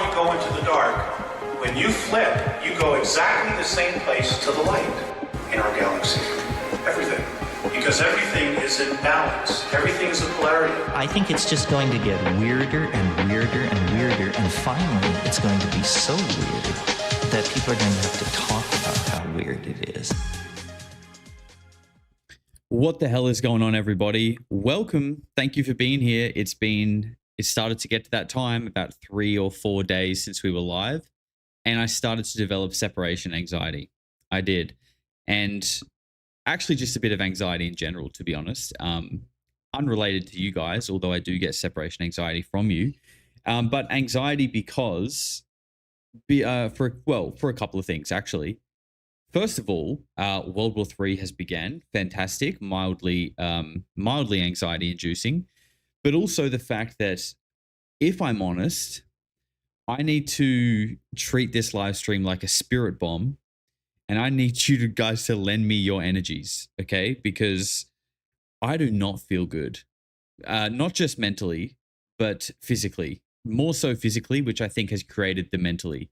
you go into the dark, when you flip, you go exactly the same place to the light in our galaxy. Everything. Because everything is in balance. Everything is a polarity. I think it's just going to get weirder and weirder and weirder, and finally it's going to be so weird that people are going to have to talk about how weird it is. What the hell is going on, everybody? Welcome. Thank you for being here. It started to get to that time, about 3 or 4 days since we were live, and I started to develop separation anxiety. I did. And actually just a bit of anxiety in general, to be honest. Unrelated to you guys, although I do get separation anxiety from you. But anxiety because, for a couple of things, actually. First of all, World War III has began. Fantastic, mildly anxiety-inducing. But also the fact that, if I'm honest, I need to treat this live stream like a spirit bomb. And I need you guys to lend me your energies, okay? Because I do not feel good. Not just mentally, but physically. More so physically, which I think has created the mentally.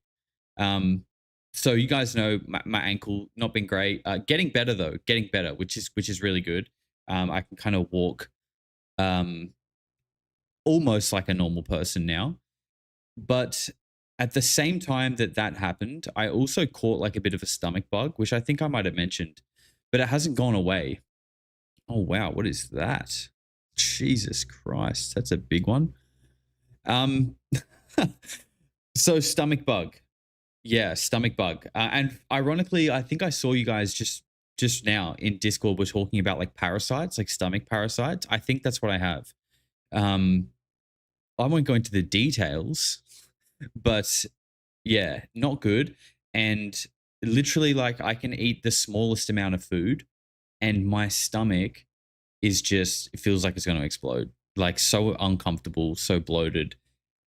So you guys know my ankle not been great. Getting better though, which is really good. I can kind of walk almost like a normal person now. But at the same time that happened, I also caught like a bit of a stomach bug, which I think I might have mentioned, but it hasn't gone away. Oh, wow. What is that? Jesus Christ. That's a big one. So stomach bug. Yeah, stomach bug. And ironically, I think I saw you guys just now in Discord were talking about like parasites, like stomach parasites. I think that's what I have. I won't go into the details, but yeah, not good. And literally, like, I can eat the smallest amount of food and my stomach is just, it feels like it's going to explode. Like, so uncomfortable, so bloated.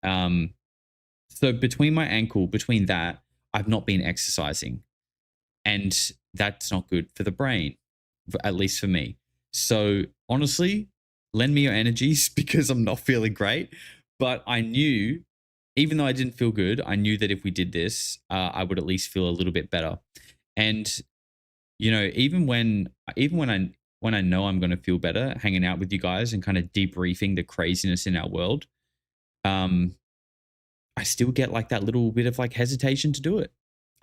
So between that, I've not been exercising. And that's not good for the brain, at least for me. So honestly, lend me your energies because I'm not feeling great. But I knew, even though I didn't feel good, I knew that if we did this, I would at least feel a little bit better. And, you know, even when I know I'm going to feel better hanging out with you guys and kind of debriefing the craziness in our world, I still get like that little bit of like hesitation to do it.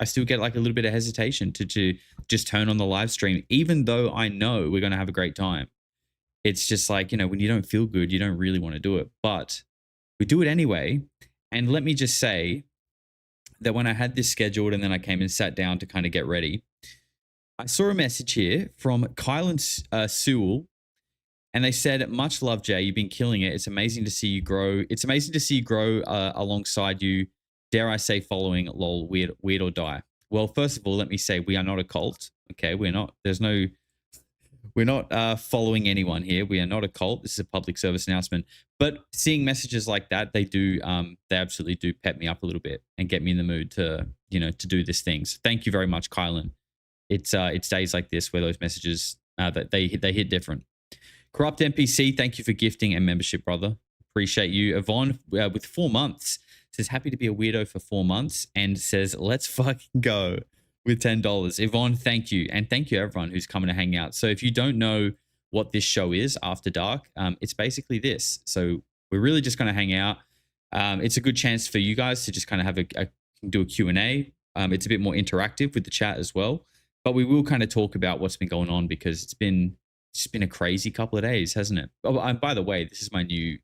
I still get like a little bit of hesitation to just turn on the live stream, even though I know we're going to have a great time. It's just like, you know, when you don't feel good, you don't really want to do it, but we do it anyway. And let me just say that when I had this scheduled and then I came and sat down to kind of get ready, I saw a message here from Kyle and Sewell, and they said, "Much love, Jay. You've been killing it. It's amazing to see you grow. It's amazing to see you grow alongside you. Dare I say, following lol, weird or die." Well, first of all, let me say we are not a cult. Okay, we're not. We're not following anyone here. We are not a cult. This is a public service announcement. But seeing messages like that, they absolutely do pep me up a little bit and get me in the mood to do this thing. So thank you very much, Kylan. It's days like this where those messages that they hit different. Corrupt NPC, thank you for gifting and membership, brother. Appreciate you. Yvonne with 4 months says happy to be a weirdo for 4 months and says let's fucking go with $10. Yvonne, thank you. And thank you everyone who's coming to hang out. So if you don't know what this show is, After Dark, it's basically this. So we're really just going to hang out. It's a good chance for you guys to just kind of have do a Q&A. It's a bit more interactive with the chat as well. But we will kind of talk about what's been going on because it's been a crazy couple of days, hasn't it? Oh, and by the way, this is my new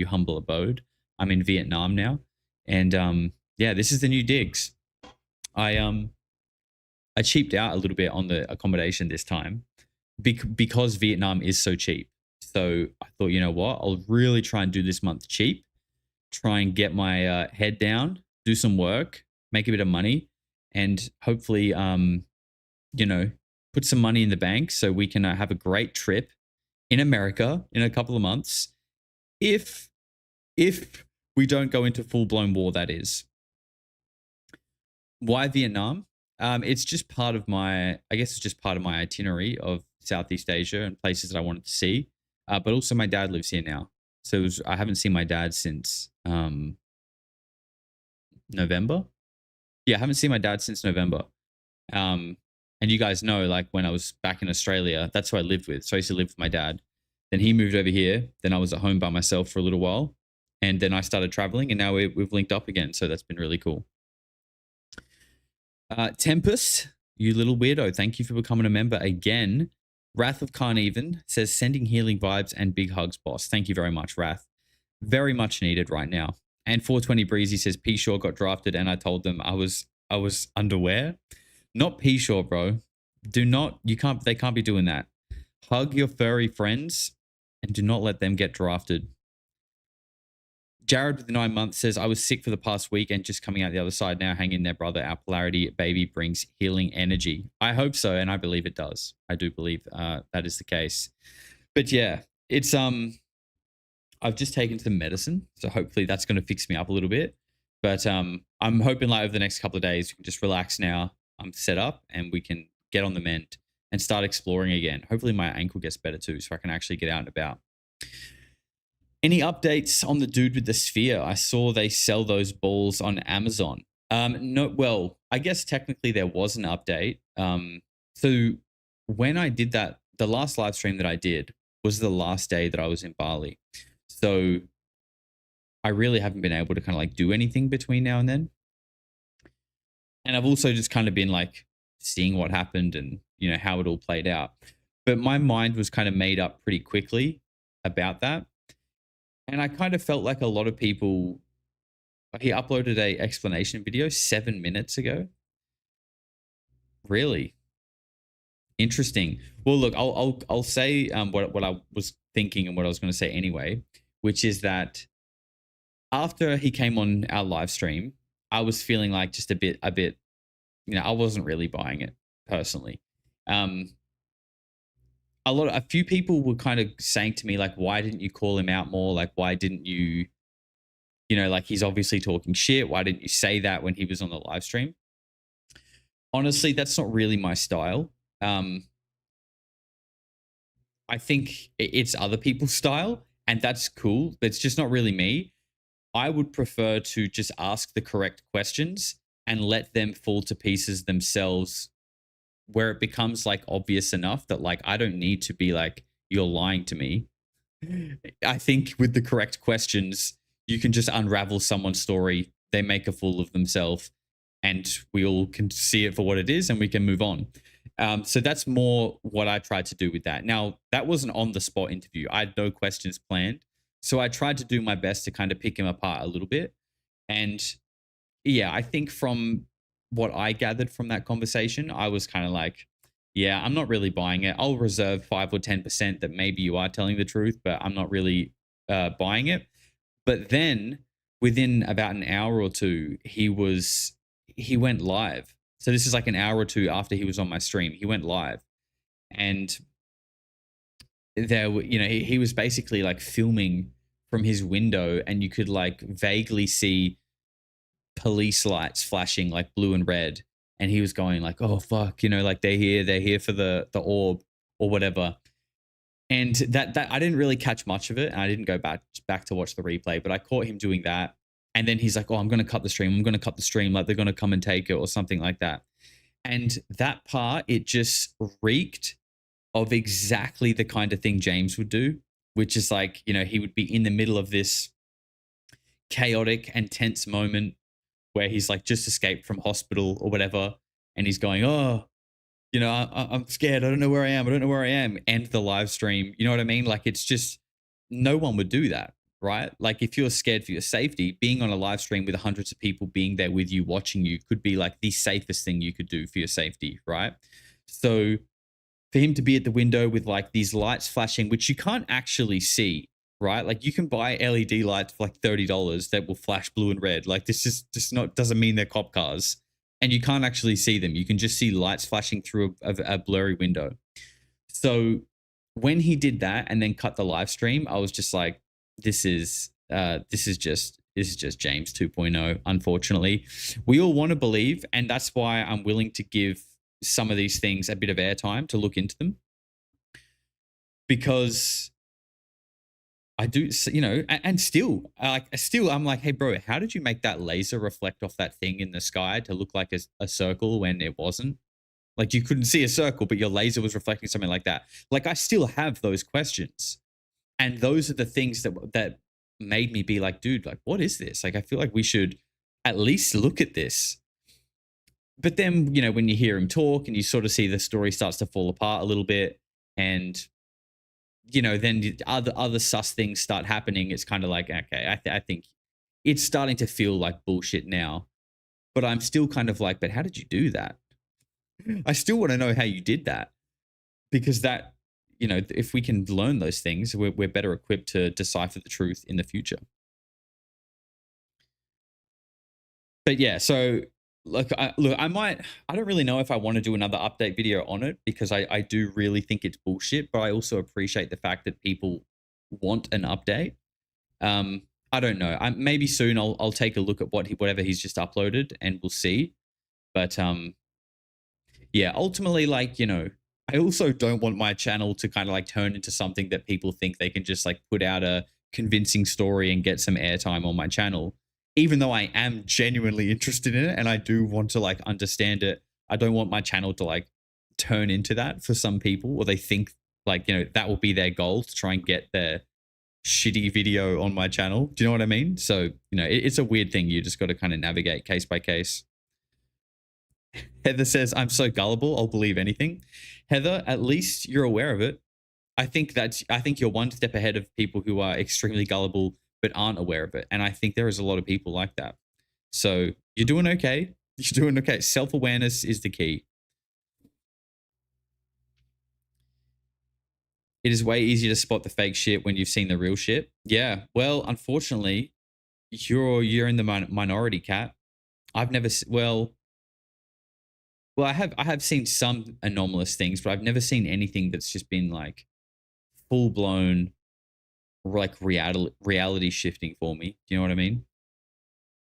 humble abode. I'm in Vietnam now. And yeah, this is the new digs. I cheaped out a little bit on the accommodation this time because Vietnam is so cheap. So I thought, you know what? I'll really try and do this month cheap, try and get my head down, do some work, make a bit of money, and hopefully, put some money in the bank so we can have a great trip in America in a couple of months. If we don't go into full-blown war, that is. Why Vietnam? It's just part of my itinerary of Southeast Asia and places that I wanted to see. But also my dad lives here now. So I haven't seen my dad since November. Yeah, I haven't seen my dad since November. And you guys know, like when I was back in Australia, that's who I lived with. So I used to live with my dad. Then he moved over here. Then I was at home by myself for a little while. And then I started traveling, and now we've linked up again. So that's been really cool. Tempest, you little weirdo, thank you for becoming a member again. Wrath of Carneven says, sending healing vibes and big hugs, boss. Thank you very much, Wrath. Very much needed right now. And 420 Breezy says, P Shaw got drafted, and I told them I was underwear. Not P Shaw, bro. They can't be doing that. Hug your furry friends and do not let them get drafted. Jared with 9 months says, I was sick for the past week and just coming out the other side now. Hang in there, brother. Our Polarity baby brings healing energy. I hope so, and I believe it does. I do believe that is the case. But yeah, it's I've just taken some medicine, so hopefully that's going to fix me up a little bit. But I'm hoping like over the next couple of days we can just relax now. I'm set up and we can get on the mend and start exploring again. Hopefully my ankle gets better too, so I can actually get out and about. Any updates on the dude with the sphere? I saw they sell those balls on Amazon. No, well, I guess technically there was an update. So when I did that, the last live stream that I did was the last day that I was in Bali. So I really haven't been able to kind of like do anything between now and then. And I've also just kind of been like seeing what happened and, you know, how it all played out. But my mind was kind of made up pretty quickly about that. And I kind of felt like a lot of people, he uploaded a explanation video 7 minutes ago. Really interesting. Well, look, I'll say what I was thinking and what I was going to say anyway, which is that after he came on our live stream, I was feeling like just a bit, you know, I wasn't really buying it personally. A few people were kind of saying to me, like, why didn't you call him out more? Like, why didn't you, you know, like he's obviously talking shit. Why didn't you say that when he was on the live stream? Honestly, that's not really my style. I think it's other people's style, and that's cool. But it's just not really me. I would prefer to just ask the correct questions and let them fall to pieces themselves, where it becomes like obvious enough that like I don't need to be like, you're lying to me. I think with the correct questions, you can just unravel someone's story. They make a fool of themselves, and we all can see it for what it is, and we can move on. So that's more what I tried to do with that. Now, that wasn't on the spot interview. I had no questions planned. So I tried to do my best to kind of pick him apart a little bit. And yeah, I think from what I gathered from that conversation, I was kind of like, yeah, I'm not really buying it. I'll reserve 5 or 10% that maybe you are telling the truth, but I'm not really buying it. But then within about an hour or two, he went live. So this is like an hour or two after he was on my stream. He went live, and there, you know, he was basically like filming from his window, and you could like vaguely see police lights flashing like blue and red, and he was going like, oh fuck, you know, like they're here for the orb or whatever. And that I didn't really catch much of it, and I didn't go back to watch the replay, but I caught him doing that. And then he's like, oh, I'm going to cut the stream, like they're going to come and take it or something like that. And that part, it just reeked of exactly the kind of thing James would do, which is like, you know, he would be in the middle of this chaotic and tense moment where he's like just escaped from hospital or whatever, and he's going, oh, you know, I'm scared. I don't know where I am. End the live stream. You know what I mean? Like, it's just, no one would do that, right? Like, if you're scared for your safety, being on a live stream with hundreds of people being there with you, watching you, could be like the safest thing you could do for your safety, right? So for him to be at the window with like these lights flashing, which you can't actually see, right? Like, you can buy LED lights for like $30 that will flash blue and red. Like, this is just not, doesn't mean they're cop cars. And you can't actually see them. You can just see lights flashing through a blurry window. So when he did that and then cut the live stream, I was just like, this is just James 2.0. Unfortunately, we all want to believe, and that's why I'm willing to give some of these things a bit of airtime to look into them, because I do, and still, I'm like, hey, bro, how did you make that laser reflect off that thing in the sky to look like a circle when it wasn't? Like you couldn't see a circle, but your laser was reflecting something like that. Like I still have those questions, and those are the things that made me be like, dude, like, what is this? Like, I feel like we should at least look at this. But then, when you hear him talk and you sort of see the story starts to fall apart a little bit, and then the other sus things start happening. It's kind of like, okay, I think it's starting to feel like bullshit now. But I'm still kind of like, but how did you do that? I still want to know how you did that, because that, if we can learn those things, we're better equipped to decipher the truth in the future. But yeah, so I don't really know if I want to do another update video on it, because I do really think it's bullshit, but I also appreciate the fact that people want an update. I don't know. Maybe soon I'll take a look at whatever he's just uploaded and we'll see. But yeah, ultimately, I also don't want my channel to kind of like turn into something that people think they can just like put out a convincing story and get some airtime on my channel. Even though I am genuinely interested in it and I do want to like understand it, I don't want my channel to like turn into that for some people, or they think like, that will be their goal, to try and get their shitty video on my channel. Do you know what I mean? So, it's a weird thing. You just got to kind of navigate case by case. Heather says, I'm so gullible, I'll believe anything. Heather, at least you're aware of it. I think you're one step ahead of people who are extremely gullible but aren't aware of it. And I think there is a lot of people like that. So you're doing okay. You're doing okay. Self-awareness is the key. It is way easier to spot the fake shit when you've seen the real shit. Yeah. Well, unfortunately, you're in the minority, Cat. I've never, well, I have seen some anomalous things, but I've never seen anything that's just been like full blown, like reality shifting for me. Do you know what I mean?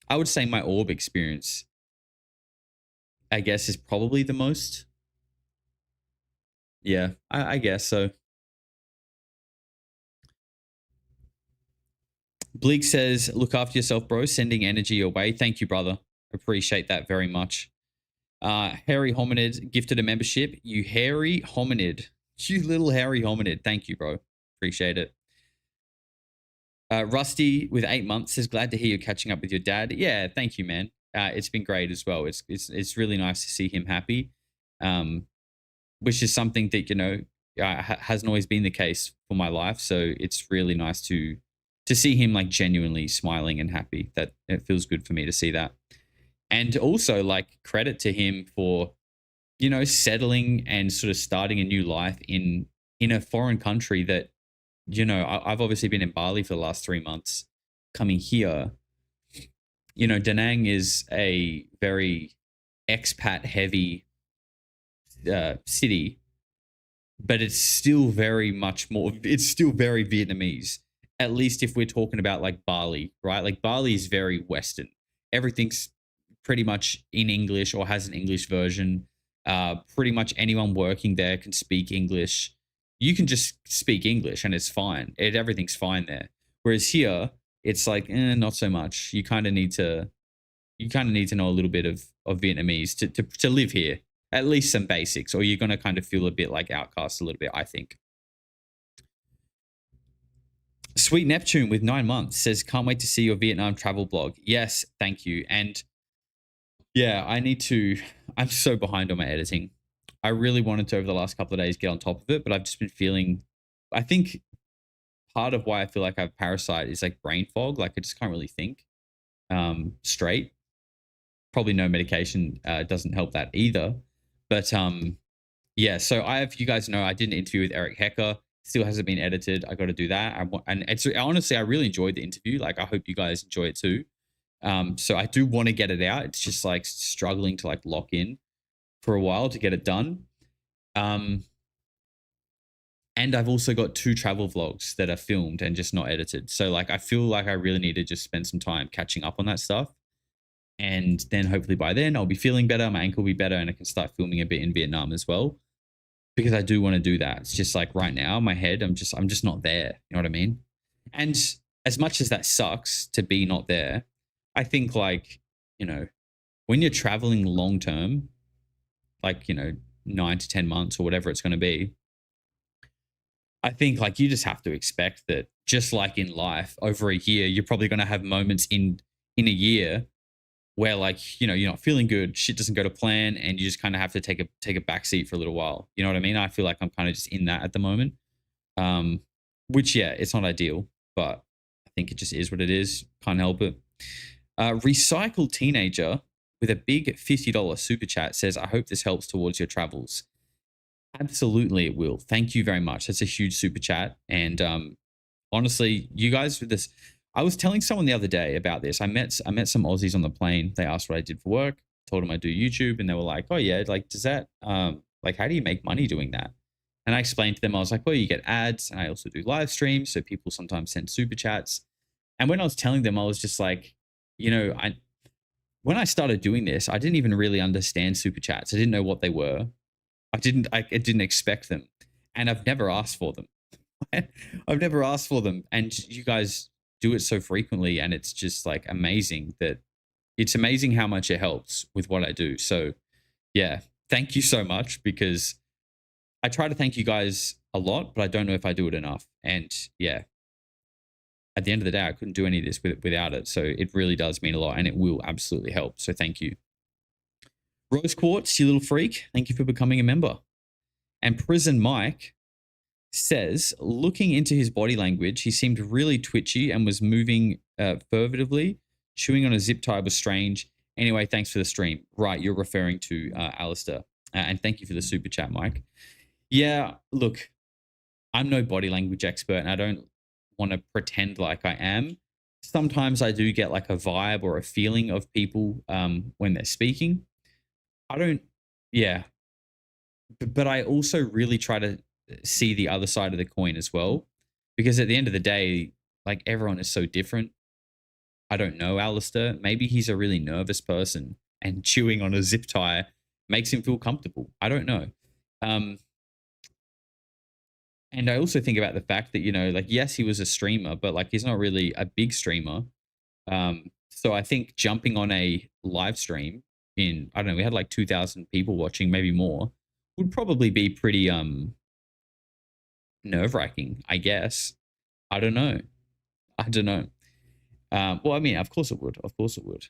I would say my orb experience, I guess, is probably the most. Yeah, I guess so. Bleak says, look after yourself, bro. Sending energy your way. Thank you, brother. Appreciate that very much. Hairy Hominid gifted a membership. You hairy hominid. You little hairy hominid. Thank you, bro. Appreciate it. Rusty with 8 months says, glad to hear you're catching up with your dad. Yeah, thank you, man. It's been great as well. It's really nice to see him happy, which is something that, hasn't always been the case for my life. So it's really nice to see him like genuinely smiling and happy. That it feels good for me to see that. And also like credit to him for, settling and sort of starting a new life in a foreign country that, I've obviously been in Bali for the last 3 months. Coming here, Da Nang is a very expat heavy city, but it's still very much more, it's still very Vietnamese. At least if we're talking about like Bali, right? Like Bali is very Western. Everything's pretty much in English or has an English version. Pretty much anyone working there can speak English. You can just speak English and it's fine. Everything's fine there. Whereas here, it's like, not so much. You kind of need to know a little bit of Vietnamese to live here. At least some basics, or you're going to kind of feel a bit like outcast a little bit, I think. Sweet Neptune with 9 months says, can't wait to see your Vietnam travel blog. Yes, thank you. And yeah, I'm so behind on my editing. I really wanted to, over the last couple of days, get on top of it, but I've just been feeling, I think part of why I feel like I have parasite is like brain fog. Like I just can't really think straight. Probably no medication doesn't help that either. But yeah, so you guys know, I did an interview with Eric Hecker. Still hasn't been edited. I got to do that. And it's honestly, I really enjoyed the interview. Like I hope you guys enjoy it too. So I do want to get it out. It's just like struggling to like lock in for a while to get it done. And I've also got 2 travel vlogs that are filmed and just not edited. So like, I feel like I really need to just spend some time catching up on that stuff. And then hopefully by then I'll be feeling better. My ankle will be better and I can start filming a bit in Vietnam as well, because I do want to do that. It's just like right now, my head, I'm just not there. You know what I mean? And as much as that sucks to be not there, I think like, you know, when you're traveling long term, like, 9 to 10 months or whatever it's going to be, I think like you just have to expect that just like in life, over a year, you're probably going to have moments in a year where like, you're not feeling good, shit doesn't go to plan, and you just kind of have to take a back seat for a little while. You know what I mean? I feel like I'm kind of just in that at the moment. Um, which yeah, it's not ideal, but I think it just is what it is. Can't help it. Recycled teenager with a big $50 super chat says, I hope this helps towards your travels. Absolutely, it will. Thank you very much. That's a huge super chat. And honestly, you guys with this, I was telling someone the other day about this. I met some Aussies on the plane. They asked what I did for work. Told them I do YouTube, and they were like, "Oh yeah, like does that like how do you make money doing that?" And I explained to them, I was like, "Well, you get ads, and I also do live streams, so people sometimes send super chats." And when I was telling them, I was just like, I when I started doing this, I didn't even really understand super chats. I didn't know what they were. I didn't expect them, and I've never asked for them. I've never asked for them, and you guys do it so frequently, and it's just like amazing that it's amazing how much it helps with what I do. So, yeah, thank you so much, because I try to thank you guys a lot, but I don't know if I do it enough. And yeah, at the end of the day, I couldn't do any of this without it. So it really does mean a lot, and it will absolutely help. So thank you. Rose Quartz, you little freak, thank you for becoming a member. And Prison Mike says, looking into his body language, he seemed really twitchy and was moving furtively. Chewing on a zip tie was strange. Anyway, thanks for the stream. Right, you're referring to Alistair. And thank you for the super chat, Mike. Yeah, look, I'm no body language expert, and I don't want to pretend like I am. Sometimes I do get like a vibe or a feeling of people when they're speaking. I don't, yeah. But I also really try to see the other side of the coin as well, because at the end of the day, like everyone is so different. I don't know Alistair. Maybe he's a really nervous person, and chewing on a zip tie makes him feel comfortable. I don't know. And I also think about the fact that, like, yes, he was a streamer, but like he's not really a big streamer. So I think jumping on a live stream I don't know, we had like 2,000 people watching, maybe more, would probably be pretty nerve-wracking, I guess. I don't know. Well, I mean, of course it would. Of course it would.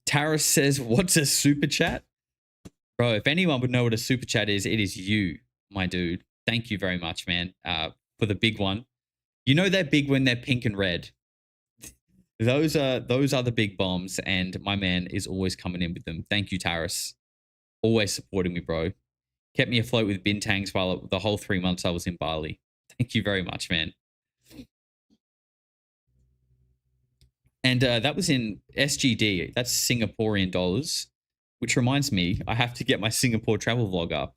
Taris says, what's a super chat? Bro, if anyone would know what a super chat is, it is you, my dude. Thank you very much, man, for the big one. You know they're big when they're pink and red. Those are the big bombs, and my man is always coming in with them. Thank you, Taris. Always supporting me, bro. Kept me afloat with bintangs while the whole 3 months I was in Bali. Thank you very much, man. And that was in SGD. That's Singaporean dollars, which reminds me, I have to get my Singapore travel vlog up.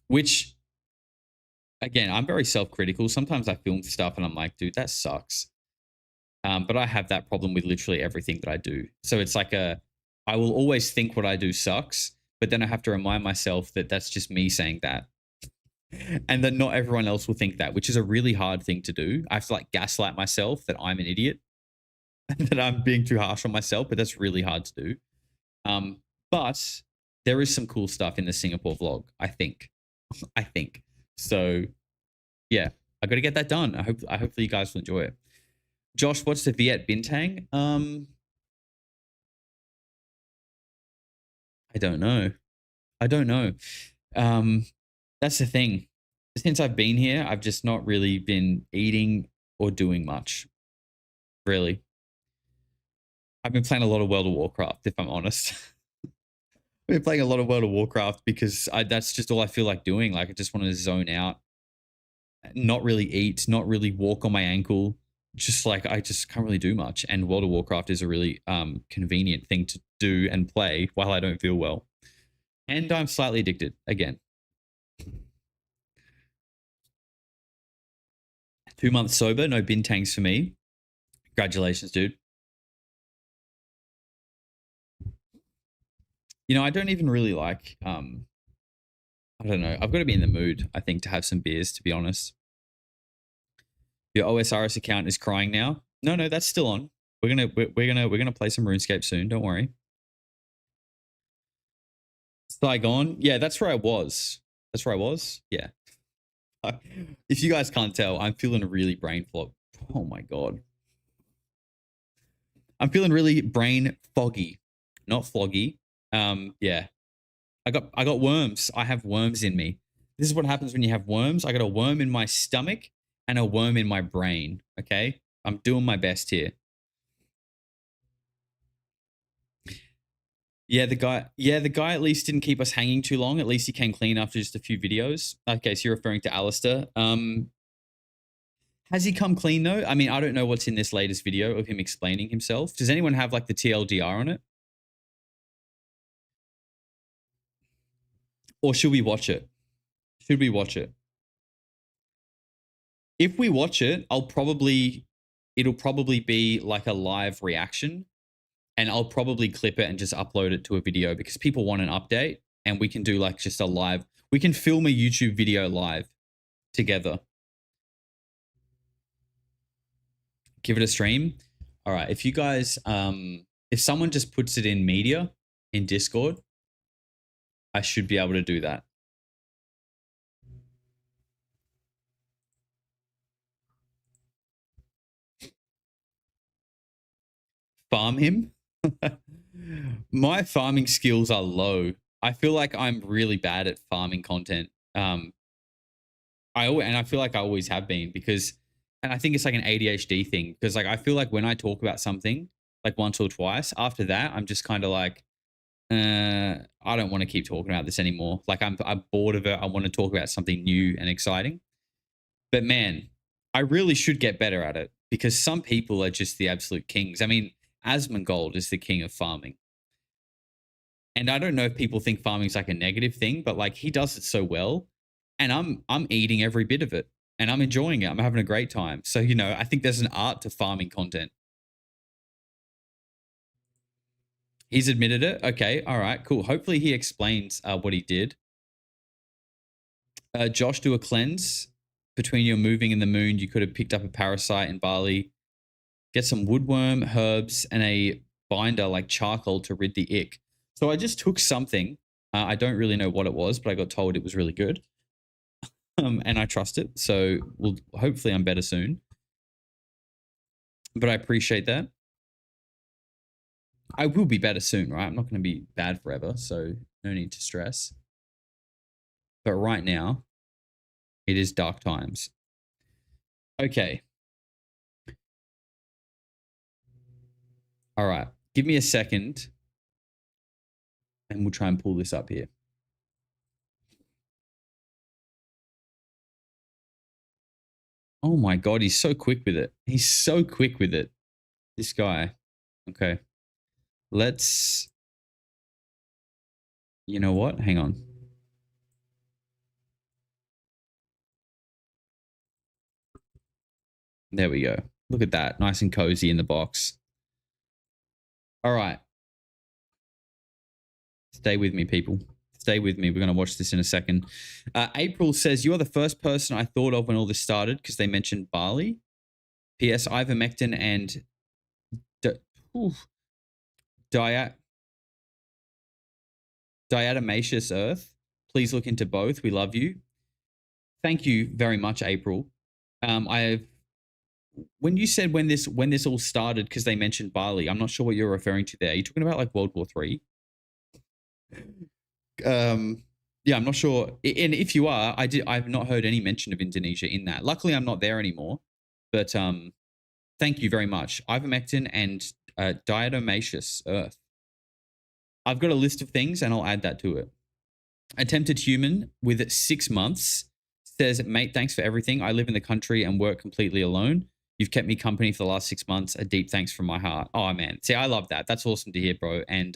Which, again, I'm very self-critical. Sometimes I film stuff and I'm like, dude, that sucks. But I have that problem with literally everything that I do. So it's like I will always think what I do sucks, but then I have to remind myself that that's just me saying that. And that not everyone else will think that, which is a really hard thing to do. I have to like gaslight myself that I'm an idiot and that I'm being too harsh on myself, but that's really hard to do. But there is some cool stuff in the Singapore vlog, I think. So yeah, I got to get that done. Hopefully you guys will enjoy it. Josh, what's the Viet Bintang? I don't know. That's the thing. Since I've been here, I've just not really been eating or doing much. Really. I've been playing a lot of World of Warcraft, if I'm honest. I've been playing a lot of World of Warcraft because that's just all I feel like doing. Like I just want to zone out, not really eat, not really walk on my ankle. Just like I just can't really do much. And World of Warcraft is a really convenient thing to do and play while I don't feel well. And I'm slightly addicted again. 2 months sober, no bintangs for me. Congratulations, dude. I don't even really like I don't know. I've got to be in the mood, I think, to have some beers, to be honest. Your OSRS account is crying now. No, that's still on. We're gonna play some RuneScape soon. Don't worry. Saigon. Yeah, that's where I was. That's where I was. Yeah. If you guys can't tell, I'm feeling really brain fog. Oh my god. I'm feeling really brain foggy, not floggy. Yeah. I got worms. I have worms in me. This is what happens when you have worms. I got a worm in my stomach and a worm in my brain. Okay. I'm doing my best here. Yeah, the guy at least didn't keep us hanging too long. At least he came clean after just a few videos. Okay, so you're referring to Alistair. Has he come clean though? I mean, I don't know what's in this latest video of him explaining himself. Does anyone have like the TLDR on it? Or should we watch it? Should we watch it? If we watch it, it'll probably be like a live reaction, and I'll probably clip it and just upload it to a video because people want an update, and we can do like just a live, we can film a YouTube video live together. Give it a stream. All right. If you guys, if someone just puts it in media in Discord, I should be able to do that. Farm him? My farming skills are low. I feel like I'm really bad at farming content. I feel like I always have been because, and I think it's like an ADHD thing because like I feel like when I talk about something like once or twice, after that I'm just kind of like, I don't want to keep talking about this anymore. Like I'm bored of it. I want to talk about something new and exciting. But man, I really should get better at it because some people are just the absolute kings. I mean, Asmongold is the king of farming. And I don't know if people think farming is like a negative thing, but like he does it so well. And I'm eating every bit of it and I'm enjoying it. I'm having a great time. So, you know, I think there's an art to farming content. He's admitted it. Okay. All right, cool. Hopefully he explains what he did. Josh, do a cleanse. Between your moving and the moon, you could have picked up a parasite in Bali. Get some woodworm, herbs, and a binder like charcoal to rid the ick. So I just took something. I don't really know what it was, but I got told it was really good. And I trust it. So hopefully I'm better soon. But I appreciate that. I will be better soon, right? I'm not going to be bad forever, so no need to stress. But right now, it is dark times. Okay. All right. Give me a second, and we'll try and pull this up here. Oh my God, he's so quick with it. He's so quick with it. This guy. Okay. Let's... You know what? Hang on. There we go. Look at that. Nice and cozy in the box. All right. Stay with me, people. Stay with me. We're going to watch this in a second. April says, you are the first person I thought of when all this started because they mentioned Bali. P.S. Ivermectin and diatomaceous earth. Please look into both. We love you. Thank you very much, April. When you said when this all started because they mentioned Bali, I'm not sure what you're referring to there. Are you talking about like World War III? Yeah, I'm not sure. And if you are, I've not heard any mention of Indonesia in that. Luckily, I'm not there anymore. But thank you very much. Ivermectin and diatomaceous earth. I've got a list of things and I'll add that to it. Attempted human with 6 months says, mate, thanks for everything. I live in the country and work completely alone. You've kept me company for the last 6 months. A deep thanks from my heart. Oh, man. See, I love that. That's awesome to hear, bro. And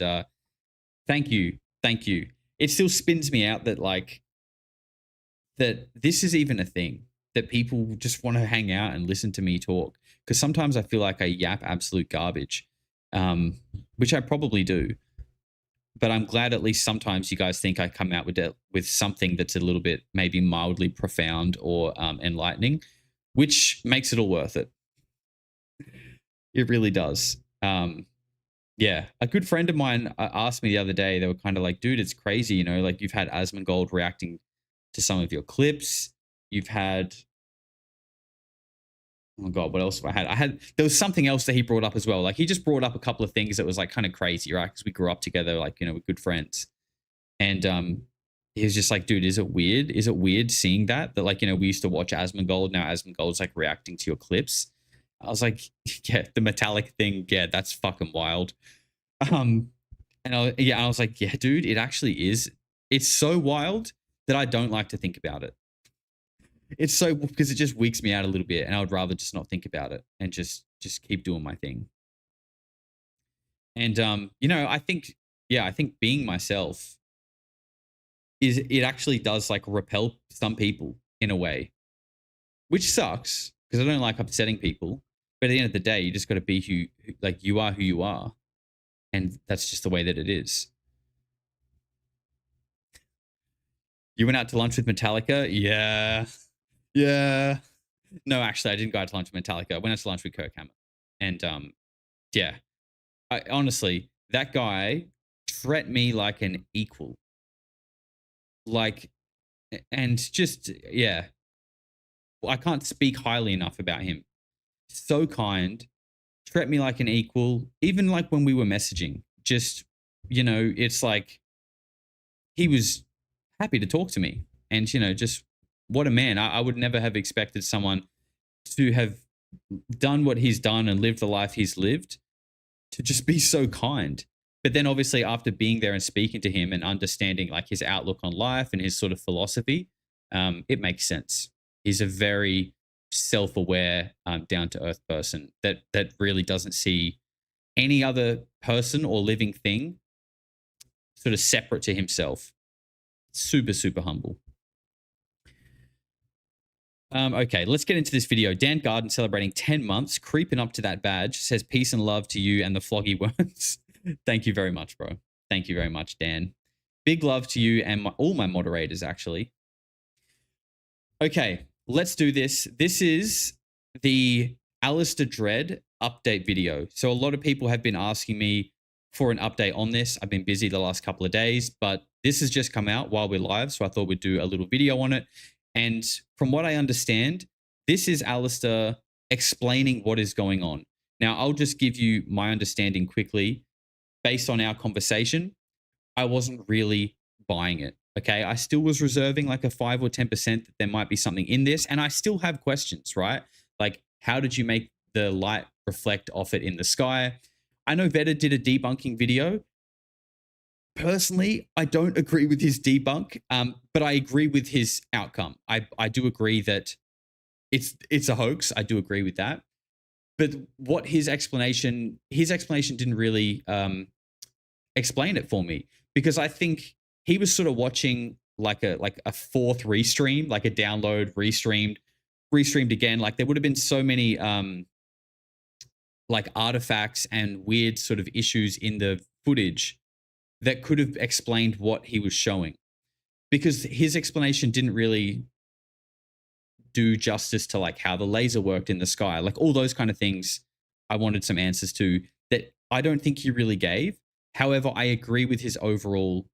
thank you. Thank you. It still spins me out that like that this is even a thing, that people just want to hang out and listen to me talk. Because sometimes I feel like I yap absolute garbage, which I probably do. but I'm glad at least sometimes you guys think I come out with something that's a little bit maybe mildly profound or enlightening, which makes it all worth it. It really does. Yeah, a good friend of mine asked me the other day. They were kind of like, "Dude, it's crazy, you know. Like you've had Asmongold reacting to some of your clips. You've had, oh god, what else have I had? There was something else that he brought up as well. Like he just brought up a couple of things that was like kind of crazy, right? Because we grew up together, like, you know, we're good friends. And he was just like, dude, is it weird? Is it weird seeing that like, you know, we used to watch Asmongold, now Asmongold's like reacting to your clips. I was like, yeah, the metallic thing, yeah, that's fucking wild. And I was like, yeah, dude, it actually is. It's so wild that I don't like to think about it. It's so, because it just weaks me out a little bit, and I would rather just not think about it and just keep doing my thing. And you know, I think being myself it actually does like repel some people in a way, which sucks because I don't like upsetting people. But at the end of the day, you just got to be like you are who you are, and that's just the way that it is. You went out to lunch with Metallica? Yeah. Yeah. No, actually, I didn't go out to lunch with Metallica. I went out to lunch with Kirk Hammett. And yeah, I honestly, that guy treated me like an equal. Like, and just, yeah, I can't speak highly enough about him. So kind, treat me like an equal, even like when we were messaging. Just, you know, it's like he was happy to talk to me. And, you know, just what a man. I would never have expected someone to have done what he's done and lived the life he's lived to just be so kind. But then obviously after being there and speaking to him and understanding like his outlook on life and his sort of philosophy, it makes sense. He's a very self-aware, down-to-earth person that really doesn't see any other person or living thing sort of separate to himself. Super, super humble. Okay, let's get into this video. Dan Garden celebrating 10 months, creeping up to that badge, says peace and love to you and the floggy worms. Thank you very much, bro. Thank you very much, Dan. Big love to you and all my moderators, actually. Okay, let's do this. This is the Alistair Dread update video. So a lot of people have been asking me for an update on this. I've been busy the last couple of days, but this has just come out while we're live, so I thought we'd do a little video on it. And from what I understand, this is Alistair explaining what is going on. Now, I'll just give you my understanding quickly. Based on our conversation, I wasn't really buying it. Okay, I still was reserving like a 5 or 10% that there might be something in this. And I still have questions, right? Like, how did you make the light reflect off it in the sky? I know Vedder did a debunking video. Personally, I don't agree with his debunk, but I agree with his outcome. I do agree that it's a hoax. I do agree with that. But what his explanation didn't really explain it for me, because I think he was sort of watching like a fourth restream, like a download, restreamed again. Like there would have been so many like artifacts and weird sort of issues in the footage that could have explained what he was showing, because his explanation didn't really do justice to like how the laser worked in the sky, like all those kind of things. I wanted some answers to that. I don't think he really gave. However, I agree with his overall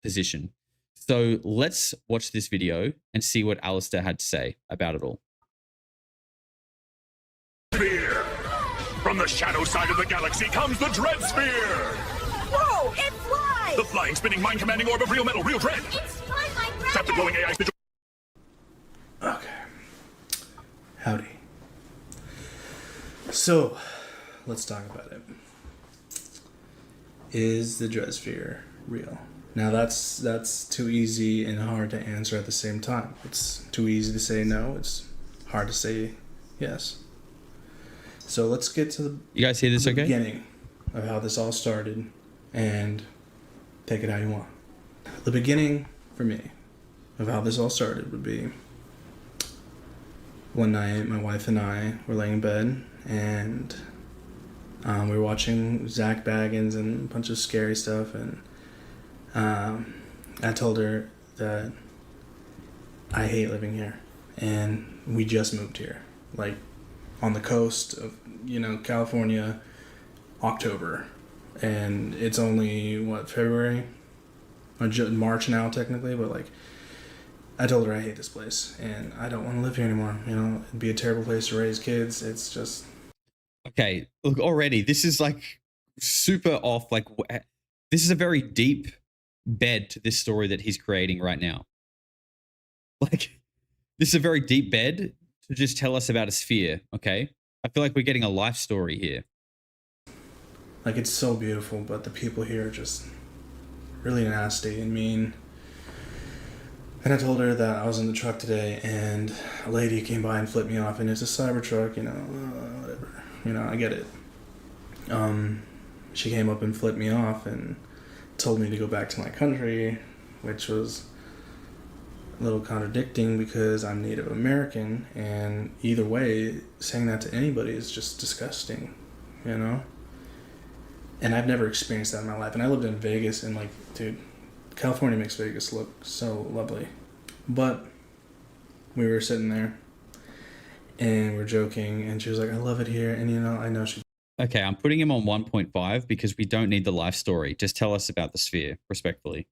position. So let's watch this video and see what Alistair had to say about it all. Sphere! From the shadow side of the galaxy comes the Dread Sphere! Whoa! It flies! The flying, spinning, mind-commanding orb of real metal, real dread! It's fun, my brother! Tap the glowing AI sigil. Okay. Howdy. So, let's talk about it. Is the Dread Sphere real? Now that's too easy and hard to answer at the same time. It's too easy to say no. It's hard to say yes. So let's get to the You guys hear this okay? beginning of how this all started and take it how you want. The beginning for me of how this all started would be one night my wife and I were laying in bed and We were watching Zach Baggins and a bunch of scary stuff, and I told her that I hate living here, and we just moved here, like on the coast of, California, October, and it's only February or March now technically, but like I told her I hate this place and I don't want to live here anymore. It'd be a terrible place to raise kids. It's just Okay, look, already this is like super off. Like, this is a very deep bed to this story that he's creating right now. Like, this is a very deep bed to just tell us about a sphere. Okay, I feel like we're getting a life story here. like it's so beautiful, but the people here are just really nasty and mean. And I told her that I was in the truck today and a lady came by and flipped me off, and it's a Cybertruck, whatever. I get it. She came up and flipped me off and told me to go back to my country, which was a little contradicting because I'm Native American, and either way, saying that to anybody is just disgusting, And I've never experienced that in my life. And I lived in Vegas, and like, dude, California makes Vegas look so lovely. But we were sitting there and we're joking, and she was like, I love it here. And I know she. Okay, I'm putting him on 1.5 because we don't need the life story. Just tell us about the sphere, respectfully.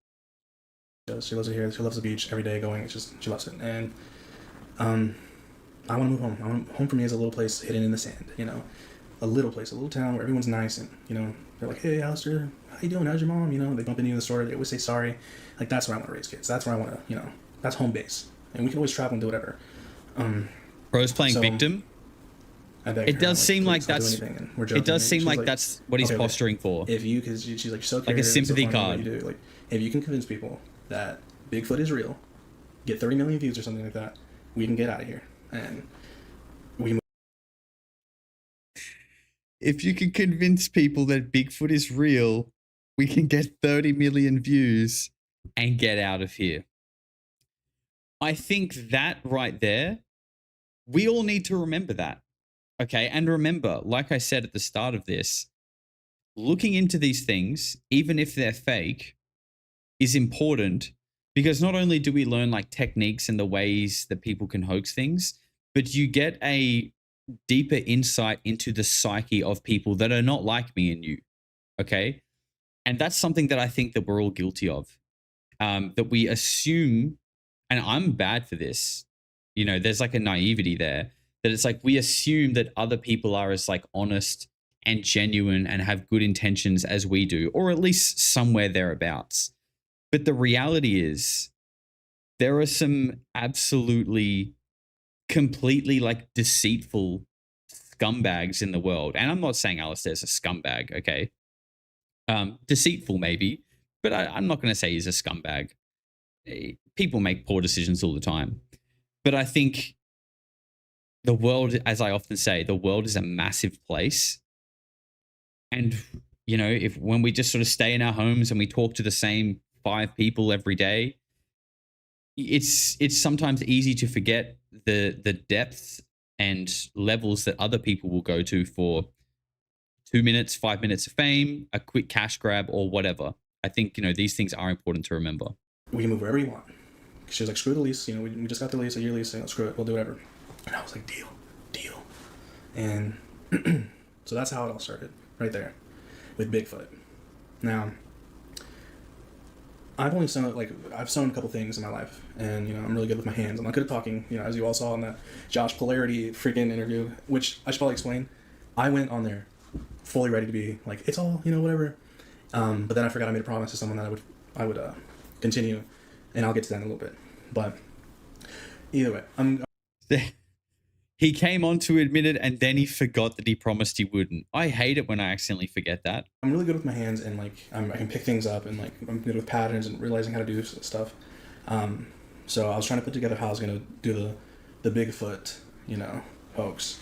She loves it here. She loves the beach every day going. It's just, she loves it. And I want to move home. Home for me is a little place hidden in the sand, a little place, a little town where everyone's nice, and, they're like, hey, Alistair, how you doing? How's your mom? They bump into you in the store. They always say sorry. Like, that's where I want to raise kids. That's where I want to, that's home base. And we can always travel and do whatever. Bro's playing victim. It does seem like that's. It does seem like that's what he's posturing for. If you, because she's like so like a sympathy card. You do. Like, if you can convince people that Bigfoot is real, get 30 million views or something like that, we can get out of here. And we. If you can convince people that Bigfoot is real, we can get 30 million views and get out of here. I think that right there, we all need to remember that. Okay, and remember, like I said at the start of this, looking into these things, even if they're fake, is important, because not only do we learn like techniques and the ways that people can hoax things, but you get a deeper insight into the psyche of people that are not like me and you. Okay, and that's something that I think that we're all guilty of. That we assume, and I'm bad for this. There's like a naivety there. That it's like we assume that other people are as like honest and genuine and have good intentions as we do, or at least somewhere thereabouts. But the reality is there are some absolutely, completely like deceitful scumbags in the world. And I'm not saying Alistair's a scumbag, okay? Deceitful maybe, but I'm not going to say he's a scumbag. People make poor decisions all the time. But I think the world, as I often say, the world is a massive place. And, when we just sort of stay in our homes and we talk to the same 5 people every day, it's sometimes easy to forget the depth and levels that other people will go to for 2 minutes, 5 minutes of fame, a quick cash grab, or whatever. I think, these things are important to remember. We can move wherever you want. She was like, screw the lease. We just got the lease, a year lease. Screw it. We'll do whatever. And I was like, deal. And so that's how it all started, right there, with Bigfoot. Now, I've sewn a couple things in my life, and I'm really good with my hands. I'm not good at talking, as you all saw in that Josh Polarity freaking interview, which I should probably explain. I went on there fully ready to be like, it's all, whatever. But then I forgot I made a promise to someone that I would continue, and I'll get to that in a little bit. But either way, He came on to admit it, and then he forgot that he promised he wouldn't. I hate it when I accidentally forget that. I'm really good with my hands, and like I can pick things up, and like I'm good with patterns and realizing how to do stuff. So I was trying to put together how I was gonna do the Bigfoot, hoax,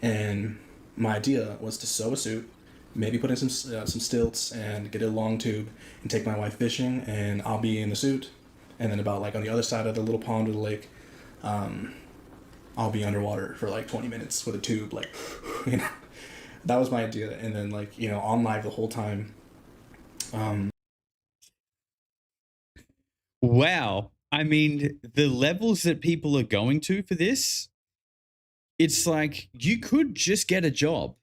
and my idea was to sew a suit, maybe put in some stilts, and get a long tube, and take my wife fishing, and I'll be in the suit, and then about like on the other side of the little pond or the lake, I'll be underwater for like 20 minutes with a tube, like, that was my idea. And then like, you know, on live the whole time. Wow. I mean, the levels that people are going to for this, it's like you could just get a job.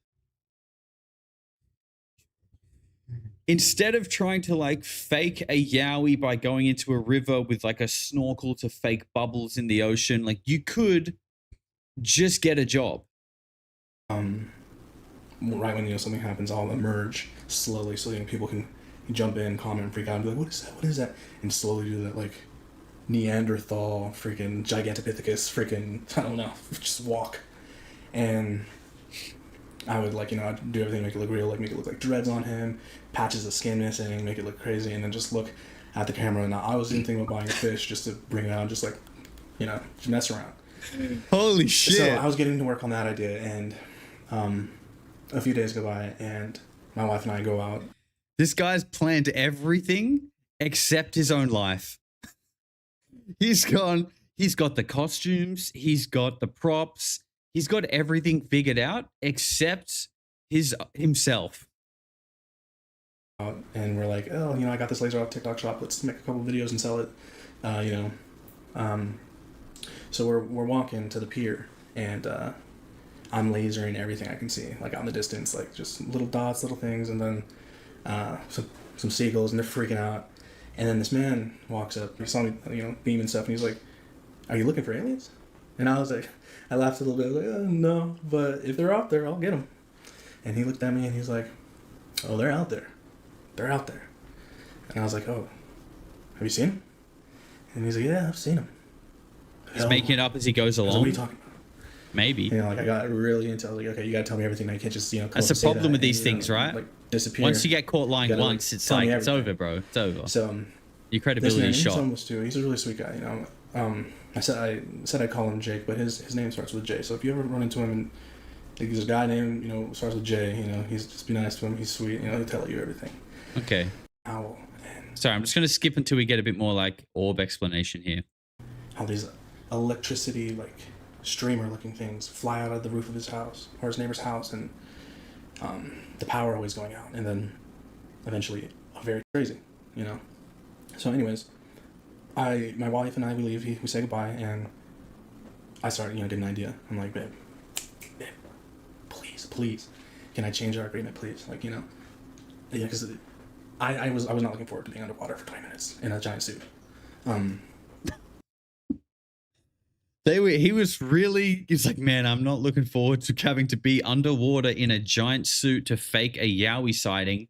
Instead of trying to like fake a yowie by going into a river with like a snorkel to fake bubbles in the ocean, like you could just get a job. Right when, you know, something happens, I'll emerge slowly so, you know, people can jump in, comment, freak out, and be like, what is that? What is that? And slowly do that, like, Neanderthal, freaking Gigantopithecus, freaking, I don't know, just walk. And I would, like, you know, I'd do everything to make it look real, like, make it look like dreads on him, patches of skin missing, make it look crazy, and then just look at the camera. And I was even thinking about buying a fish just to bring it out, just, like, you know, just mess around. Holy shit. So I was getting to work on that idea, and a few days go by, and my wife and I go out. This guy's planned everything except his own life. He's got the costumes, he's got the props, he's got everything figured out except himself. And we're like, oh, you know, I got this laser off TikTok shop. Let's make a couple videos and sell it. You know, so we're walking to the pier, and I'm lasering everything I can see, like out in the distance, like just little dots, little things, and then some seagulls, and they're freaking out. And then this man walks up. He saw me, you know, beam and stuff, and he's like, "Are you looking for aliens?" And I was like, I laughed a little bit. I was like, "No, but if they're out there, I'll get them." And he looked at me, and he's like, "Oh, they're out there. They're out there." And I was like, "Oh, have you seen them?" And he's like, "Yeah, I've seen them." He's making it up as he goes along. What are you talking about? Maybe. You know, like I got really into. I was like, okay, you gotta tell me everything. I can't just, you know. That's the problem with these things, right? Like disappear. Once you get caught lying gotta, once, like, it's tell me like it's everything. over, bro. It's over. So Your credibility is shot. He's almost too. He's a really sweet guy, you know. I said I'd call him Jake, but his name starts with J. So if you ever run into him and like, there's a guy named, you know, starts with J, you know, he's just be nice to him. He's sweet, you know. He'll tell you everything. Okay. Owl. And Sorry, I'm just gonna skip until we get a bit more like orb explanation here. how these electricity, like streamer looking things fly out of the roof of his house or his neighbor's house, and the power always going out, and then eventually very crazy, you know. So anyways, my wife and I, we leave, we say goodbye, and I start, you know, getting an idea. I'm like, babe, please, can I change our agreement, please? Like, you know, yeah, because I was not looking forward to being underwater for 20 minutes in a giant suit. He's like, man, I'm not looking forward to having to be underwater in a giant suit to fake a Yowie sighting,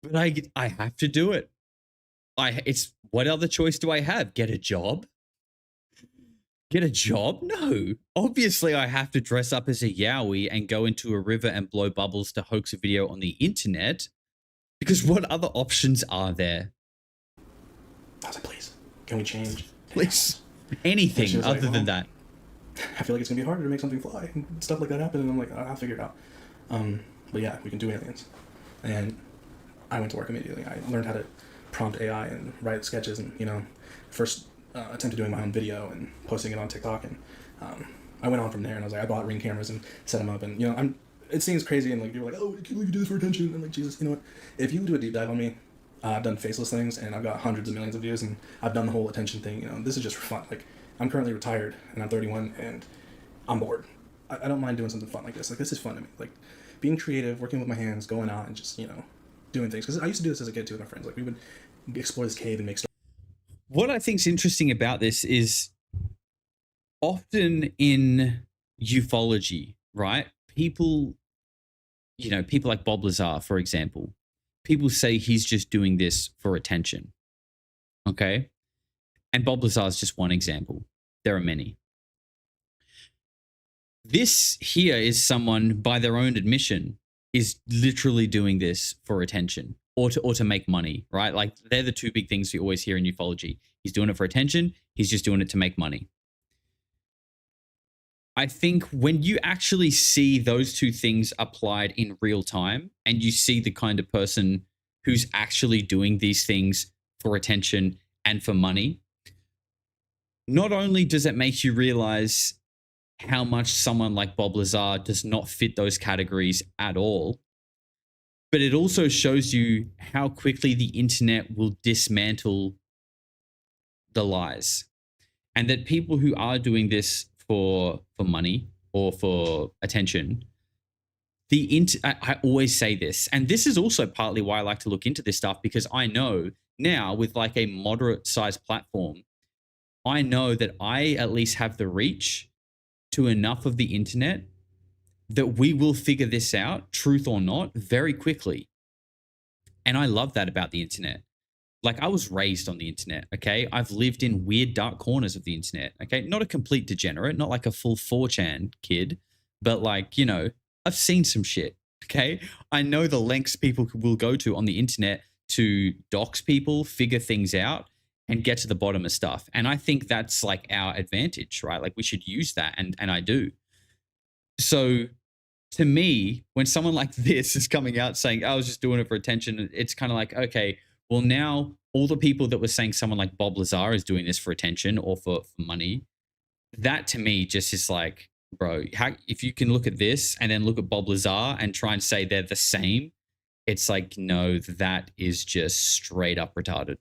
but I have to do it. It's what other choice do I have? Get a job? Get a job? No. Obviously, I have to dress up as a Yowie and go into a river and blow bubbles to hoax a video on the internet, because what other options are there? I was like, please, can we change? Please. Anything She was other like, than well, that. I feel like it's gonna be harder to make something fly and stuff like that happen, and I'm like, I'll figure it out. But yeah, we can do aliens. And I went to work immediately. I learned how to prompt AI and write sketches, and, you know, first attempted doing my own video and posting it on TikTok, and I went on from there. And I was like, I bought Ring cameras and set them up, and, you know, it seems crazy, and like you're like, oh, I can't believe you do this for attention, and like, Jesus, you know what? If you do a deep dive on me, I've done faceless things, and I've got hundreds of millions of views, and I've done the whole attention thing. You know, this is just for fun. Like, I'm currently retired, and I'm 31, and I'm bored. I don't mind doing something fun like this. Like, this is fun to me. Like, being creative, working with my hands, going out, and just, you know, doing things. Because I used to do this as a kid too with my friends. Like, we would explore this cave and make stuff. What I think's interesting about this is often in ufology, right? People like Bob Lazar, for example, people say he's just doing this for attention. Okay? And Bob Lazar is just one example. There are many. This here is someone, by their own admission, is literally doing this for attention or to make money, right? Like, they're the two big things we always hear in ufology. He's doing it for attention. He's just doing it to make money. I think when you actually see those two things applied in real time, and you see the kind of person who's actually doing these things for attention and for money, not only does it make you realize how much someone like Bob Lazar does not fit those categories at all. But it also shows you how quickly the internet will dismantle the lies, and that people who are doing this for money or for attention, I always say this, and this is also partly why I like to look into this stuff, because I know now with like a moderate sized platform, I know that I at least have the reach to enough of the internet that we will figure this out, truth or not, very quickly. And I love that about the internet. Like, I was raised on the internet, okay? I've lived in weird dark corners of the internet, okay? Not a complete degenerate, not like a full 4chan kid, but like, you know, I've seen some shit, okay? I know the lengths people will go to on the internet to dox people, figure things out, and get to the bottom of stuff. And I think that's like our advantage, right? Like, we should use that, and I do. So to me, when someone like this is coming out saying, I was just doing it for attention, it's kind of like, okay, well, now all the people that were saying someone like Bob Lazar is doing this for attention or for money, that to me just is like, bro, if you can look at this and then look at Bob Lazar and try and say they're the same, it's like, no, that is just straight up retarded.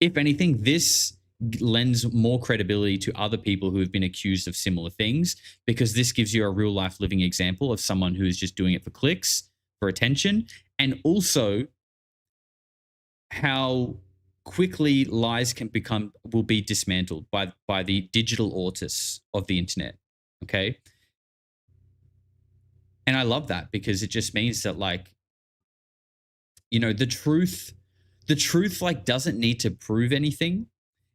If anything, this lends more credibility to other people who have been accused of similar things, because this gives you a real life living example of someone who is just doing it for clicks, for attention, and also how quickly lies will be dismantled by the digital autists of the internet. Okay. And I love that, because it just means that, like, you know, the truth like doesn't need to prove anything.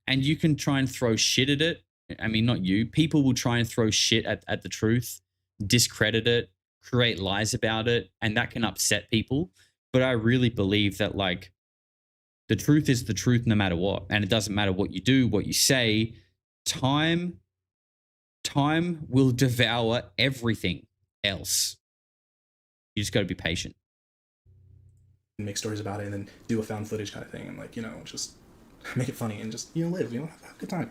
And you can try and throw shit at it. I mean, not you. People will try and throw shit at the truth, discredit it, create lies about it, and that can upset people. But I really believe that, like, the truth is the truth no matter what. And it doesn't matter what you do, what you say. Time will devour everything else. You just got to be patient. Make stories about it and then do a found footage kind of thing, and, like, you know, just make it funny and just, you know, live, you know, have a good time.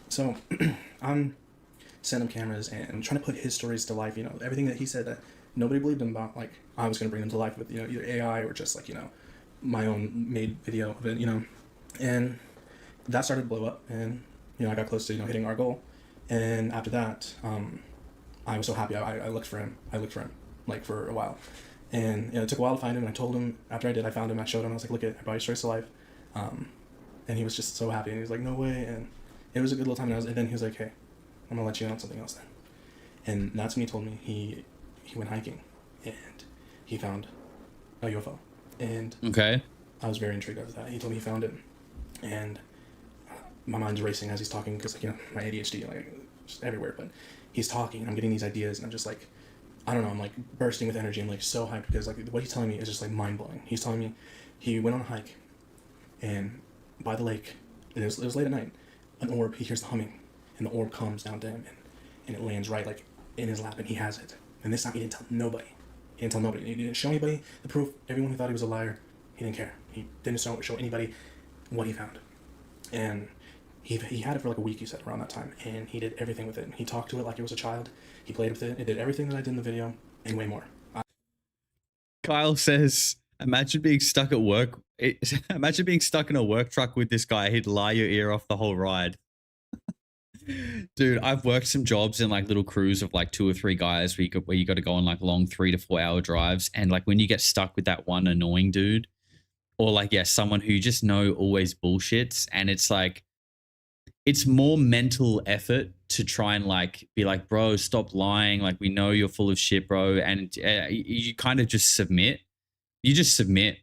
So I'm setting up cameras and trying to put his stories to life, you know, everything that he said that nobody believed him about, like, I was going to bring them to life with, you know, either AI or just, like, you know, my own made video of it, you know. And that started to blow up, and, you know, I got close to, you know, hitting our goal. And after that, I was so happy. I looked for him. Like, for a while. And, you know, it took a while to find him, and I told him, after I did, I found him, I showed him, I was like, look, I brought your stories to life. And he was just so happy, and he was like, no way. And it was a good little time, and then he was like, hey, I'm gonna let you know something else then. And that's when he told me he went hiking, and he found a UFO. And okay, I was very intrigued with that. He told me he found it, and my mind's racing as he's talking, because, like, you know, my ADHD, like, just everywhere. But he's talking, and I'm getting these ideas, and I'm just like, I don't know, I'm like bursting with energy. I'm like so hyped, because, like, what he's telling me is just like mind blowing. He's telling me he went on a hike, and by the lake, and it was late at night, an orb, he hears the humming, and the orb comes down to him, and it lands right, like, in his lap, and he has it. And this time he didn't tell nobody. He didn't show anybody the proof. Everyone who thought he was a liar, he didn't care. He didn't show anybody what he found. And he had it for like a week, he said, around that time, and he did everything with it. He talked to it like it was a child. He played with it. It did everything that I did in the video, and way more. Kyle says, imagine being stuck at work. Imagine being stuck in a work truck with this guy. He'd lie your ear off the whole ride. Dude, I've worked some jobs in like little crews of like 2 or 3 guys where you got to go on like long 3 to 4 hour drives. And like when you get stuck with that one annoying dude, or like, yeah, someone who you just know always bullshits, and it's like, it's more mental effort to try and like be like, bro, stop lying. Like, we know you're full of shit, bro. And you kind of just submit. You just submit.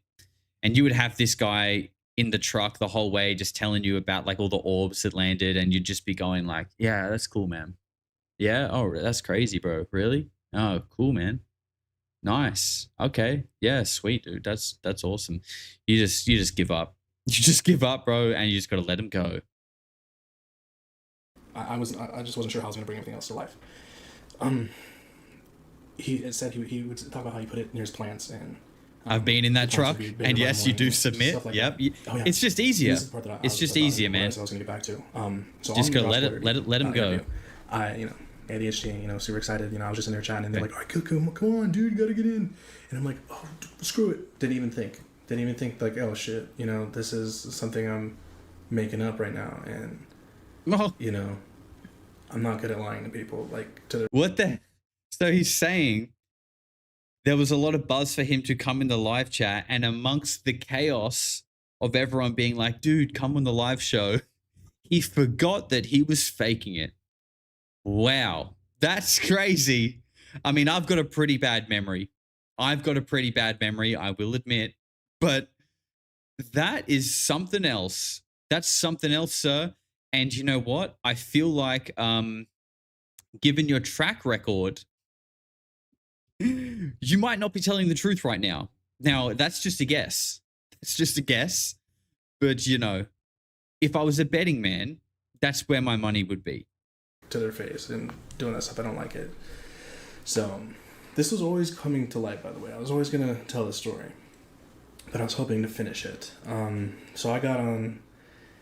And you would have this guy in the truck the whole way just telling you about like all the orbs that landed, and you'd just be going like, yeah, that's cool, man. Yeah, oh, that's crazy, bro. Really? Oh, cool, man. Nice. Okay. Yeah, sweet, dude. That's awesome. You just give up. You just give up, bro, and you just got to let him go. I just wasn't sure how I was going to bring everything else to life. He said he would talk about how he put it near his plants, and I've been in that truck, and yes, you do submit. Like yep. Oh, yeah. It's just easier. It's just easier, man. I was going to get back to. So just go let him go. I ADHD, you know, super excited. You know, I was just in there chatting, and they're like, all right, come on, dude, you gotta get in. And I'm like, oh, screw it. Didn't even think like, oh shit, you know, this is something I'm making up right now, and you know, I'm not good at lying to people. Like, to the What the? So he's saying there was a lot of buzz for him to come in the live chat, and amongst the chaos of everyone being like, dude, come on the live show, he forgot that he was faking it. Wow, that's crazy. I mean, I've got a pretty bad memory. I will admit. But that is something else. That's something else, sir. And you know what? I feel like, given your track record, you might not be telling the truth right now. Now, that's just a guess. It's just a guess. But, you know, if I was a betting man, that's where my money would be. To their face and doing that stuff. I don't like it. So this was always coming to light, by the way. I was always going to tell the story, but I was hoping to finish it. So I got on,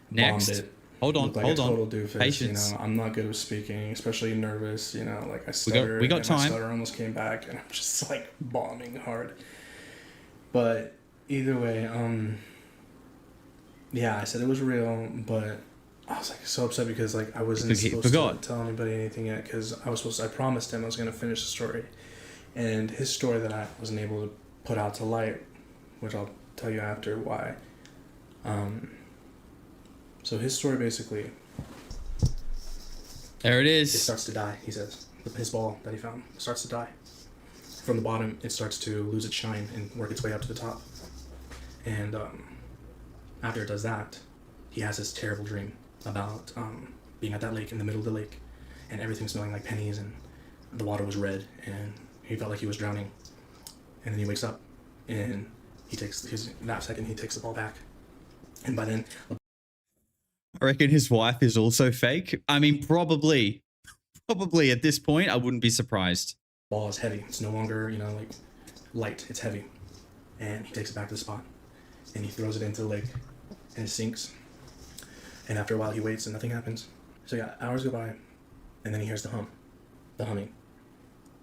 Next. bombed it. Hold on, Looked like hold a on. total doofus. Patience. You know, I'm not good with speaking, especially nervous. You know, like I stutter. We got and time. My stutter almost came back, and I'm just like bombing hard. But either way, yeah, I said it was real, but I was like so upset because like I wasn't supposed to tell anybody anything yet, because I promised him I was going to finish the story, and his story that I wasn't able to put out to light, which I'll tell you after why. So his story basically, There it it is. starts to die. He says his ball that he found starts to die. From the bottom, it starts to lose its shine and work its way up to the top. And after it does that, he has this terrible dream about being at that lake, in the middle of the lake, and everything smelling like pennies, and the water was red, and he felt like he was drowning. And then he wakes up, and he takes his knapsack and he takes the ball back. And by then, I reckon his wife is also fake. I mean, probably at this point, I wouldn't be surprised. the ball is heavy. It's no longer, you know, like light. It's heavy. And he takes it back to the spot, and he throws it into the lake, and it sinks. And after a while, he waits, and nothing happens. So yeah, hours go by, and then he hears the humming.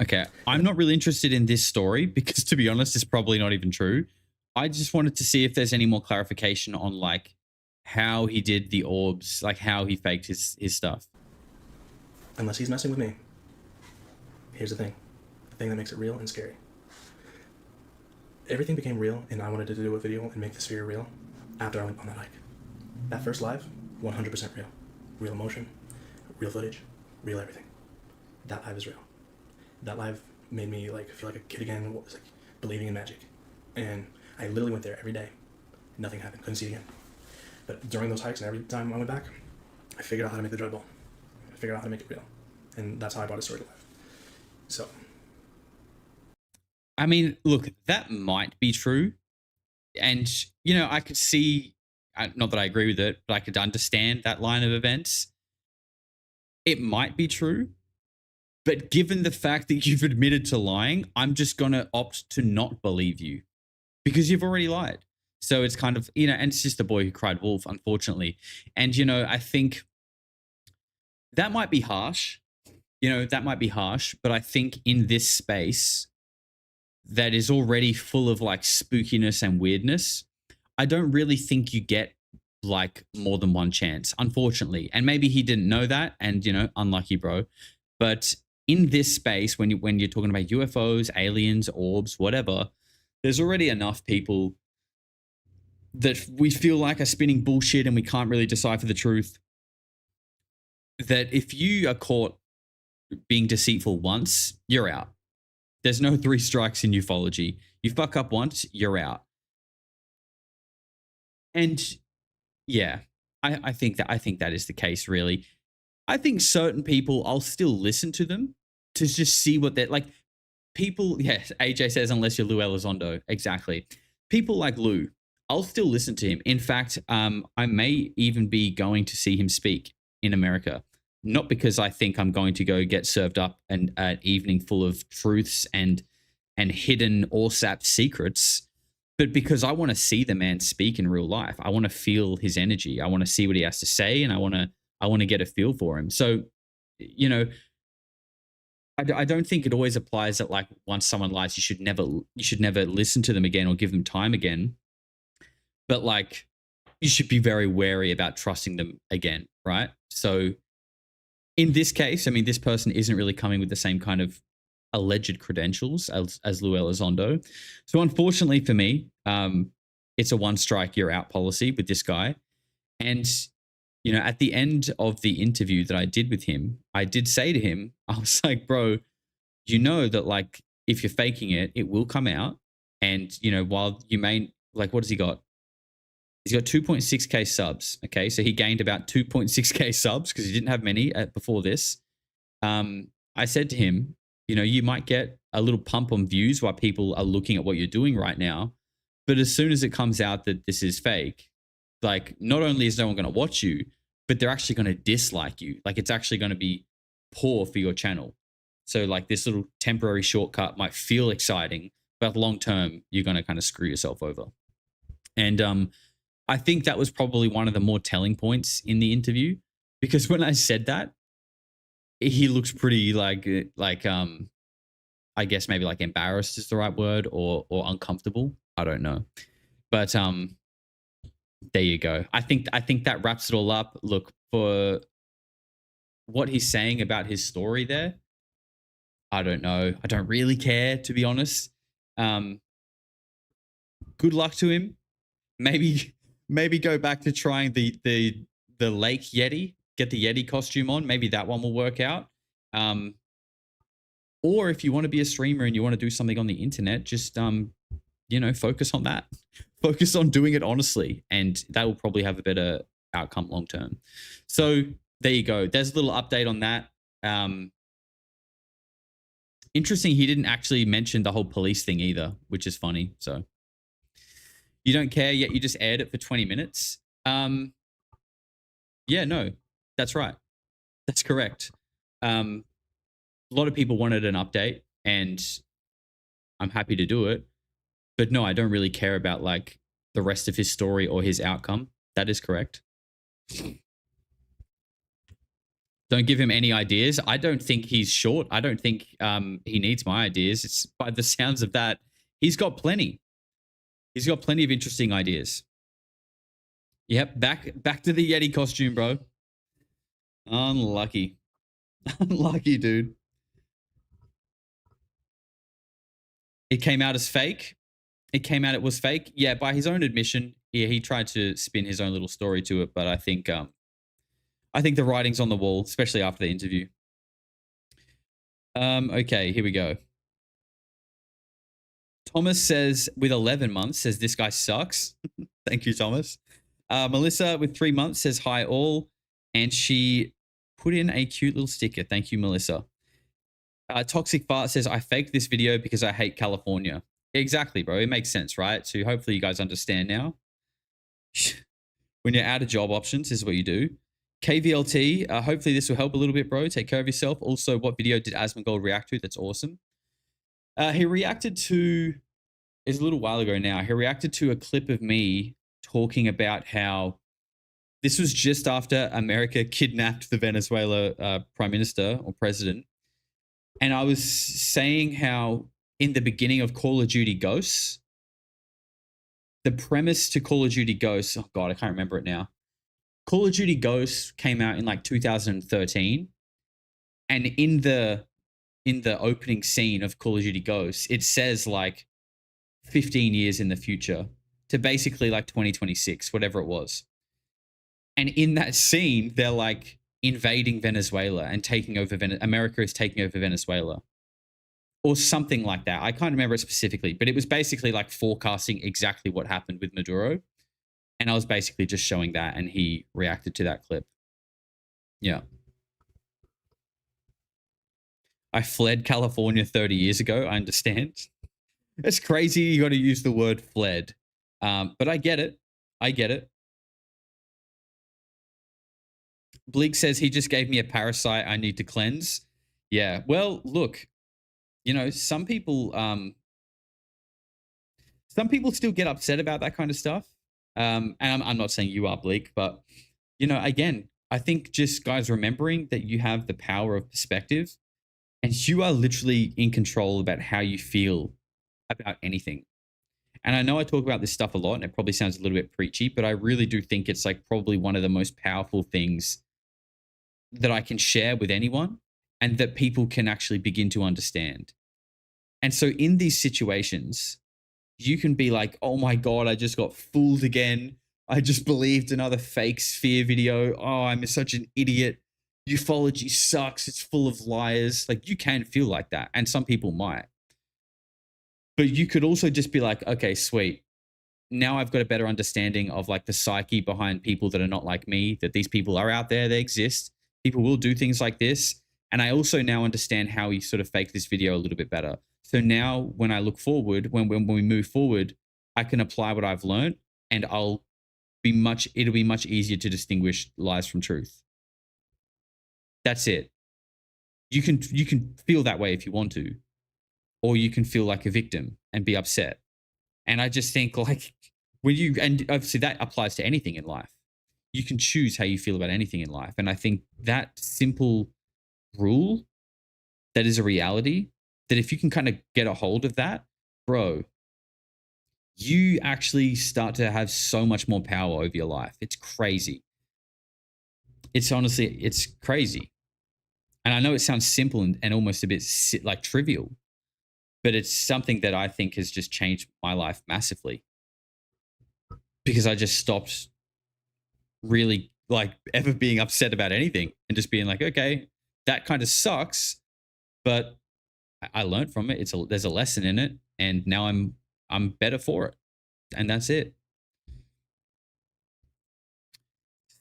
Okay, I'm not really interested in this story because, to be honest, it's probably not even true. I just wanted to see if there's any more clarification on like how he did the orbs, like how he faked his stuff. Unless he's messing with me. Here's the thing that makes it real and scary. Everything became real, and I wanted to do a video and make the sphere real after I went on that hike. That first live, 100% real. Real emotion, real footage, real everything. That live is real. That live made me like feel like a kid again, was like believing in magic. And I literally went there every day. Nothing happened, couldn't see it again. But during those hikes and every time I went back, I figured out how to make the dread ball. I figured out how to make it real. And that's how I brought a story to life. So. I mean, look, that might be true. And, you know, I could see, not that I agree with it, but I could understand that line of events. It might be true. But given the fact that you've admitted to lying, I'm just going to opt to not believe you because you've already lied. So it's kind of, you know, and it's just the boy who cried wolf, unfortunately. And, you know, I think that might be harsh. You know, that might be harsh. But I think in this space that is already full of like spookiness and weirdness, I don't really think you get like more than one chance, unfortunately. And maybe he didn't know that. And, you know, unlucky, bro. But in this space, when you're talking about UFOs, aliens, orbs, whatever, there's already enough people that we feel like are spinning bullshit and we can't really decipher the truth. That if you are caught being deceitful once, you're out. There's no 3 strikes in ufology. You fuck up once, you're out. And yeah, I think that is the case, really. I think certain people, I'll still listen to them to just see what they're like. People, yes, AJ says, unless you're Lou Elizondo. Exactly. People like Lou, I'll still listen to him. In fact, I may even be going to see him speak in America. Not because I think I'm going to go get served up an evening full of truths and hidden ORSAP secrets, but because I want to see the man speak in real life. I want to feel his energy. I want to see what he has to say, and I want to get a feel for him. So, you know, I don't think it always applies that like once someone lies, you should never listen to them again or give them time again. But like you should be very wary about trusting them again, right? So in this case, I mean, this person isn't really coming with the same kind of alleged credentials as Lou Elizondo. So unfortunately for me, it's a one strike, you're out policy with this guy. And, you know, at the end of the interview that I did with him, I did say to him, I was like, bro, you know that like if you're faking it, it will come out. And, you know, while you may, like, what has he got? He's got 2.6K subs. Okay. So he gained about 2.6K subs because he didn't have many before this. I said to him, you know, you might get a little pump on views while people are looking at what you're doing right now. But as soon as it comes out that this is fake, like not only is no one going to watch you, but they're actually going to dislike you. Like it's actually going to be poor for your channel. So like this little temporary shortcut might feel exciting, but long term, you're going to kind of screw yourself over. And I think that was probably one of the more telling points in the interview, because when I said that, he looks pretty like I guess maybe like embarrassed is the right word, or uncomfortable. I don't know. But there you go. I think that wraps it all up. Look, for what he's saying about his story there, I don't know. I don't really care, to be honest. Good luck to him. Maybe go back to trying the Lake Yeti. Get the Yeti costume on. Maybe that one will work out. Or if you want to be a streamer and you want to do something on the internet, just you know, focus on that. Focus on doing it honestly, and that will probably have a better outcome long term. So there you go. There's a little update on that. Interesting, he didn't actually mention the whole police thing either, which is funny. So you don't care, yet you just aired it for 20 minutes. Yeah, no, that's right. That's correct. A lot of people wanted an update, and I'm happy to do it. But no, I don't really care about like the rest of his story or his outcome. That is correct. Don't give him any ideas. I don't think he's short. I don't think he needs my ideas. It's by the sounds of that, he's got plenty. He's got plenty of interesting ideas. Yep, back to the Yeti costume, bro. Unlucky. Unlucky, dude. It came out as fake. It came out it was fake. Yeah, by his own admission. Yeah, he tried to spin his own little story to it, but I think the writing's on the wall, especially after the interview. Okay, here we go. Thomas says, with 11 months, says this guy sucks. Thank you, Thomas. Melissa with 3 months says hi all, and she put in a cute little sticker. Thank you, Melissa. Toxic Fart says, I faked this video because I hate California. Exactly, bro. It makes sense, right? So hopefully you guys understand now. When you're out of job options, this is what you do. KVLT, hopefully this will help a little bit, bro. Take care of yourself. Also, what video did Asmongold react to? That's awesome. He reacted to, it's a little while ago now, he reacted to a clip of me talking about how this was just after America kidnapped the Venezuela prime minister or president. And I was saying how in the beginning of Call of Duty Ghosts, the premise to Call of Duty Ghosts, oh God, I can't remember it now. Call of Duty Ghosts came out in like 2013. And in the opening scene of Call of Duty Ghosts, it says like 15 years in the future to basically like 2026, whatever it was. And in that scene, they're like invading Venezuela and taking over America is taking over Venezuela. Or something like that. I can't remember it specifically, but it was basically like forecasting exactly what happened with Maduro. And I was basically just showing that, and he reacted to that clip. Yeah. I fled California 30 years ago. I understand. It's crazy you got to use the word fled. But I get it. I get it. Bleak says he just gave me a parasite I need to cleanse. Yeah. Well, look. You know, some people still get upset about that kind of stuff. And I'm not saying you are, Bleak, but, you know, again, I think just guys remembering that you have the power of perspective And you are literally in control about how you feel about anything. And I know I talk about this stuff a lot and it probably sounds a little bit preachy, but I really do think it's like probably one of the most powerful things that I can share with anyone and that people can actually begin to understand. And so in these situations, you can be like, oh my God, I just got fooled again. I just believed another fake sphere video. Oh, I'm such an idiot. Ufology sucks. It's full of liars. Like you can feel like that. And some people might. But you could also just be like, okay, sweet. Now I've got a better understanding of like the psyche behind people that are not like me, that these people are out there, they exist. People will do things like this. And I also now understand how we sort of fake this video a little bit better. So now when I look forward, when we move forward, I can apply what I've learned and it'll be much easier to distinguish lies from truth. That's it. You can feel that way if you want to, or you can feel like a victim and be upset. And I just think like when you, and obviously that applies to anything in life. You can choose how you feel about anything in life. And I think that simple rule, that is a reality, that if you can kind of get a hold of that, bro, you actually start to have so much more power over your life. It's crazy. It's honestly, it's crazy. And I know it sounds simple and almost a bit like trivial, but it's something that I think has just changed my life massively because I just stopped really like ever being upset about anything and just being like, okay, that kind of sucks, but I learned from it. There's a lesson in it, and now I'm better for it, and that's it.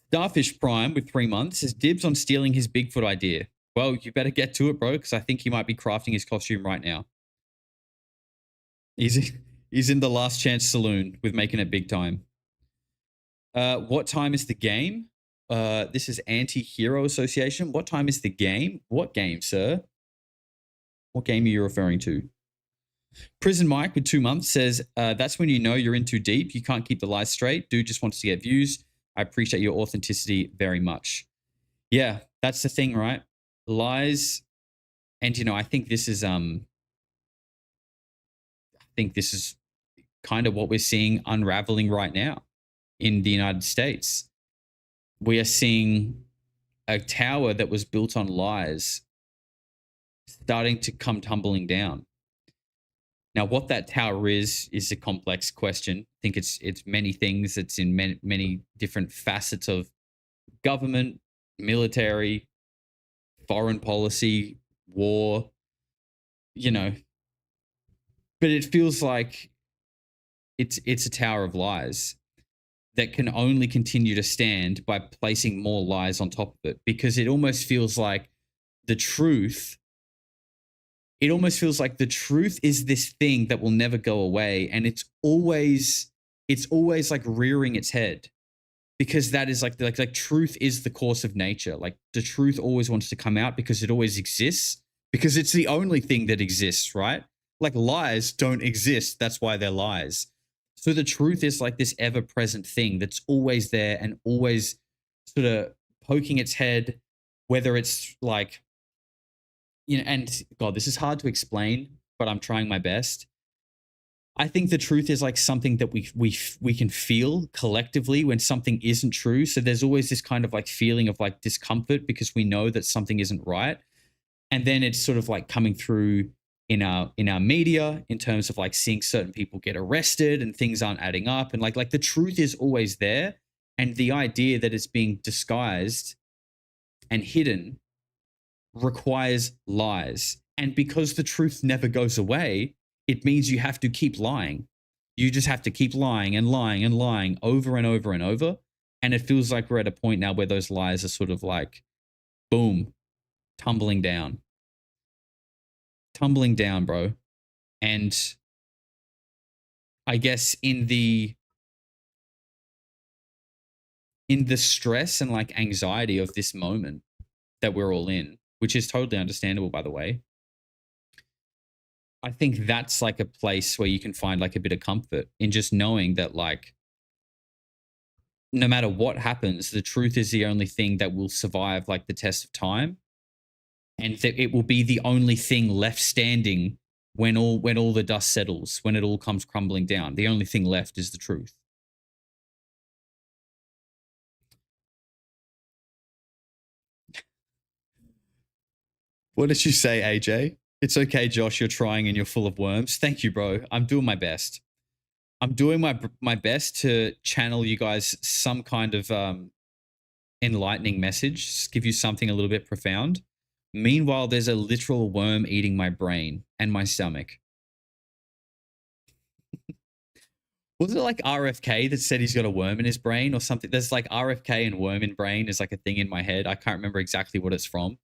Starfish Prime with 3 months says dibs on stealing his Bigfoot idea. Well, you better get to it, bro, because I think he might be crafting his costume right now. He's in the Last Chance Saloon with making it big time. What time is the game? This is Anti-Hero Association. What time is the game? What game, sir? What game are you referring to? Prison Mike with 2 months says, that's when you know you're in too deep. You can't keep the lies straight. Dude just wants to get views. I appreciate your authenticity very much. Yeah, that's the thing, right? Lies. And, you know, I think this is kind of what we're seeing unraveling right now in the United States. We are seeing a tower that was built on lies starting to come tumbling down. Now, what that tower is a complex question. I think it's many things. It's in many different facets of government, military, foreign policy, war, you know. But it feels like it's a tower of lies that can only continue to stand by placing more lies on top of it, because it almost feels like the truth is this thing that will never go away, and it's always like rearing its head, because that is like truth is the course of nature. Like the truth always wants to come out because it always exists, because it's the only thing that exists, right? Like lies don't exist, that's why they're lies. So the truth is like this ever-present thing that's always there and always sort of poking its head, whether it's like, you know, and God, this is hard to explain, but I'm trying my best. I think the truth is like something that we can feel collectively when something isn't true. So there's always this kind of like feeling of like discomfort because we know that something isn't right. And then it's sort of like coming through in our media in terms of like seeing certain people get arrested and things aren't adding up. And like the truth is always there. And the idea that it's being disguised and hidden requires lies. And because the truth never goes away, it means you have to keep lying. You just have to keep lying and lying and lying over and over and over. And it feels like we're at a point now where those lies are sort of like, boom, tumbling down, bro. And I guess in the stress and like anxiety of this moment that we're all in, which is totally understandable, by the way, I think that's like a place where you can find like a bit of comfort in just knowing that like no matter what happens, the truth is the only thing that will survive like the test of time. and it will be the only thing left standing when all the dust settles, when it all comes crumbling down. The only thing left is the truth. What did you say, AJ? It's okay, Josh. You're trying and you're full of worms. Thank you, bro. I'm doing my best. I'm doing my best to channel you guys some kind of enlightening message, just give you something a little bit profound. Meanwhile, there's a literal worm eating my brain and my stomach. Was it like RFK that said he's got a worm in his brain or something? There's like RFK and worm in brain is like a thing in my head. I can't remember exactly what it's from,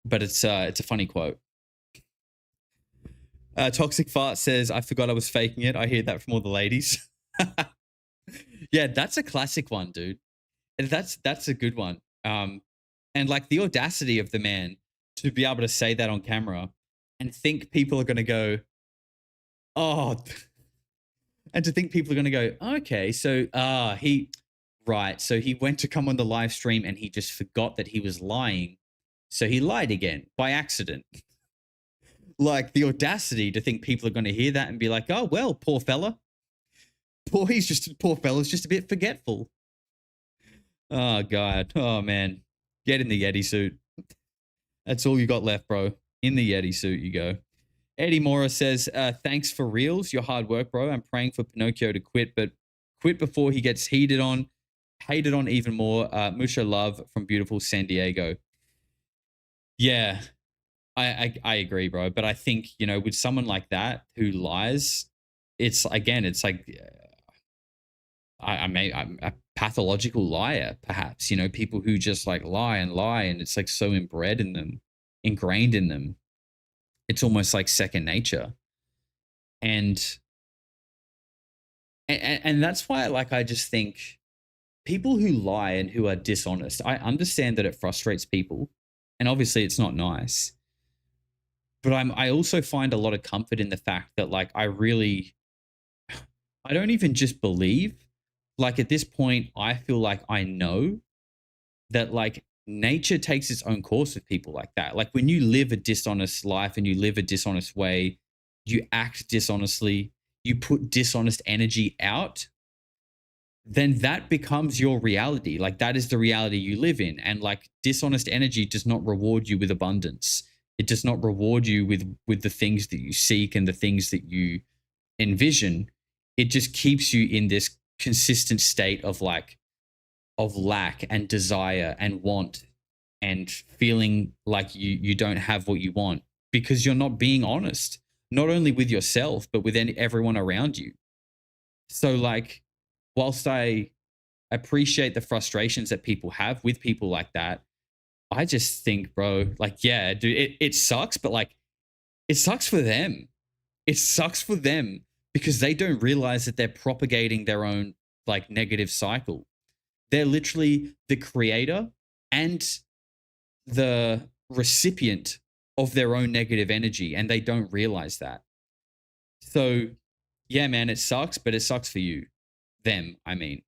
but it's a funny quote. Toxic Fart says, I forgot I was faking it. I hear that from all the ladies. Yeah, that's a classic one, dude. That's a good one. And like the audacity of the man to be able to say that on camera and think people are going to go, oh, and to think people are going to go, okay, so so he went to come on the live stream and he just forgot that he was lying. So he lied again by accident. Like the audacity to think people are going to hear that and be like, oh, well, poor fella. Poor fella's just a bit forgetful. Oh, God. Oh, man. Get in the Yeti suit. That's all you got left, bro. In the Yeti suit you go. Eddie Mora says, thanks for reals. Your hard work, bro. I'm praying for Pinocchio to quit, but quit before he gets hated on even more. Musha love from beautiful San Diego. Yeah, I agree, bro. But I think, you know, with someone like that who lies, it's like I'm a pathological liar, perhaps, you know, people who just like lie, and it's like so ingrained in them. It's almost like second nature. And that's why, like, I just think people who lie and who are dishonest, I understand that it frustrates people, and obviously it's not nice. But I also find a lot of comfort in the fact that, like, I don't even just believe. Like, at this point, I feel like I know that, like, nature takes its own course with people like that. Like, when you live a dishonest life and you live a dishonest way, you act dishonestly, you put dishonest energy out, then that becomes your reality. Like, that is the reality you live in. And, like, dishonest energy does not reward you with abundance. It does not reward you with the things that you seek and the things that you envision. It just keeps you in this consistent state of lack and desire and want and feeling like you don't have what you want because you're not being honest, not only with yourself, but with everyone around you. So, like, whilst I appreciate the frustrations that people have with people like that, I just think, bro, like, yeah, dude, it sucks, but, like, it sucks for them. It sucks for them because they don't realize that they're propagating their own, like, negative cycle. They're literally the creator and the recipient of their own negative energy, and they don't realize that. So, yeah, man, it sucks, but it sucks for you. Them, I mean.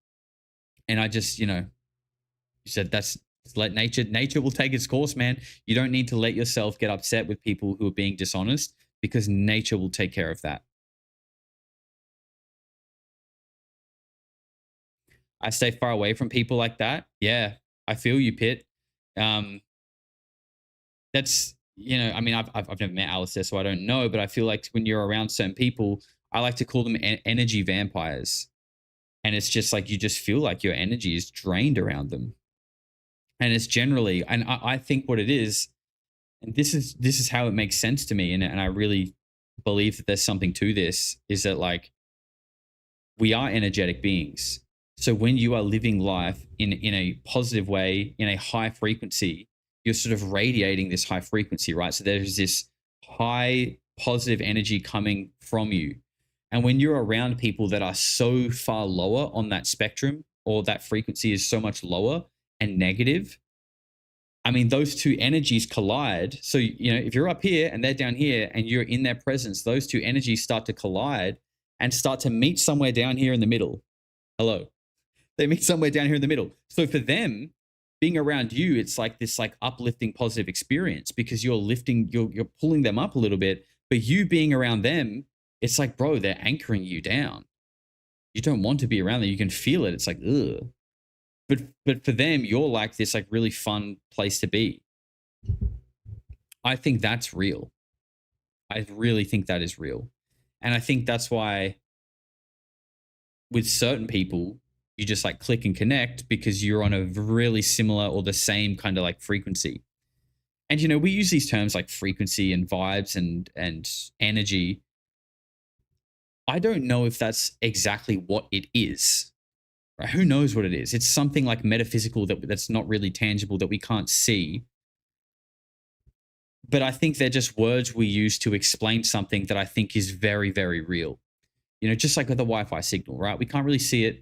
And I just, you know, you said let nature will take its course, man. You don't need to let yourself get upset with people who are being dishonest because nature will take care of that. I stay far away from people like that. Yeah, I feel you, Pit. That's, you know, I mean, I've never met Alistair, so I don't know, but I feel like when you're around certain people, I like to call them energy vampires. And it's just like you just feel like your energy is drained around them. And it's generally, and I think what it is, and this is how it makes sense to me, and I really believe that there's something to this, is that, like, we are energetic beings. So when you are living life in a positive way, in a high frequency, you're sort of radiating this high frequency, right? So there's this high positive energy coming from you. And when you're around people that are so far lower on that spectrum, or that frequency is so much lower and negative, I mean, those two energies collide. So, you know, if you're up here and they're down here and you're in their presence, those two energies start to collide and start to meet somewhere down here in the middle. Hello. They meet somewhere down here in the middle. So for them, being around you, it's like this like uplifting positive experience because you're pulling them up a little bit, but you being around them, it's like, bro, they're anchoring you down. You don't want to be around them. You can feel it. It's like, ugh. But for them, you're like this like really fun place to be. I think that's real. I really think that is real. And I think that's why with certain people, you just like click and connect because you're on a really similar or the same kind of like frequency. And, you know, we use these terms like frequency and vibes and energy. I don't know if that's exactly what it is. Right? Who knows what it is? It's something like metaphysical that's not really tangible that we can't see. But I think they're just words we use to explain something that I think is very, very real. You know, just like with the Wi-Fi signal, right? We can't really see it.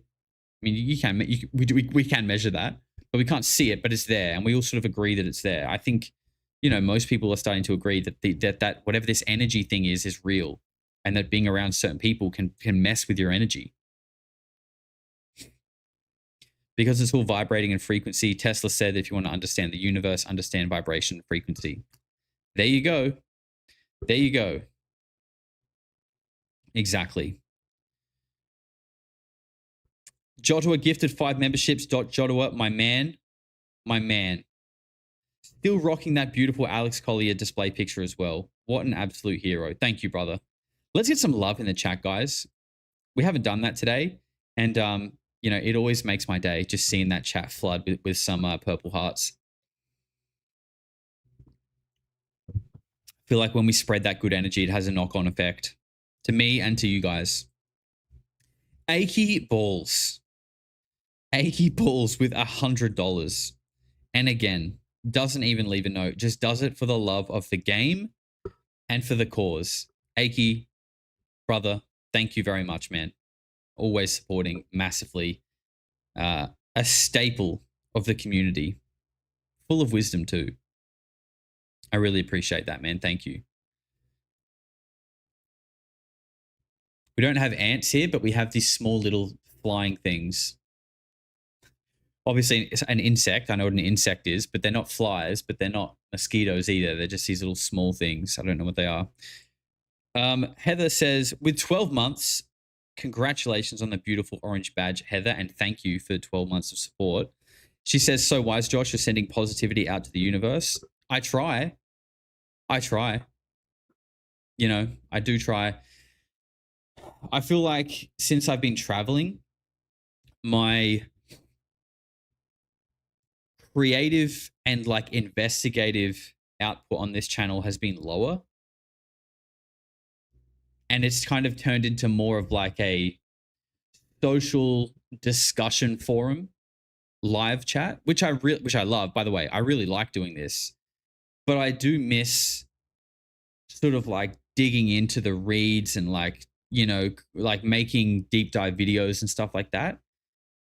I mean, we can measure that, but we can't see it, but it's there. And we all sort of agree that it's there. I think, you know, most people are starting to agree that that whatever this energy thing is real, and that being around certain people can mess with your energy. Because it's all vibrating in frequency, Tesla said, if you want to understand the universe, understand vibration and frequency. There you go. There you go. Exactly. Jotua gifted 5 memberships. Jotua, my man. My man. Still rocking that beautiful Alex Collier display picture as well. What an absolute hero. Thank you, brother. Let's get some love in the chat, guys. We haven't done that today. And, you know, it always makes my day just seeing that chat flood with some purple hearts. I feel like when we spread that good energy, it has a knock-on effect to me and to you guys. Achy Balls. Achy Balls with $100. And again, doesn't even leave a note. Just does it for the love of the game and for the cause. Achy, brother, thank you very much, man. Always supporting massively. A staple of the community. Full of wisdom too. I really appreciate that, man. Thank you. We don't have ants here, but we have these small little flying things. Obviously, it's an insect. I know what an insect is, but they're not flies, but they're not mosquitoes either. They're just these little small things. I don't know what they are. Heather says, with 12 months, congratulations on the beautiful orange badge, Heather, and thank you for 12 months of support. She says, so wise, Josh, you're sending positivity out to the universe. I try. You know, I do try. I feel like since I've been traveling, my creative and like investigative output on this channel has been lower. And it's kind of turned into more of like a social discussion forum, live chat, which I love, by the way. I really like doing this. But I do miss sort of like digging into the reads and like, you know, like making deep dive videos and stuff like that.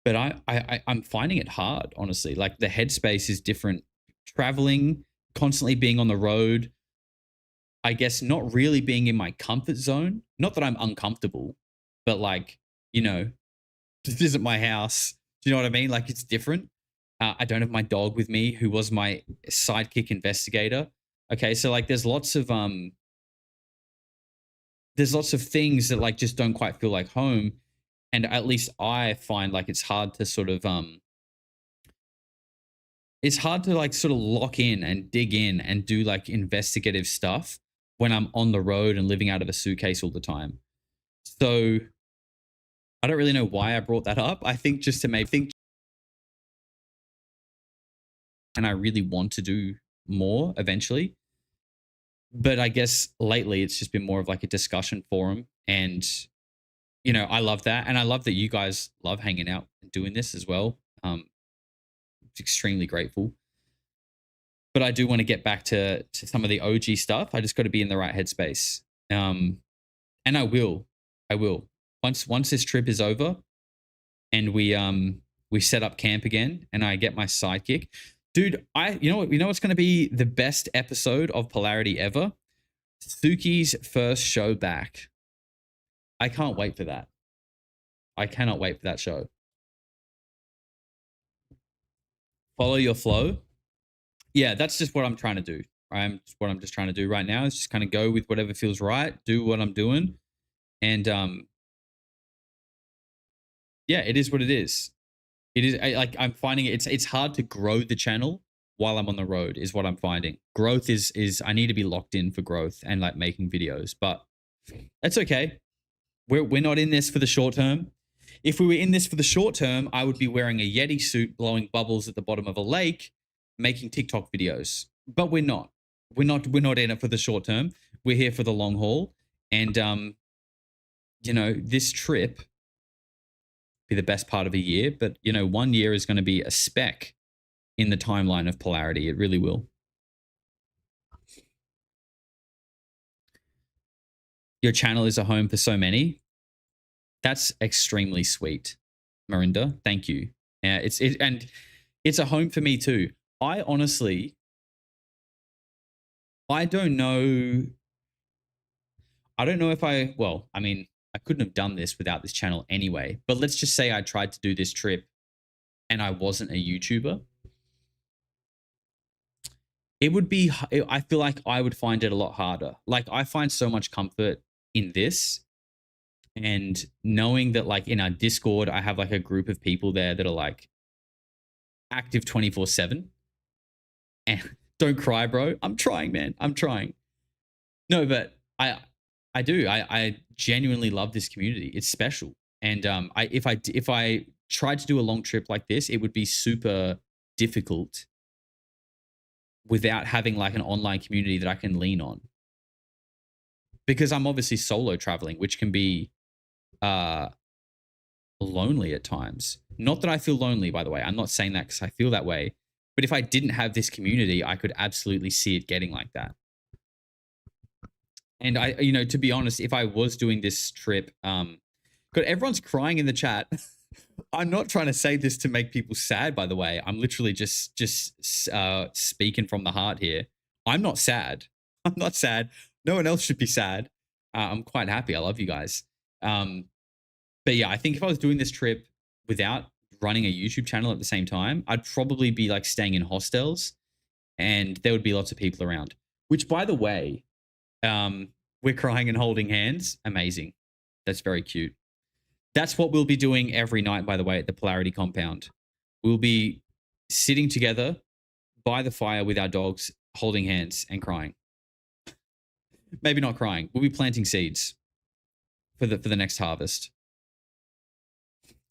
But I'm finding it hard, honestly. Like the headspace is different. Traveling, constantly being on the road, I guess not really being in my comfort zone. Not that I'm uncomfortable, but like, you know, this isn't my house. Do you know what I mean? Like it's different. I don't have my dog with me, who was my sidekick investigator. Okay, so like there's lots of things that like just don't quite feel like home. And at least I find like it's hard to sort of it's hard to like sort of lock in and dig in and do like investigative stuff when I'm on the road and living out of a suitcase all the time. So I don't really know why I brought that up. I think just to make think, and I really want to do more eventually. But I guess lately it's just been more of like a discussion forum. And, you know, I love that. And I love that you guys love hanging out and doing this as well. Extremely grateful. But I do want to get back to some of the OG stuff. I just got to be in the right headspace. And I will. Once this trip is over and we set up camp again and I get my sidekick. Dude, you know what's going to be the best episode of Polarity ever? Suki's first show back. I can't wait for that. I cannot wait for that show. Follow your flow. Yeah, that's just what I'm trying to do. What I'm just trying to do right now is just kind of go with whatever feels right, do what I'm doing, and yeah, it is what it is. It is I'm finding it's hard to grow the channel while I'm on the road is what I'm finding. Growth is I need to be locked in for growth and like making videos, but that's okay. We're not in this for the short term. If we were in this for the short term, I would be wearing a Yeti suit, blowing bubbles at the bottom of a lake, making TikTok videos. But we're not. We're not in it for the short term. We're here for the long haul. And you know, this trip be the best part of a year, but you know, 1 year is going to be a speck in the timeline of Polarity. It really will. Your channel is a home for so many. That's extremely sweet, Marinda. Thank you. Yeah, and it's a home for me too. I honestly, I don't know. I don't know if well, I mean, I couldn't have done this without this channel anyway, but let's just say I tried to do this trip and I wasn't a YouTuber. It would be, I feel like I would find it a lot harder. Like I find so much comfort in this, and knowing that like in our Discord, I have like a group of people there that are like active 24/7. And don't cry, bro. I'm trying, man. I'm trying. No, but I do. I genuinely love this community. It's special. And if I tried to do a long trip like this, it would be super difficult without having like an online community that I can lean on. Because I'm obviously solo traveling, which can be lonely at times. Not that I feel lonely, by the way. I'm not saying that because I feel that way. But if I didn't have this community, I could absolutely see it getting like that. And I, you know, to be honest, if I was doing this trip, God, everyone's crying in the chat. I'm not trying to say this to make people sad, by the way. I'm literally just speaking from the heart here. I'm not sad. I'm not sad. No one else should be sad. I'm quite happy. I love you guys. But yeah, I think if I was doing this trip without running a YouTube channel at the same time, I'd probably be like staying in hostels and there would be lots of people around, which by the way, we're crying and holding hands. Amazing. That's very cute. That's what we'll be doing every night, by the way, at the Polarity compound. We'll be sitting together by the fire with our dogs, holding hands and crying. Maybe not crying. We'll be planting seeds for the next harvest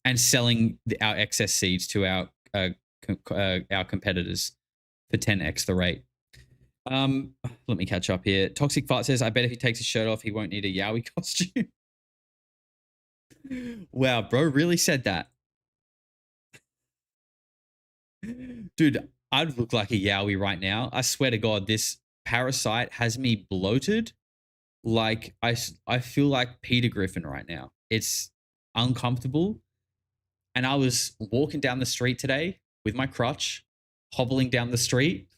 and selling our excess seeds to our competitors for 10x the rate. Let me catch up here. Toxic Fart says, I bet if he takes his shirt off, he won't need a Yowie costume. Wow, bro, really said that. Dude, I'd look like a Yowie right now. I swear to God, this parasite has me bloated. Like, I feel like Peter Griffin right now. It's uncomfortable. And I was walking down the street today with my crutch, hobbling down the street.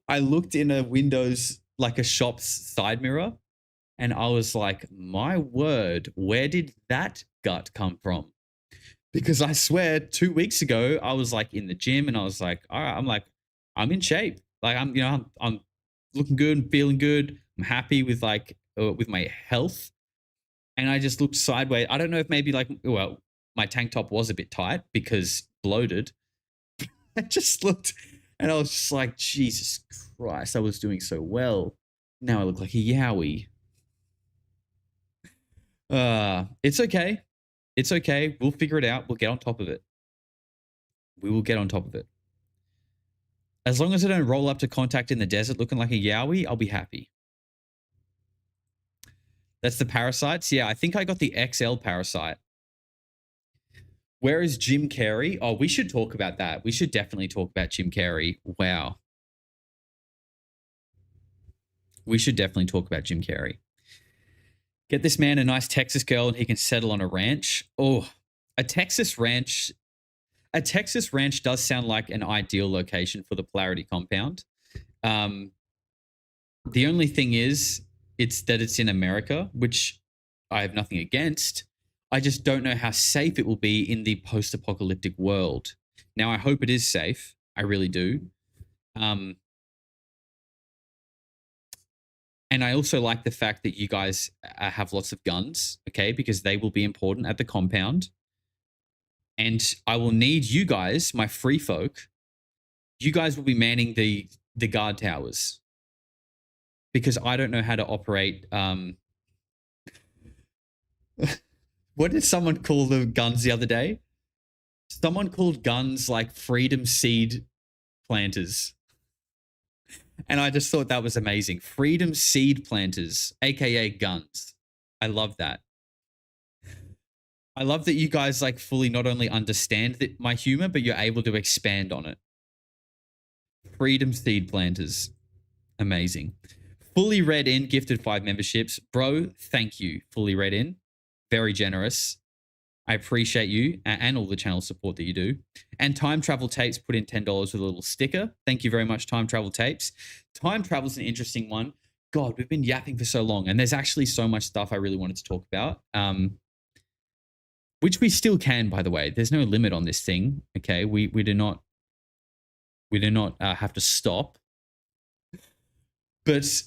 I looked in a windows, like a shop's side mirror, and I was like, my word, where did that gut come from? Because I swear 2 weeks ago, I was like in the gym and I was like, all right, I'm in shape. Like I'm looking good and feeling good. I'm happy with like, with my health. And I just looked sideways. I don't know if maybe like, well, my tank top was a bit tight because bloated. I just looked and I was just like, Jesus Christ, I was doing so well. Now I look like a Yowie. It's okay. It's okay. We'll figure it out. We'll get on top of it. We will get on top of it. As long as I don't roll up to contact in the desert looking like a Yowie, I'll be happy. That's the parasites. Yeah, I think I got the XL parasite. Where is Jim Carrey? Oh, we should talk about that. We should definitely talk about Jim Carrey. Wow. We should definitely talk about Jim Carrey. Get this man a nice Texas girl and he can settle on a ranch. Oh, a Texas ranch does sound like an ideal location for the Polarity compound. The only thing is, it's in America, which I have nothing against. I just don't know how safe it will be in the post-apocalyptic world. Now, I hope it is safe. I really do. And I also like the fact that you guys have lots of guns, okay, because they will be important at the compound. And I will need you guys, my free folk. You guys will be manning the guard towers because I don't know how to operate. What did someone call the guns the other day? Someone called guns like freedom seed planters. And I just thought that was amazing. Freedom seed planters, aka guns. I love that. I love that you guys like fully not only understand my humor, but you're able to expand on it. Freedom seed planters. Amazing. Fully read in, gifted 5 memberships. Bro, thank you. Fully read in. Very generous. I appreciate you and all the channel support that you do. And Time Travel Tapes put in $10 with a little sticker. Thank you very much, Time Travel Tapes. Time Travel's an interesting one. God, we've been yapping for so long, and there's actually so much stuff I really wanted to talk about, which we still can, by the way. There's no limit on this thing, okay? We do not have to stop. But,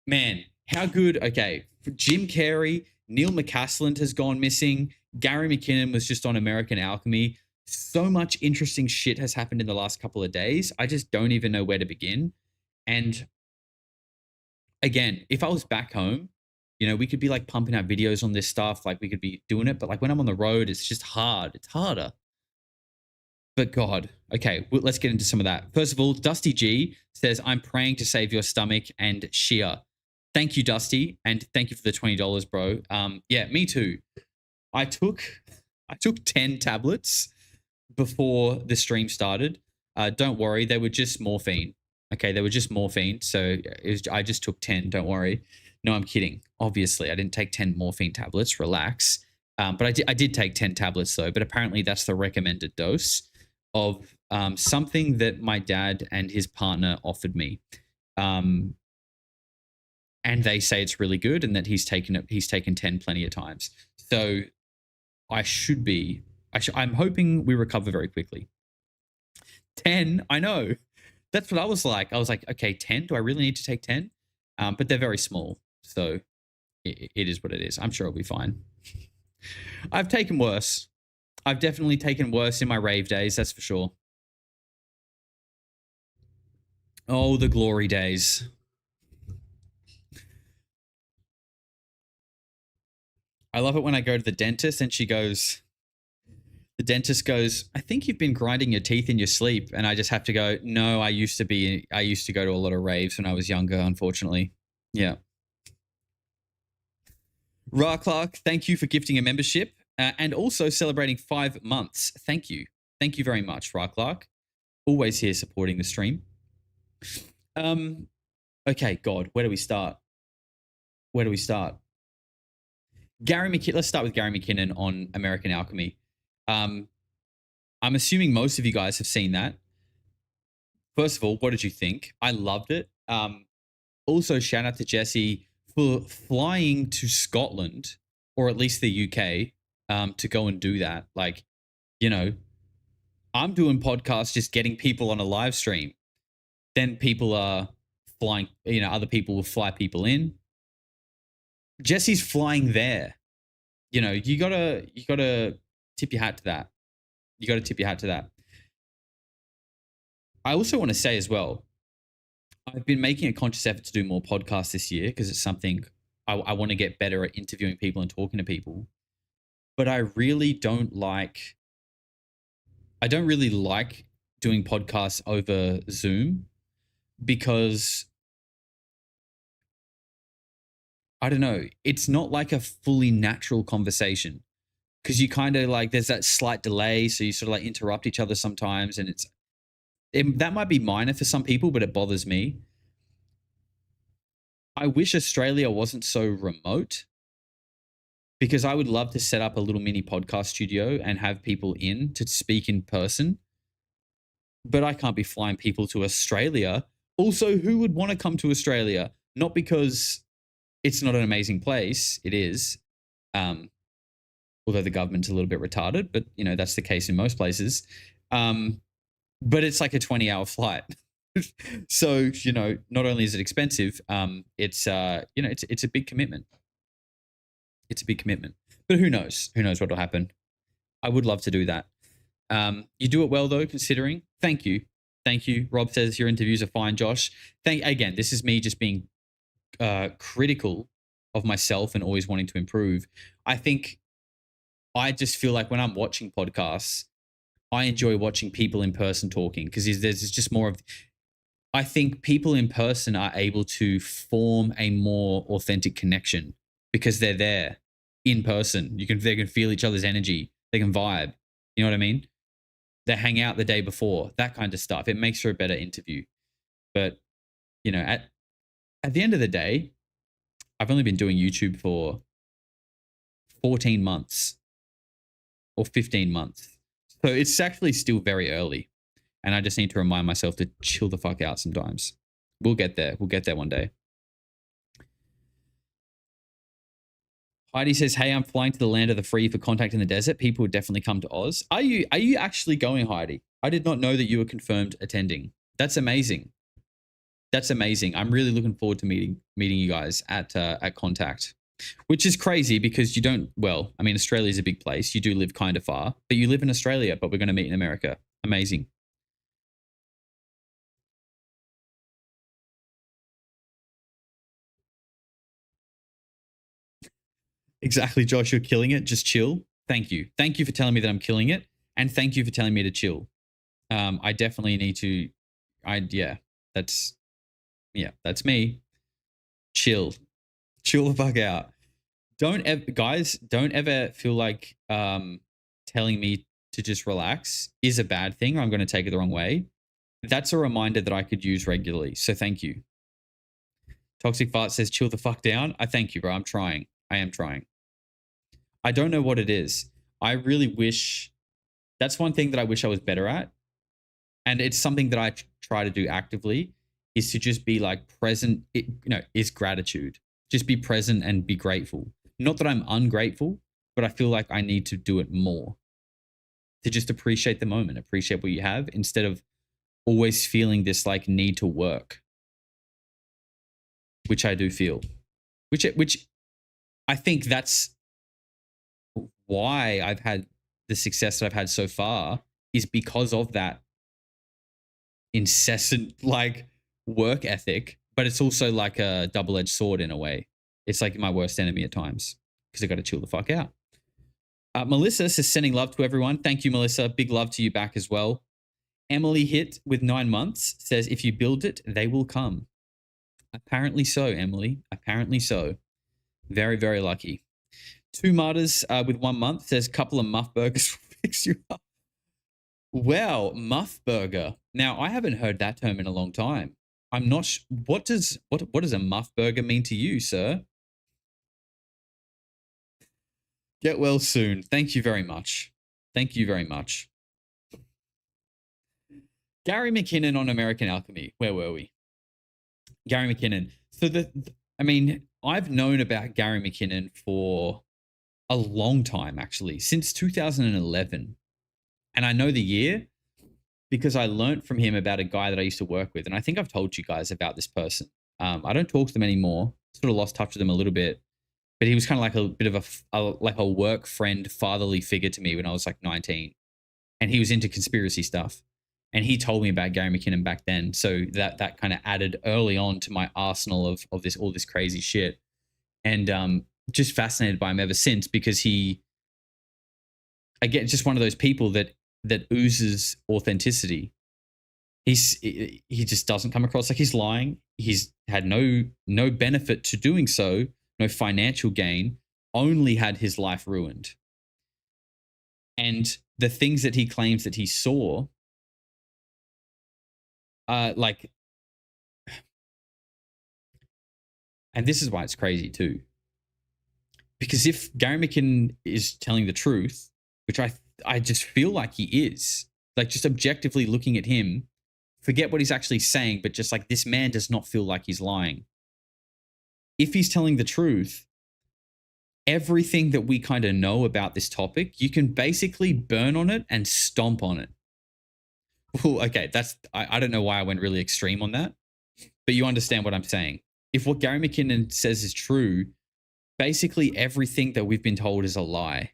man, how good... Okay, Jim Carrey, Neil McCaslin has gone missing. Gary McKinnon was just on American Alchemy. So much interesting shit has happened in the last couple of days. I just don't even know where to begin. And again, if I was back home, you know, we could be like pumping out videos on this stuff. Like we could be doing it. But like when I'm on the road, it's just hard. It's harder. But God, okay, well, let's get into some of that. First of all, Dusty G says, I'm praying to save your stomach and Shia. Thank you, Dusty. And thank you for the $20, bro. Yeah, me too. I took 10 tablets before the stream started. Don't worry, they were just morphine. Okay, they were just morphine. So I just took 10. Don't worry. No, I'm kidding. Obviously, I didn't take 10 morphine tablets. Relax. But I did take 10 tablets though. But apparently, that's the recommended dose of something that my dad and his partner offered me. And they say it's really good, and that he's taken 10 plenty of times. So I'm hoping we recover very quickly. 10, I know. That's what I was like. I was like, okay, 10? Do I really need to take 10? But they're very small. So it is what it is. I'm sure it'll be fine. I've taken worse. I've definitely taken worse in my rave days, that's for sure. Oh, the glory days. I love it when I go to the dentist and the dentist goes, I think you've been grinding your teeth in your sleep. And I just have to go, no, I used to go to a lot of raves when I was younger, unfortunately. Yeah. Ra Clark, thank you for gifting a membership and also celebrating 5 months. Thank you. Thank you very much, Ra Clark. Always here supporting the stream. Okay, God, where do we start? Let's start with Gary McKinnon on American Alchemy. I'm assuming most of you guys have seen that. First of all, what did you think? I loved it. Also, shout out to Jesse for flying to Scotland, or at least the UK, to go and do that. Like, you know, I'm doing podcasts just getting people on a live stream. Then people are flying, you know, other people will fly people in. Jesse's flying there. You know, you gotta tip your hat to that. I also want to say as well, I've been making a conscious effort to do more podcasts this year because it's something I want to get better at interviewing people and talking to people. But I really don't like doing podcasts over Zoom because I don't know, it's not like a fully natural conversation because you kind of like, there's that slight delay. So you sort of like interrupt each other sometimes. And that might be minor for some people, but it bothers me. I wish Australia wasn't so remote because I would love to set up a little mini podcast studio and have people in to speak in person. But I can't be flying people to Australia. Also, who would want to come to Australia? Not because it's not an amazing place. It is. Although the government's a little bit retarded, but you know, that's the case in most places. but it's like a 20-hour flight. So, you know, not only is it expensive, it's you know, it's a big commitment. It's a big commitment. But who knows? Who knows what will happen? I would love to do that. You do it well though, considering. Thank you. Thank you. Rob says your interviews are fine, Josh. Again, this is me just being critical of myself and always wanting to improve. I think I just feel like when I'm watching podcasts, I enjoy watching people in person talking because there's just more of. I think people in person are able to form a more authentic connection because they're there in person. They can feel each other's energy. They can vibe. You know what I mean? They hang out the day before, that kind of stuff. It makes for a better interview. But, you know, at the end of the day, I've only been doing YouTube for 14 months or 15 months. So it's actually still very early. And I just need to remind myself to chill the fuck out sometimes. We'll get there. We'll get there one day. Heidi says, hey, I'm flying to the land of the free for Contact in the Desert. People would definitely come to Oz. Are you actually going, Heidi? I did not know that you were confirmed attending. That's amazing. That's amazing. I'm really looking forward to meeting you guys at Contact, which is crazy because you don't, well, I mean, Australia is a big place. You do live kind of far, but you live in Australia, but we're going to meet in America. Amazing. Exactly, Josh. You're killing it. Just chill. Thank you. Thank you for telling me that I'm killing it. And thank you for telling me to chill. I definitely need to, that's me. Chill the fuck out. Don't ever feel like telling me to just relax is a bad thing or I'm going to take it the wrong way. That's a reminder that I could use regularly. So thank you. Toxic Fart says, chill the fuck down. I thank you, bro. I'm trying. I am trying. I don't know what it is. I really wish, that's one thing that I wish I was better at. And it's something that I try to do actively is to just be like present, is gratitude. Just be present and be grateful. Not that I'm ungrateful, but I feel like I need to do it more. To just appreciate the moment, appreciate what you have instead of always feeling this like need to work. Which I do feel. Which I think that's why I've had the success that I've had so far is because of that incessant like work ethic, but it's also like a double-edged sword in a way. It's like my worst enemy at times because I got to chill the fuck out. Melissa says, sending love to everyone. Thank you, Melissa. Big love to you back as well. Emily Hit with 9 months says, if you build it, they will come. Apparently so, Emily. Apparently so. Very, very lucky. Two Martyrs with 1 month says, couple of muff burgers will fix you up. Wow, muff burger. Now, I haven't heard that term in a long time. I'm not what does a muff burger mean to you, sir? Get well soon. Thank you very much. Thank you very much. Gary McKinnon on American Alchemy. Where were we? Gary McKinnon. So I've known about Gary McKinnon for a long time, actually, since 2011. And I know the year because I learned from him about a guy that I used to work with. And I think I've told you guys about this person. I don't talk to them anymore. Sort of lost touch with them a little bit. But he was kind of like a bit of a work friend, fatherly figure to me when I was like 19. And he was into conspiracy stuff. And he told me about Gary McKinnon back then. So that kind of added early on to my arsenal of all this crazy shit. And just fascinated by him ever since because I get just one of those people that oozes authenticity. He just doesn't come across like he's lying. He's had no benefit to doing so, no financial gain, only had his life ruined. And the things that he claims that he saw, and this is why it's crazy too. Because if Gary McKinnon is telling the truth, which I just feel like he is, like just objectively looking at him, forget what he's actually saying, but just like this man does not feel like he's lying. If he's telling the truth, everything that we kind of know about this topic, you can basically burn on it and stomp on it. Well, okay, I don't know why I went really extreme on that, but you understand what I'm saying. If what Gary McKinnon says is true, basically everything that we've been told is a lie.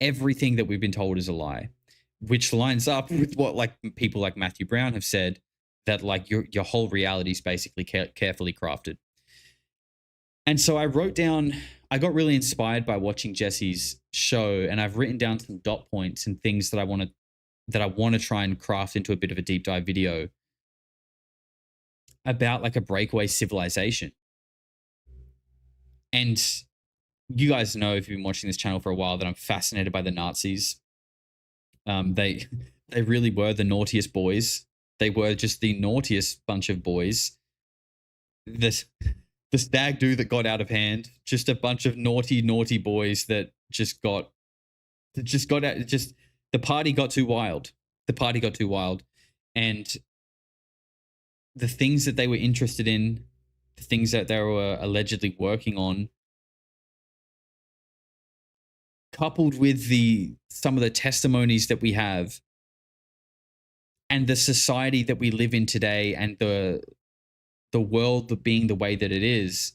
Everything that we've been told is a lie, which lines up with what like people like Matthew Brown have said, that like your whole reality is basically carefully crafted. And so I got really inspired by watching Jesse's show, and I've written down some dot points and things that I want to try and craft into a bit of a deep dive video about like a breakaway civilization. And you guys know, if you've been watching this channel for a while, that I'm fascinated by the Nazis. They really were the naughtiest boys. They were just the naughtiest bunch of boys. The stag do that got out of hand, just a bunch of naughty boys that just got out. Just the party got too wild. And the things that they were interested in, the things that they were allegedly working on, coupled with some of the testimonies that we have and the society that we live in today, and the world being the way that it is,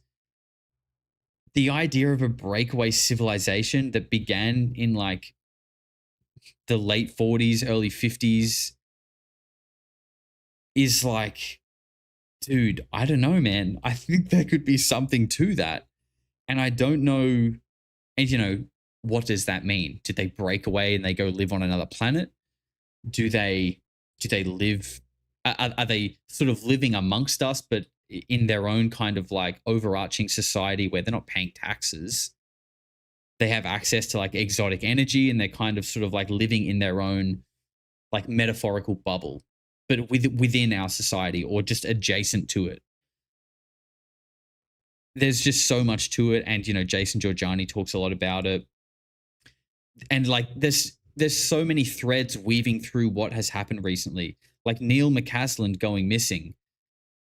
the idea of a breakaway civilization that began in like the late 40s, early 50s is like, dude, I don't know, man. I think there could be something to that. And I don't know. And, you know, what does that mean? Did they break away and they go live on another planet? Do they live? Are they sort of living amongst us, but in their own kind of like overarching society where they're not paying taxes? They have access to like exotic energy, and they're kind of sort of like living in their own like metaphorical bubble, but within our society or just adjacent to it. There's just so much to it. And, you know, Jason Giorgiani talks a lot about it. And like there's so many threads weaving through what has happened recently. Like Neil McCasland going missing.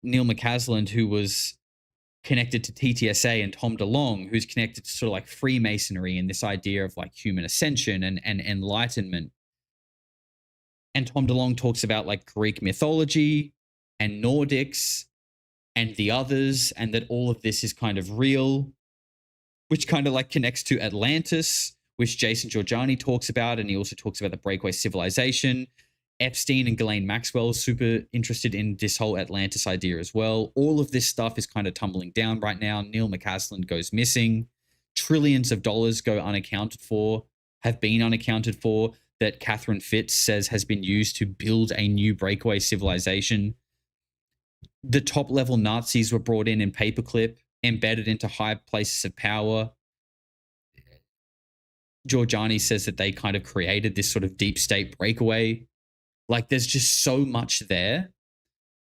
Neil McCasland, who was connected to TTSA, and Tom DeLonge, who's connected to sort of like Freemasonry and this idea of like human ascension and enlightenment. And Tom DeLonge talks about like Greek mythology and Nordics and the others, and that all of this is kind of real, which kind of like connects to Atlantis, which Jason Giorgiani talks about. And he also talks about the breakaway civilization. Epstein and Ghislaine Maxwell are super interested in this whole Atlantis idea as well. All of this stuff is kind of tumbling down right now. Neil McCasland goes missing. Trillions of dollars go unaccounted for, have been unaccounted for, that Catherine Fitz says has been used to build a new breakaway civilization. The top level Nazis were brought in paperclip, embedded into high places of power. Giorgiani says that they kind of created this sort of deep state breakaway. Like there's just so much there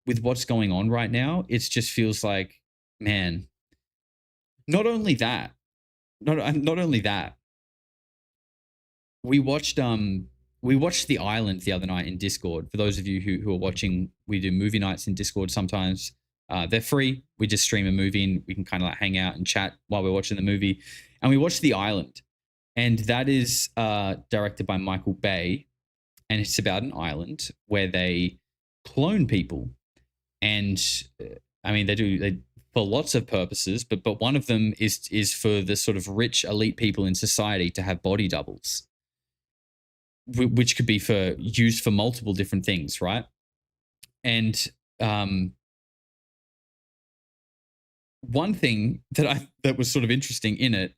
with what's going on right now. It just feels like, man, not only that, we watched The Island the other night in Discord. For those of you who are watching, we do movie nights in Discord sometimes. They're free. We just stream a movie and we can kind of like hang out and chat while we're watching the movie. And we watched The Island. And that is directed by Michael Bay. And it's about an island where they clone people. And I mean, they for lots of purposes, but one of them is for the sort of rich elite people in society to have body doubles, which could be used for multiple different things, right? And one thing that was sort of interesting in it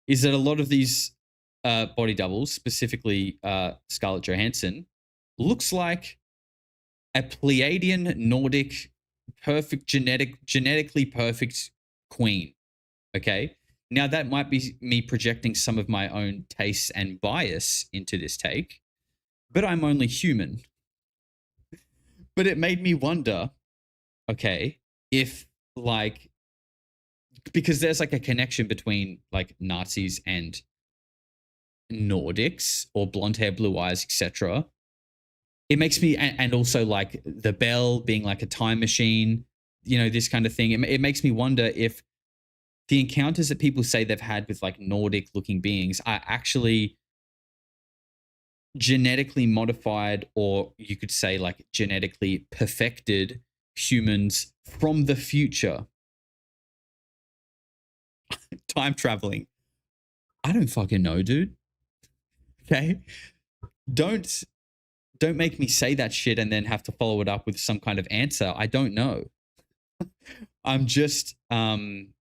is that a lot of these body doubles, specifically Scarlett Johansson, looks like a Pleiadian Nordic genetically perfect queen. Okay. Now that might be me projecting some of my own tastes and bias into this take, but I'm only human. But it made me wonder, okay, if like, because there's like a connection between like Nazis and Nordics, or blonde hair, blue eyes, etc. It makes me, and also like the bell being like a time machine, you know, this kind of thing. It makes me wonder if the encounters that people say they've had with like Nordic looking beings are actually genetically modified, or you could say like genetically perfected humans from the future. Time traveling. I don't fucking know, dude. Okay? Don't make me say that shit and then have to follow it up with some kind of answer. I don't know. I'm just spitballing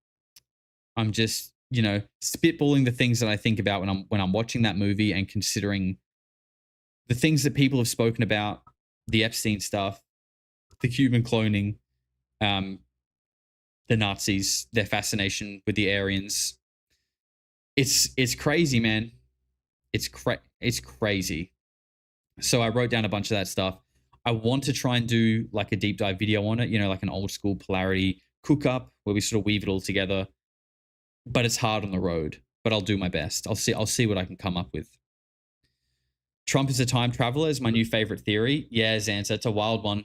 the things that I think about when I'm watching that movie and considering the things that people have spoken about, the Epstein stuff, the human cloning, the Nazis, their fascination with the Aryans. It's crazy, man. It's crazy. So I wrote down a bunch of that stuff. I want to try and do like a deep dive video on it, like an old school Polarity cook up where we sort of weave it all together. But it's hard on the road. But I'll do my best. I'll see what I can come up with. Trump is a time traveler is my new favorite theory. Yeah, Xansa, it's a wild one.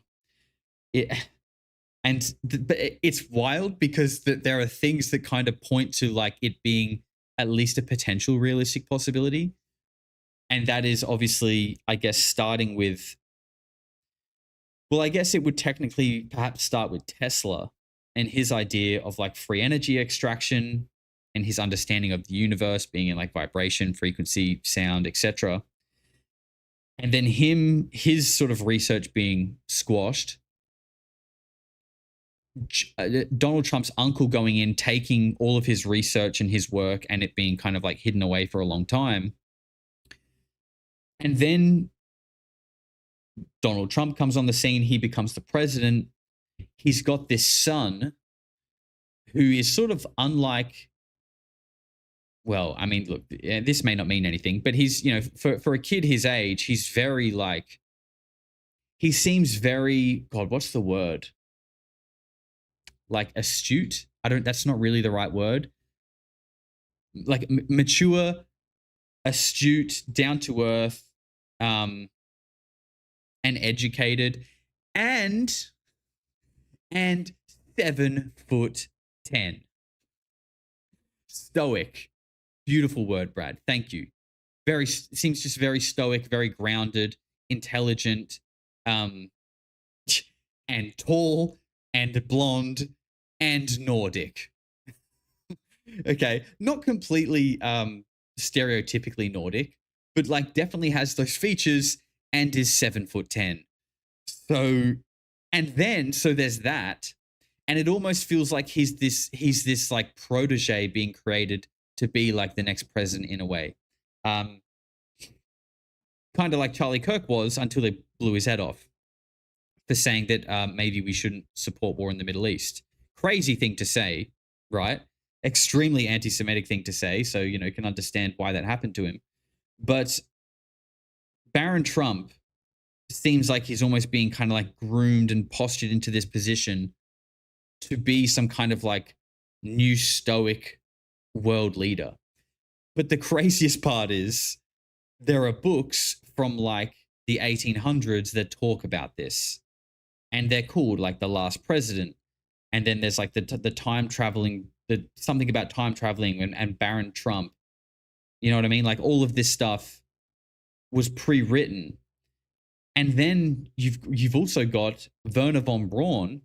But it's wild because there are things that kind of point to like it being at least a potential realistic possibility. And that is obviously, I guess, starting with, well, I guess it would technically perhaps start with Tesla and his idea of like free energy extraction and his understanding of the universe being in like vibration, frequency, sound, etc. And then his sort of research being squashed. Donald Trump's uncle going in, taking all of his research and his work and it being kind of like hidden away for a long time. And then Donald Trump comes on the scene. He becomes the president. He's got this son who is sort of unlike, well, I mean, look, this may not mean anything, but he's, for a kid his age, he's very like, he seems very, God, what's the word? Like astute. That's not really the right word. Like mature, astute, down to earth, and educated, and 7'10". Stoic. Beautiful word, Brad. Thank you. Seems just very stoic, very grounded, intelligent, and tall, and blonde, and Nordic. Okay, not completely stereotypically Nordic, but like definitely has those features and is 7'10". So there's that, and it almost feels like he's this like protege being created to be like the next president in a way, kind of like Charlie Kirk was until they blew his head off for saying that maybe we shouldn't support war in the Middle East. Crazy thing to say, right? Extremely anti-Semitic thing to say. So, you can understand why that happened to him. But Baron Trump seems like he's almost being kind of like groomed and postured into this position to be some kind of like new stoic world leader. But the craziest part is there are books from like the 1800s that talk about this, and they're called like The Last President. And then there's like the time traveling, something about time traveling and Baron Trump. You know what I mean? Like all of this stuff was pre-written. And then you've also got Werner von Braun,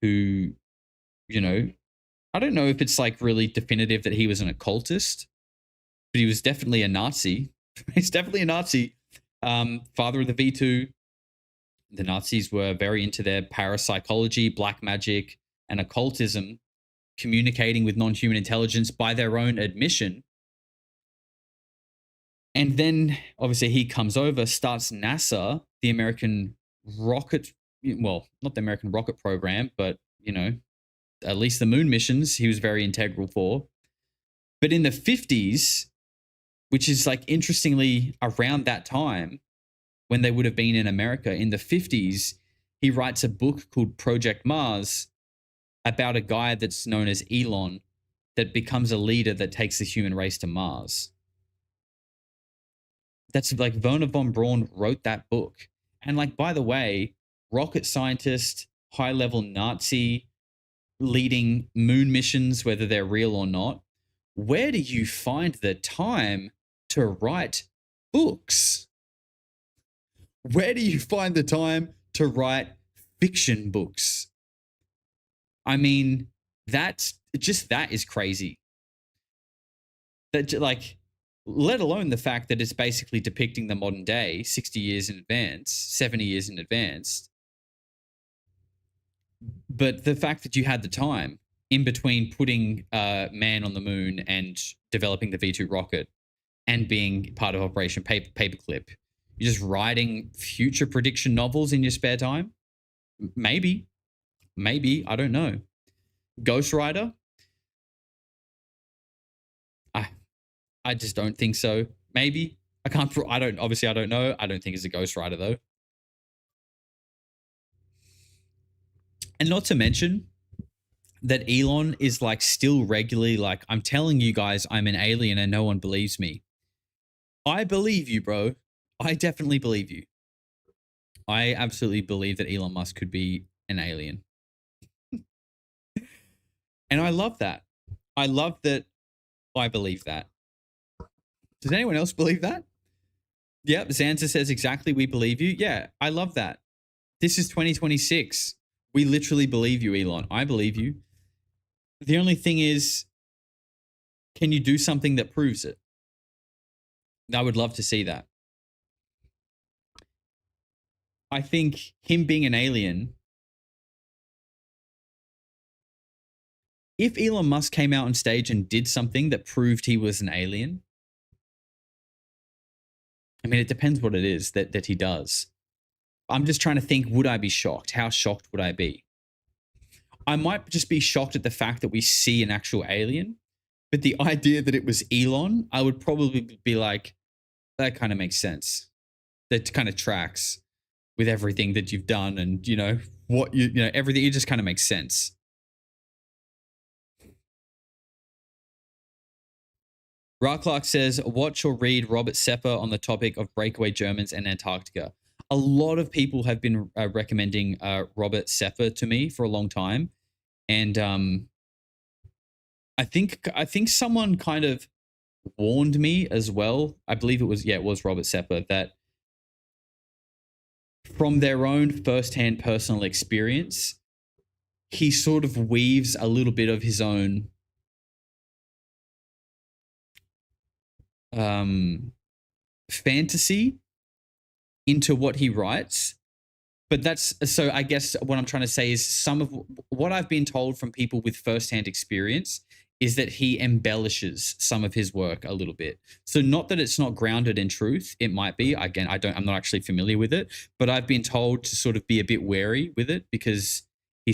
who, I don't know if it's like really definitive that he was an occultist, but he was definitely a Nazi. He's definitely a Nazi. Father of the V2. The Nazis were very into their parapsychology, black magic, and occultism, communicating with non-human intelligence by their own admission. And then, obviously, he comes over, starts NASA, the American rocket, well, not the American rocket program, but, at least the moon missions he was very integral for. But in the 50s, which is like interestingly around that time when they would have been in America, in the 50s, he writes a book called Project Mars about a guy that's known as Elon that becomes a leader that takes the human race to Mars. That's like Werner von Braun wrote that book. And like, by the way, rocket scientist, high-level Nazi, leading moon missions, whether they're real or not, where do you find the time to write books. Where do you find the time to write fiction books? I mean, that is crazy. That, like, let alone the fact that it's basically depicting the modern day 60 years in advance, 70 years in advance. But the fact that you had the time in between putting man on the moon and developing the V2 rocket and being part of Operation Paperclip, you're just writing future prediction novels in your spare time? Maybe, I don't know. Ghost Rider? I just don't think so. Maybe. I don't know. I don't think it's a Ghost Rider though. And not to mention that Elon is like still regularly like, I'm telling you guys I'm an alien and no one believes me. I believe you, bro. I definitely believe you. I absolutely believe that Elon Musk could be an alien. And I love that. I love that I believe that. Does anyone else believe that? Yep, Zanza says exactly, we believe you. Yeah, I love that. This is 2026. We literally believe you, Elon. I believe you. The only thing is, can you do something that proves it? I would love to see that. I think him being an alien, if Elon Musk came out on stage and did something that proved he was an alien, I mean, it depends what it is that he does. I'm just trying to think, would I be shocked? How shocked would I be? I might just be shocked at the fact that we see an actual alien, but the idea that it was Elon, I would probably be like, that kind of makes sense. That kind of tracks with everything that you've done and, you know, everything. It just kind of makes sense. Clark says, watch or read Robert Sepper on the topic of breakaway Germans and Antarctica. A lot of people have been recommending Robert Sepper to me for a long time. And I think someone kind of warned me as well. I believe it was Robert Sepper, that from their own firsthand personal experience, he sort of weaves a little bit of his own fantasy into what he writes. But that's, so I guess what I'm trying to say is some of what I've been told from people with firsthand experience is that he embellishes some of his work a little bit. So not that it's not grounded in truth. It might be. Again, I'm not actually familiar with it, but I've been told to sort of be a bit wary with it because he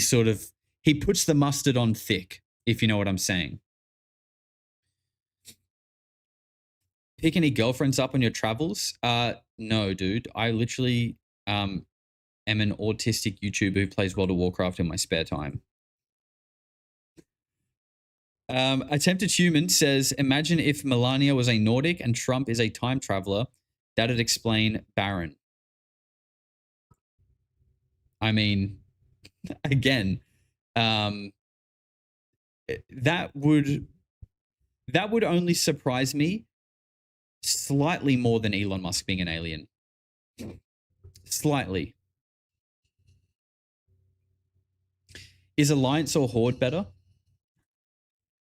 puts the mustard on thick, if you know what I'm saying. Pick any girlfriends up on your travels? No, dude. I literally am an autistic YouTuber who plays World of Warcraft in my spare time. Attempted Human says, imagine if Melania was a Nordic and Trump is a time traveler. That'd explain Baron. I mean, again, that would only surprise me slightly more than Elon Musk being an alien. Slightly. Is Alliance or Horde better?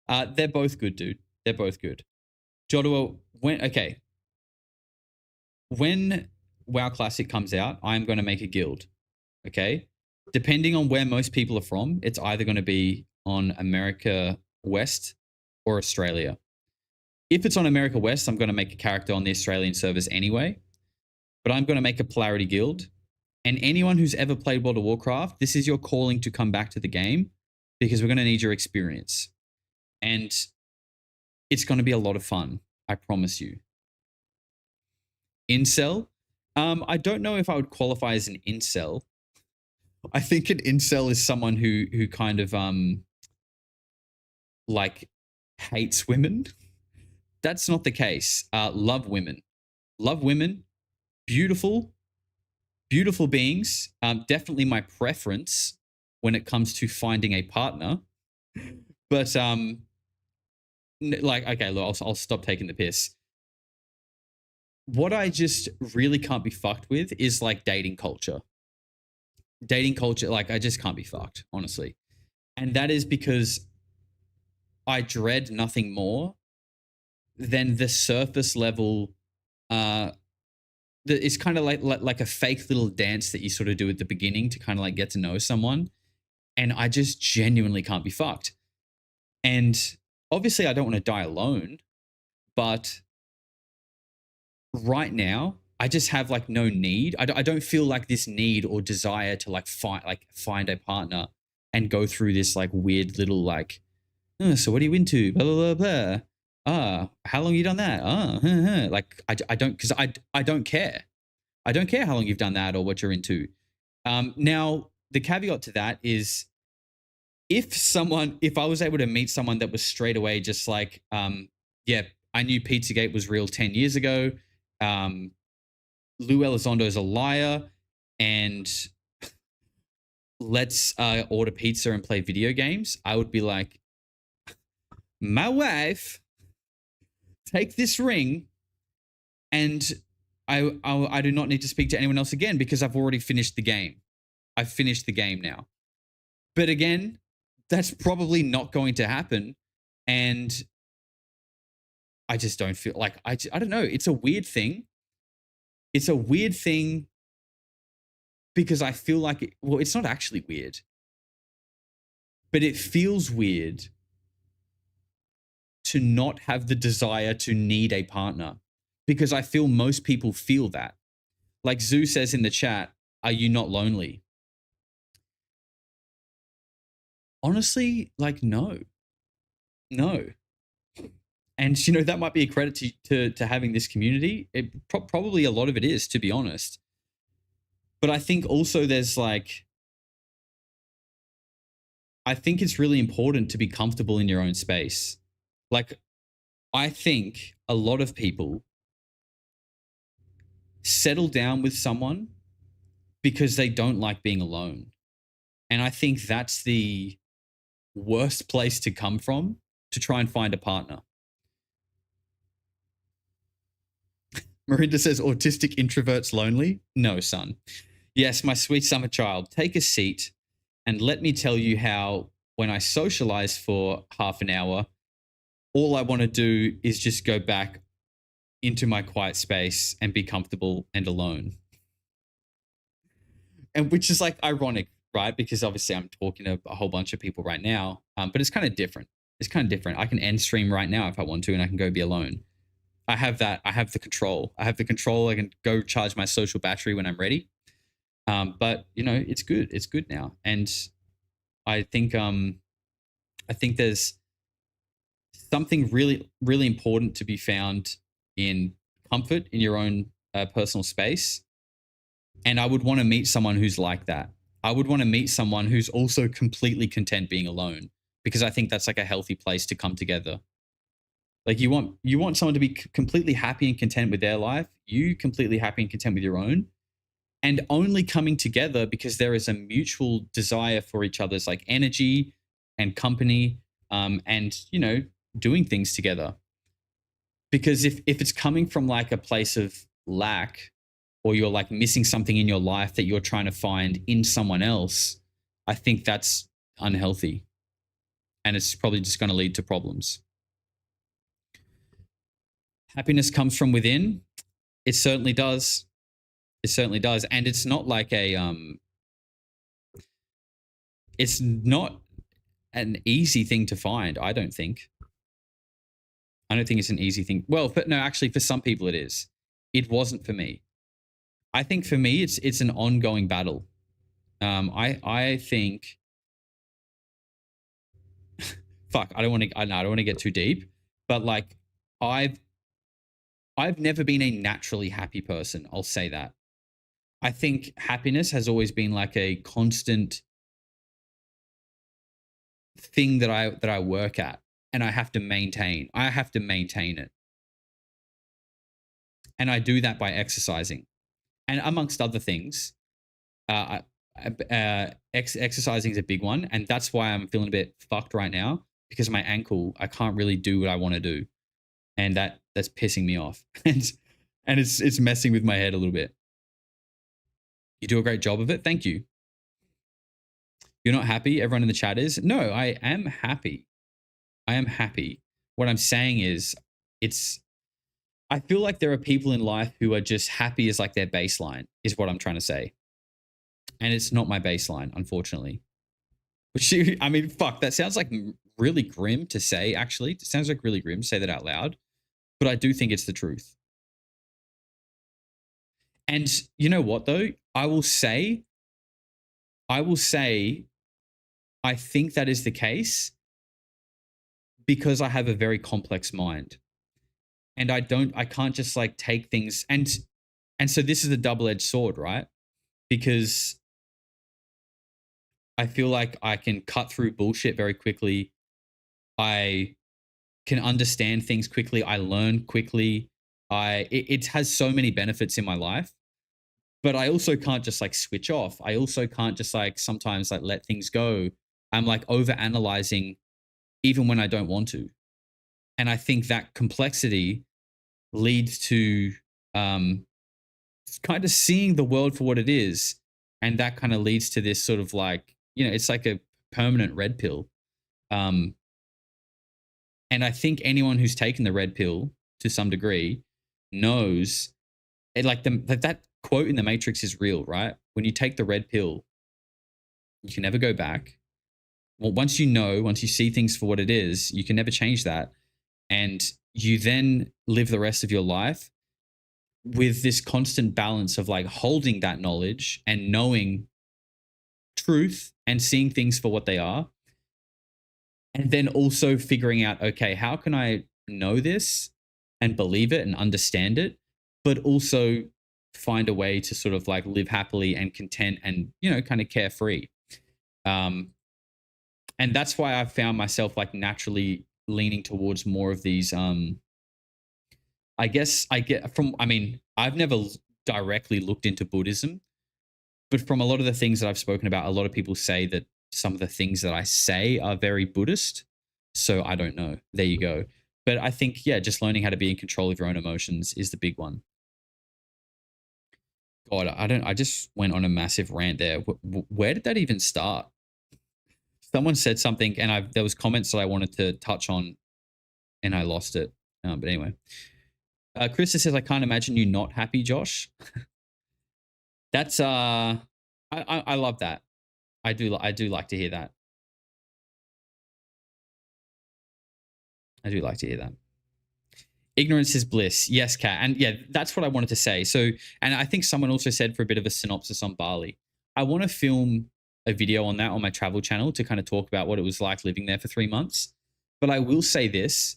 They're both good, dude. They're both good. Jodua, when WoW Classic comes out, I'm going to make a guild. Okay? Depending on where most people are from, it's either going to be on America West or Australia. If it's on America West, I'm going to make a character on the Australian servers anyway. But I'm going to make a Polarity guild. And anyone who's ever played World of Warcraft, this is your calling to come back to the game because we're going to need your experience. And it's going to be a lot of fun. I promise you. Incel? I don't know if I would qualify as an incel. I think an incel is someone who kind of like hates women. That's not the case. Love women. Love women. Beautiful. Beautiful beings. Definitely my preference when it comes to finding a partner. But like, okay, look, I'll stop taking the piss. what I just really can't be fucked with is like dating culture. Dating culture, like I just can't be fucked, honestly. And that is because I dread nothing more than the surface level. It's kind of like a fake little dance that you sort of do at the beginning to kind of like get to know someone. And I just genuinely can't be fucked. And obviously, I don't want to die alone, but right now, I just have like no need. I don't feel like this need or desire to like find a partner and go through this like weird little like, oh, so what are you into? Blah blah blah blah. How long you done that? Like I don't, because I don't care. I don't care how long you've done that or what you're into. Now the caveat to that is, if I was able to meet someone that was straight away just like, yeah, I knew Pizzagate was real 10 years ago. Lou Elizondo's a liar, and let's order pizza and play video games, I would be like, my wife, take this ring, and I do not need to speak to anyone else again because I've already finished the game. I've finished the game now. But again, that's probably not going to happen, and I just don't feel like I don't know. It's a weird thing. It's a weird thing because I feel like well, it's not actually weird, but it feels weird to not have the desire to need a partner, because I feel most people feel that. Like Zoo says in the chat, are you not lonely? Honestly, like, no. And, you know, that might be a credit to having this community. It probably a lot of it is, to be honest. But I think also there's like, I think it's really important to be comfortable in your own space. Like, I think a lot of people settle down with someone because they don't like being alone. And I think that's the worst place to come from to try and find a partner. Marinda says, autistic introverts lonely? No, son. Yes, my sweet summer child, take a seat and let me tell you how when I socialize for half an hour, all I want to do is just go back into my quiet space and be comfortable and alone. And which is like ironic, right? Because obviously I'm talking to a whole bunch of people right now, but it's kind of different. It's kind of different. I can end stream right now if I want to, and I can go be alone. I have that. I have the control. I can go charge my social battery when I'm ready. But you know, it's good. It's good now. And I think there's something really, really important to be found in comfort in your own personal space. And I would want to meet someone who's like that. I would want to meet someone who's also completely content being alone, because I think that's like a healthy place to come together. Like you want someone to be completely happy and content with their life, you completely happy and content with your own, and only coming together because there is a mutual desire for each other's like energy and company, and, you know, doing things together. Because if it's coming from like a place of lack, or you're like missing something in your life that you're trying to find in someone else, I think that's unhealthy. And it's probably just going to lead to problems. Happiness comes from within. It certainly does. It certainly does. And it's not like it's not an easy thing to find, I don't think. I don't think it's an easy thing. Well, but no, actually for some people it is. It wasn't for me. I think for me it's an ongoing battle. I think fuck, I don't want to get too deep, but like I've never been a naturally happy person. I'll say that. I think happiness has always been like a constant thing that I work at, and I have to maintain. I have to maintain it. And I do that by exercising. And amongst other things, exercising is a big one. And that's why I'm feeling a bit fucked right now, because my ankle, I can't really do what I want to do. And that's pissing me off. And it's messing with my head a little bit. You do a great job of it. Thank you. You're not happy? Everyone in the chat is? No, I am happy. I am happy. What I'm saying is I feel like there are people in life who are just happy as like their baseline, is what I'm trying to say. And it's not my baseline, unfortunately. Which, I mean, fuck, that sounds like really grim to say, actually. It sounds like really grim to say that out loud. But I do think it's the truth. And you know what, though? I will say, I think that is the case because I have a very complex mind. And I can't just like take things and so this is a double-edged sword, right? Because I feel like I can cut through bullshit very quickly. I can understand things quickly. I learn quickly. It has so many benefits in my life, but I also can't just like switch off. I also can't just like sometimes like let things go. I'm like over analyzing even when I don't want to. And I think that complexity leads to kind of seeing the world for what it is. And that kind of leads to this sort of like, you know, it's like a permanent red pill. And I think anyone who's taken the red pill to some degree knows it, like that quote in the Matrix is real, right? When you take the red pill, you can never go back. Well, once you see things for what it is, you can never change that. And you then live the rest of your life with this constant balance of like holding that knowledge and knowing truth and seeing things for what they are. And then also figuring out, okay, how can I know this and believe it and understand it, but also find a way to sort of like live happily and content and, you know, kind of carefree. And that's why I've found myself like naturally leaning towards more of these, I guess I've never directly looked into Buddhism, but from a lot of the things that I've spoken about, a lot of people say that some of the things that I say are very Buddhist. So I don't know. There you go. But I think, yeah, just learning how to be in control of your own emotions is the big one. God, I just went on a massive rant there. Where did that even start? Someone said something and there was comments that I wanted to touch on and I lost it. But anyway, Krista says, I can't imagine you not happy, Josh. That's, I love that. I do like to hear that. I do like to hear that. Ignorance is bliss. Yes, Kat. And yeah, that's what I wanted to say. So, and I think someone also said for a bit of a synopsis on Bali, I want to film a video on that on my travel channel to kind of talk about what it was like living there for 3 months. But I will say this,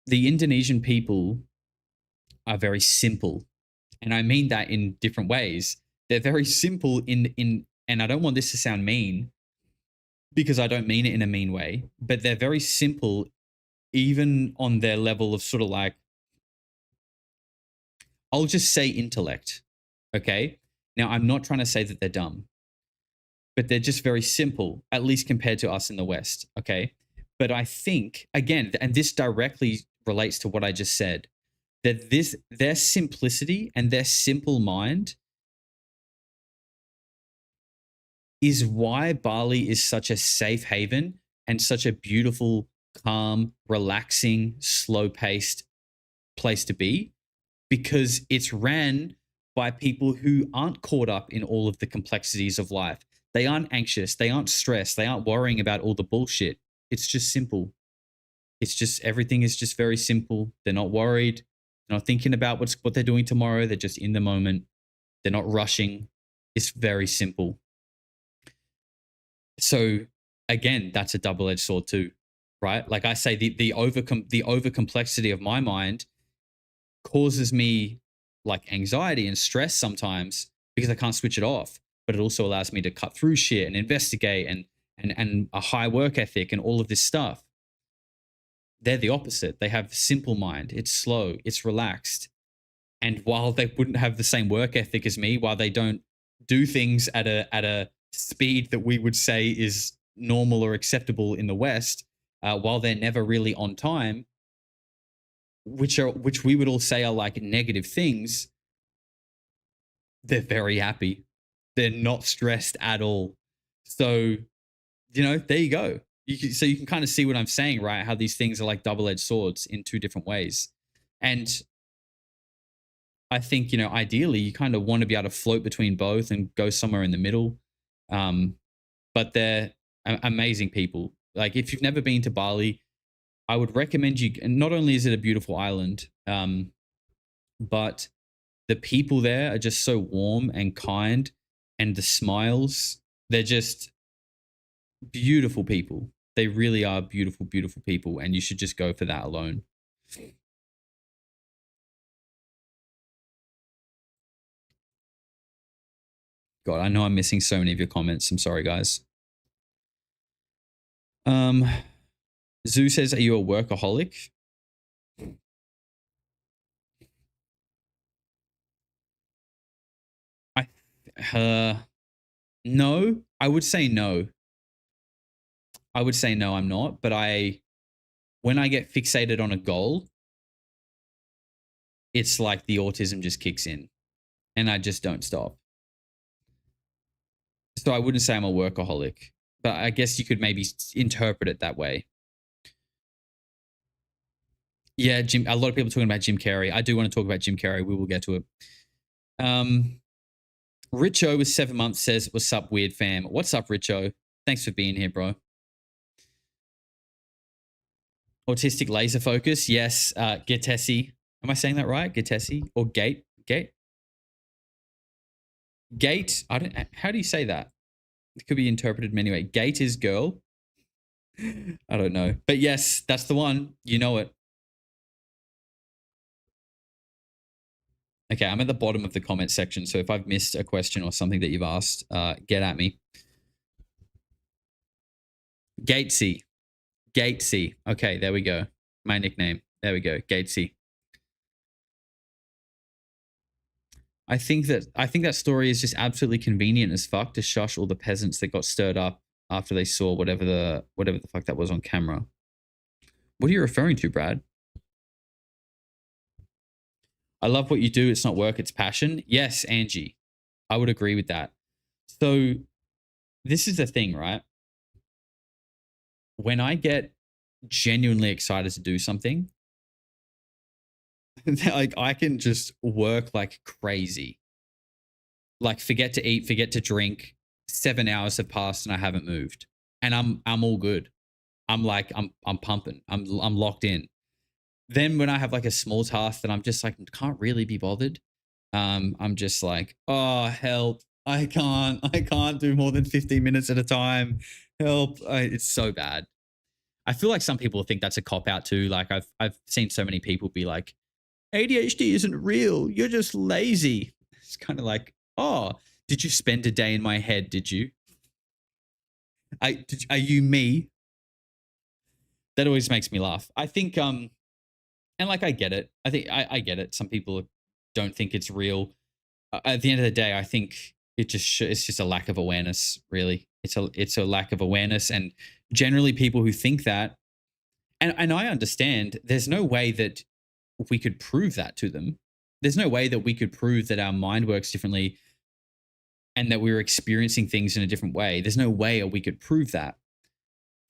the Indonesian people are very simple. And I mean that in different ways. They're very simple and I don't want this to sound mean because I don't mean it in a mean way, but they're very simple even on their level of sort of like, I'll just say intellect. Okay. Now I'm not trying to say that they're dumb, but they're just very simple, at least compared to us in the West. Okay. But I think, again, and this directly relates to what I just said, that their simplicity and their simple mind is why Bali is such a safe haven and such a beautiful, calm, relaxing, slow-paced place to be, because it's ran by people who aren't caught up in all of the complexities of life. They aren't anxious. They aren't stressed. They aren't worrying about all the bullshit. It's just simple. It's just, everything is just very simple. They're not worried. They're not thinking about what they're doing tomorrow. They're just in the moment. They're not rushing. It's very simple. So again, that's a double-edged sword too, right? Like I say, the over complexity of my mind causes me like anxiety and stress sometimes because I can't switch it off. But it also allows me to cut through shit and investigate and a high work ethic and all of this stuff. They're the opposite. They have simple mind. It's slow. It's relaxed. And while they wouldn't have the same work ethic as me, while they don't do things at a speed that we would say is normal or acceptable in the West, while they're never really on time, which we would all say are like negative things, they're very happy. They're not stressed at all. So, there you go. So you can kind of see what I'm saying, right? How these things are like double-edged swords in two different ways. And I think, ideally you kind of want to be able to float between both and go somewhere in the middle. But they're amazing people. Like if you've never been to Bali, I would recommend you. And not only is it a beautiful island, but the people there are just so warm and kind, and the smiles, they're just beautiful people. They really are beautiful, beautiful people. And you should just go for that alone. God, I know I'm missing so many of your comments. I'm sorry, guys. Zoo says, are you a workaholic? No, I would say no. I would say no, I'm not. But when I get fixated on a goal, it's like the autism just kicks in and I just don't stop. So I wouldn't say I'm a workaholic, but I guess you could maybe interpret it that way. Yeah, a lot of people talking about Jim Carrey. I do want to talk about Jim Carrey. We will get to it. Richo with 7 months says, what's up, weird fam? What's up, Richo? Thanks for being here, bro. Autistic laser focus. Yes. Getesi. Am I saying that right? Getesi or Gate? Gate? How do you say that? It could be interpreted many ways. Gate is girl. I don't know. But yes, that's the one. You know it. Okay, I'm at the bottom of the comment section, so if I've missed a question or something that you've asked, get at me. Gatesy. Gatesy. Okay, there we go. My nickname. There we go. Gatesy. I think that story is just absolutely convenient as fuck to shush all the peasants that got stirred up after they saw whatever the fuck that was on camera. What are you referring to, Brad? I love what you do. It's not work, it's passion. Yes, Angie. I would agree with that. So this is the thing, right? When I get genuinely excited to do something, like I can just work like crazy. Like forget to eat, forget to drink. 7 hours have passed and I haven't moved. And I'm all good. I'm pumping. I'm locked in. Then when I have like a small task that I'm just like, can't really be bothered. I'm just like, oh, help. I can't do more than 15 minutes at a time. Help. It's so bad. I feel like some people think that's a cop out too. Like I've seen so many people be like, ADHD isn't real. You're just lazy. It's kind of like, oh, did you spend a day in my head? Did you? Are you me? That always makes me laugh. I think, and like, I get it. I think I get it. Some people don't think it's real. At the end of the day, I think it's just a lack of awareness, really. It's a lack of awareness. And generally people who think that, and I understand there's no way that we could prove that to them. There's no way that we could prove that our mind works differently and that we're experiencing things in a different way. There's no way we could prove that.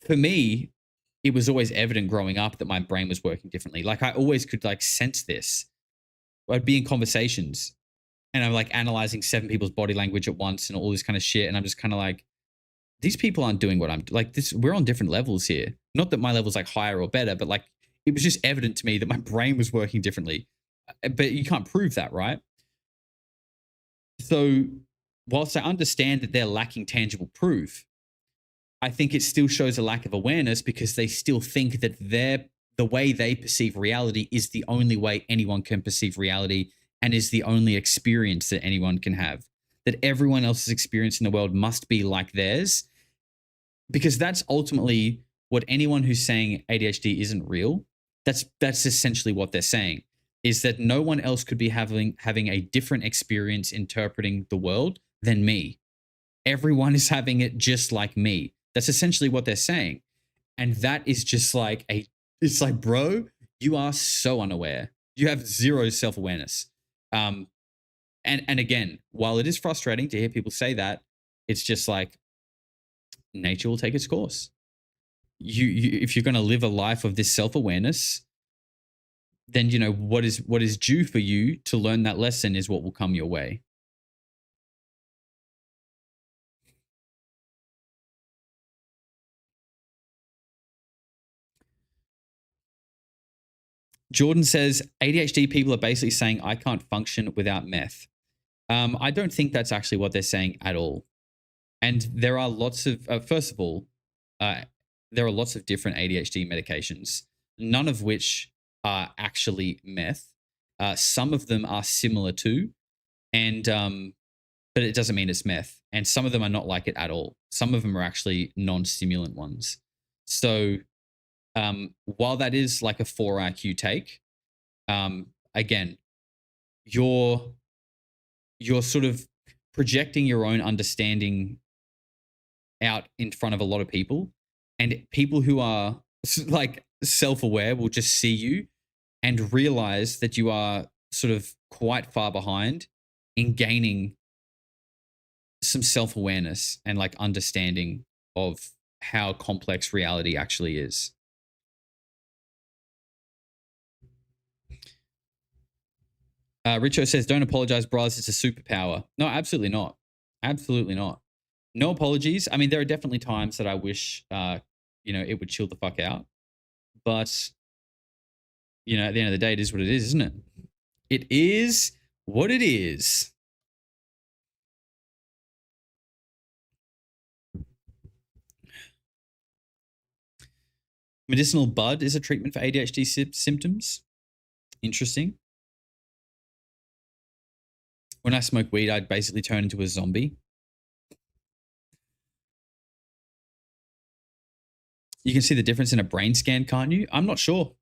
For me, it was always evident growing up that my brain was working differently. Like I always could like sense this. I'd be in conversations and I'm like analyzing 7 people's body language at once and all this kind of shit. And I'm just kind of like, these people aren't doing what I'm like this. We're on different levels here. Not that my level's like higher or better, but like it was just evident to me that my brain was working differently. But you can't prove that, right? So whilst I understand that they're lacking tangible proof, I think it still shows a lack of awareness because they still think that the way they perceive reality is the only way anyone can perceive reality and is the only experience that anyone can have. That everyone else's experience in the world must be like theirs, because that's ultimately what anyone who's saying ADHD isn't real, that's essentially what they're saying, is that no one else could be having a different experience interpreting the world than me. Everyone is having it just like me. That's essentially what they're saying. And that is just like it's like, bro, you are so unaware. You have zero self-awareness. And again, while it is frustrating to hear people say that, it's just like nature will take its course. You if you're going to live a life of this self-awareness, then you know what is due for you to learn that lesson is what will come your way. Jordan says ADHD people are basically saying I can't function without meth. I don't think that's actually what they're saying at all. And there are lots of, first of all, there are lots of different ADHD medications, none of which are actually meth. Some of them are similar to, and but it doesn't mean it's meth. And some of them are not like it at all. Some of them are actually non-stimulant ones. So while that is like a 4 IQ take, again, you're sort of projecting your own understanding out in front of a lot of people, and people who are like self-aware will just see you and realize that you are sort of quite far behind in gaining some self-awareness and like understanding of how complex reality actually is. Richo says, don't apologize, bros. It's a superpower. No, absolutely not. Absolutely not. No apologies. I mean, there are definitely times that I wish, it would chill the fuck out. But, at the end of the day, it is what it is, isn't it? It is what it is. Medicinal bud is a treatment for ADHD symptoms. Interesting. When I smoke weed, I'd basically turn into a zombie. You can see the difference in a brain scan, can't you? I'm not sure.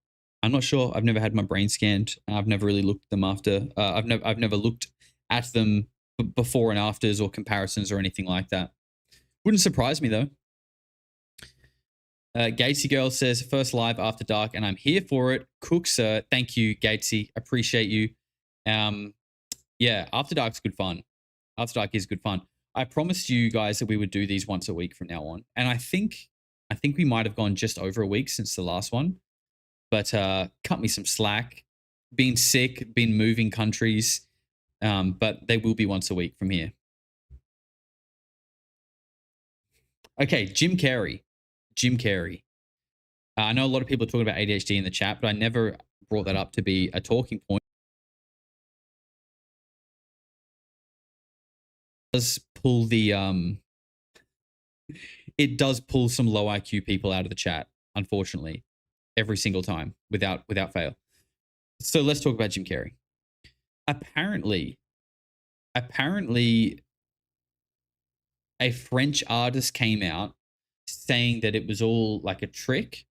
I've never had my brain scanned. I've never really looked at them after. I've never looked at them before and afters or comparisons or anything like that. Wouldn't surprise me though. Gatesy Girl says, first live after dark, and I'm here for it. Cook, sir. Thank you, Gatesy. Appreciate you. Yeah, After Dark's good fun. After Dark is good fun. I promised you guys that we would do these once a week from now on. And I think we might have gone just over a week since the last one. But cut me some slack. Been sick, been moving countries. But they will be once a week from here. Okay, Jim Carrey. I know a lot of people are talking about ADHD in the chat, but I never brought that up to be a talking point. It does pull some low IQ people out of the chat, unfortunately, every single time without fail. So let's talk about Jim Carrey. Apparently a French artist came out saying that it was all like a trick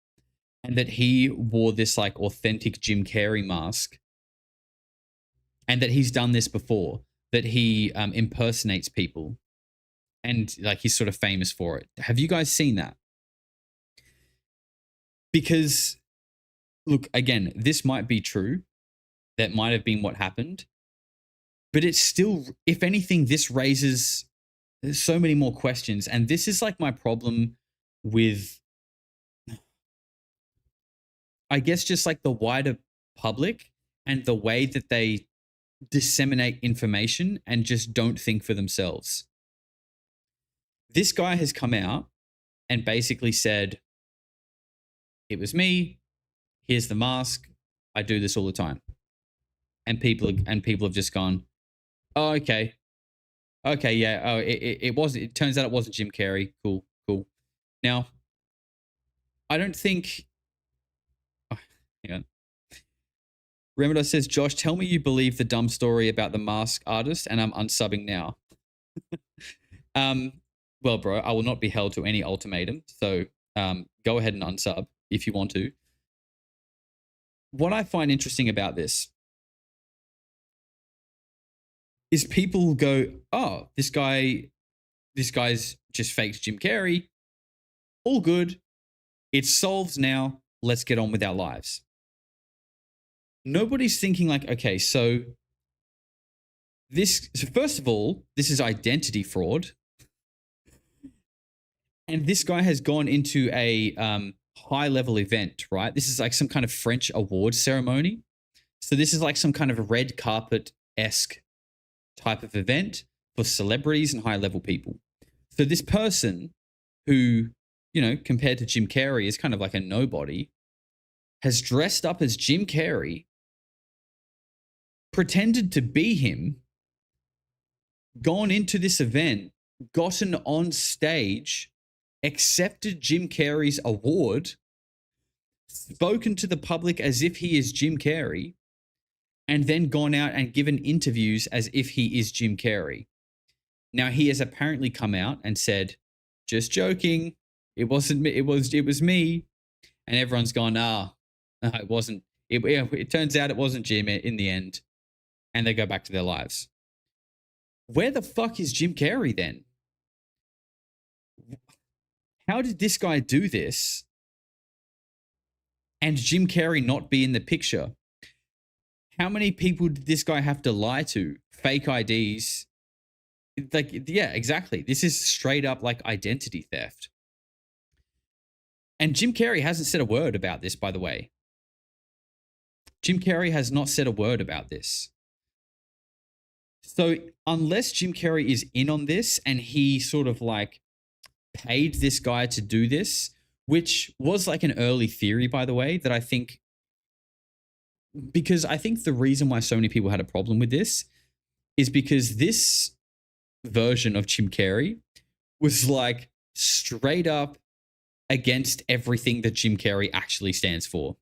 and that he wore this like authentic Jim Carrey mask and that he's done this before, that he impersonates people and like he's sort of famous for it. Have you guys seen that? Because look, again, this might be true. That might have been what happened. But it's still, if anything, this raises so many more questions. And this is like my problem with, I guess, just like the wider public and the way that they disseminate information and just don't think for themselves. This guy has come out and basically said, it was me, here's the mask, I do this all the time. And people have just gone, oh, okay, yeah, oh, it wasn't, it turns out it wasn't Jim Carrey, cool. Now, I don't think, hang on. Remedar says, Josh, tell me you believe the dumb story about the mask artist and I'm unsubbing now. Well, bro, I will not be held to any ultimatum. So go ahead and unsub if you want to. What I find interesting about this is people go, oh, this guy's just faked Jim Carrey. All good. It's solved now. Let's get on with our lives. nobody's thinking like, okay, so first of all, this is identity fraud. And this guy has gone into a high level event, right? This is like some kind of French award ceremony. So this is like some kind of red carpet-esque type of event for celebrities and high level people. So this person who, compared to Jim Carrey is kind of like a nobody, has dressed up as Jim Carrey, pretended to be him, gone into this event, gotten on stage, accepted Jim Carrey's award, spoken to the public as if he is Jim Carrey, and then gone out and given interviews as if he is Jim Carrey. Now, he has apparently come out and said, just joking, it wasn't me, it was me. And everyone's gone, it wasn't. It turns out it wasn't Jim in the end. And they go back to their lives. Where the fuck is Jim Carrey then? How did this guy do this and Jim Carrey not be in the picture? How many people did this guy have to lie to? Fake IDs? Like, yeah, exactly. This is straight up like identity theft. And Jim Carrey hasn't said a word about this, by the way. Jim Carrey has not said a word about this. So unless Jim Carrey is in on this and he sort of like paid this guy to do this, which was like an early theory, by the way, that I think, because I think the reason why so many people had a problem with this is because this version of Jim Carrey was like straight up against everything that Jim Carrey actually stands for.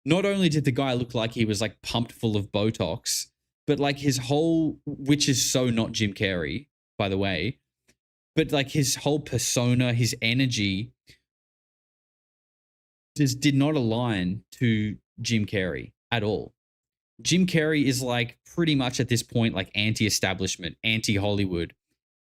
Not only did the guy look like he was like pumped full of Botox, but like his whole, which is so not Jim Carrey, by the way, but like his whole persona, his energy just did not align to Jim Carrey at all. Jim Carrey is like pretty much at this point like anti-establishment, anti-Hollywood.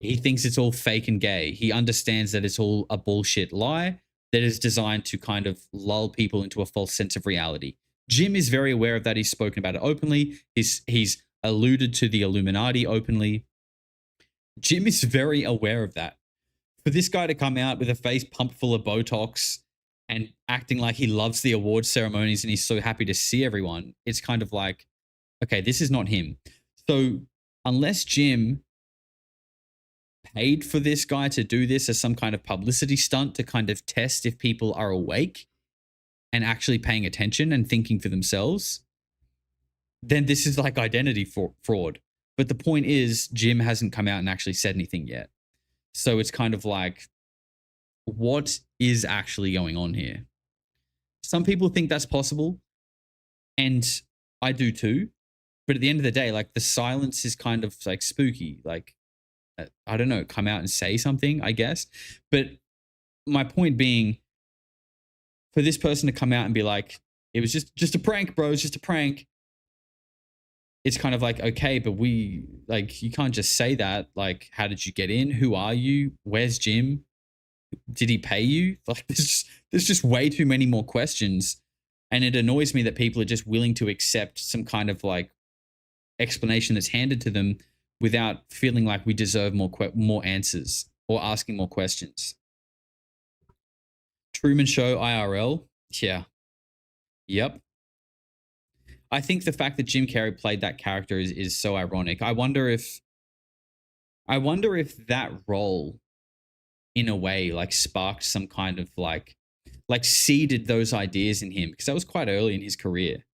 He thinks it's all fake and gay. He understands that it's all a bullshit lie that is designed to kind of lull people into a false sense of reality. Jim is very aware of that. He's spoken about it openly. He's alluded to the Illuminati openly. Jim is very aware of that. For this guy to come out with a face pumped full of Botox and acting like he loves the award ceremonies and he's so happy to see everyone, it's kind of like, okay, this is not him. So unless Jim paid for this guy to do this as some kind of publicity stunt to kind of test if people are awake and actually paying attention and thinking for themselves, then this is like identity fraud. But the point is, Jim hasn't come out and actually said anything yet. So it's kind of like, what is actually going on here? Some people think that's possible, and I do too. But at the end of the day, like the silence is kind of like spooky. Like, I don't know, come out and say something, I guess. But my point being, for this person to come out and be like, it was just a prank, bro, it's just a prank. It's kind of like, okay, but you can't just say that. Like, how did you get in? Who are you? Where's Jim? Did he pay you? Like, there's just way too many more questions. And it annoys me that people are just willing to accept some kind of like explanation that's handed to them without feeling like we deserve more answers or asking more questions. Truman Show IRL. Yeah. Yep. I think the fact that Jim Carrey played that character is so ironic. I wonder if that role, in a way, like sparked some kind of like seeded those ideas in him, because that was quite early in his career.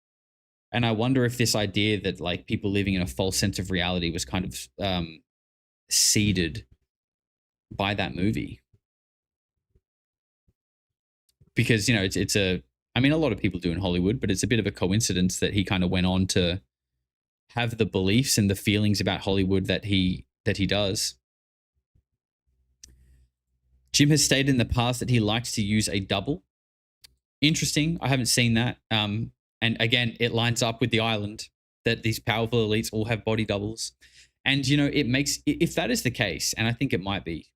And I wonder if this idea that like people living in a false sense of reality was kind of seeded by that movie. Because, I mean, a lot of people do in Hollywood, but it's a bit of a coincidence that he kind of went on to have the beliefs and the feelings about Hollywood that he does. Jim has stated in the past that he likes to use a double. Interesting. I haven't seen that. And again, it lines up with The Island, that these powerful elites all have body doubles. And, it makes, if that is the case, and I think it might be,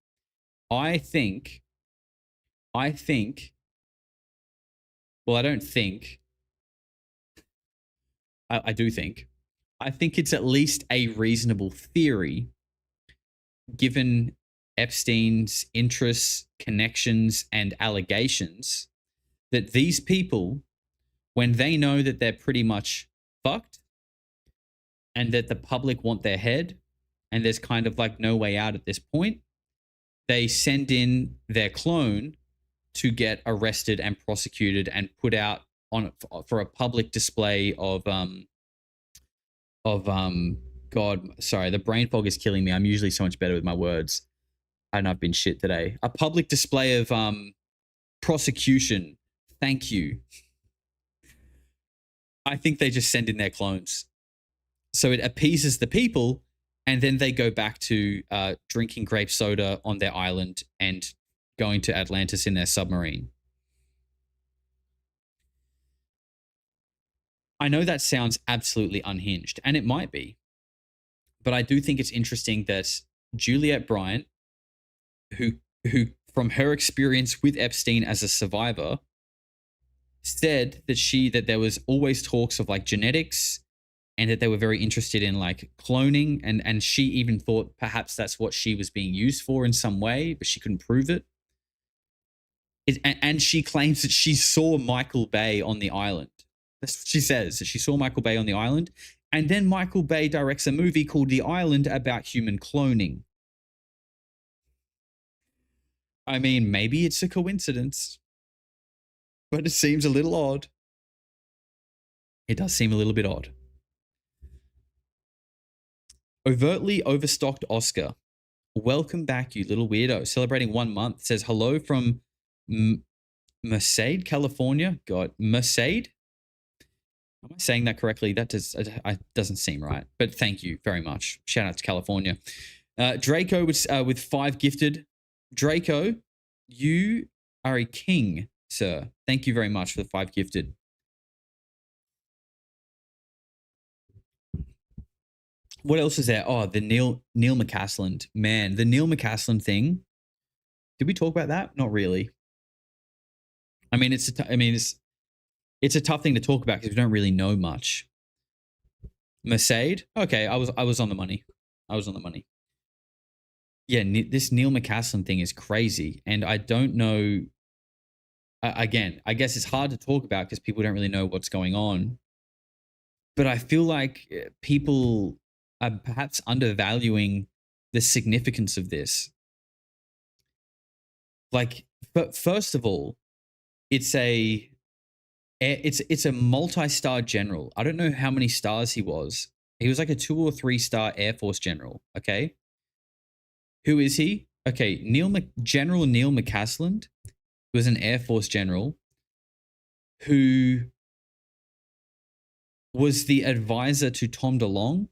I don't think, I do think. I think it's at least a reasonable theory, given Epstein's interests, connections, and allegations, that these people, when they know that they're pretty much fucked and that the public want their head and there's kind of like no way out at this point, they send in their clone to get arrested and prosecuted and put out on for a public display of God, sorry, the brain fog is killing me. I'm usually so much better with my words. And I've been shit today. A public display of prosecution. Thank you. I think they just send in their clones. So it appeases the people, and then they go back to drinking grape soda on their island and going to Atlantis in their submarine. I know that sounds absolutely unhinged, and it might be. But I do think it's interesting that Juliet Bryant, who from her experience with Epstein as a survivor, said that there was always talks of like genetics and that they were very interested in like cloning, and she even thought perhaps that's what she was being used for in some way, but she couldn't prove it. And she claims that she saw Michael Bay on the island. That's what she says, that she saw Michael Bay on the island. And then Michael Bay directs a movie called The Island about human cloning. I mean, maybe it's a coincidence, but it seems a little odd. It does seem a little bit odd. Overtly overstocked Oscar. Welcome back, you little weirdo. Celebrating 1 month. Says hello from Merced, California. God, Merced? Am I saying that correctly? That doesn't seem right, but thank you very much. Shout out to California. Draco with 5 gifted. Draco, you are a king, sir. Thank you very much for the 5 gifted. What else is there? Oh, the Neil McCasland. Man, the Neil McCasland thing. Did we talk about that? Not really. I mean, it's a tough thing to talk about because we don't really know much. Merced? Okay, I was on the money. Yeah, this Neil McCasland thing is crazy, and I don't know. Again, I guess it's hard to talk about because people don't really know what's going on. But I feel like people are perhaps undervaluing the significance of this. Like, but first of all, it's a multi-star general. I don't know how many stars he was. He was like a 2 or 3 star Air Force general. Okay. Who is he? Okay. General Neil McCasland was an Air Force general who was the advisor to Tom DeLonge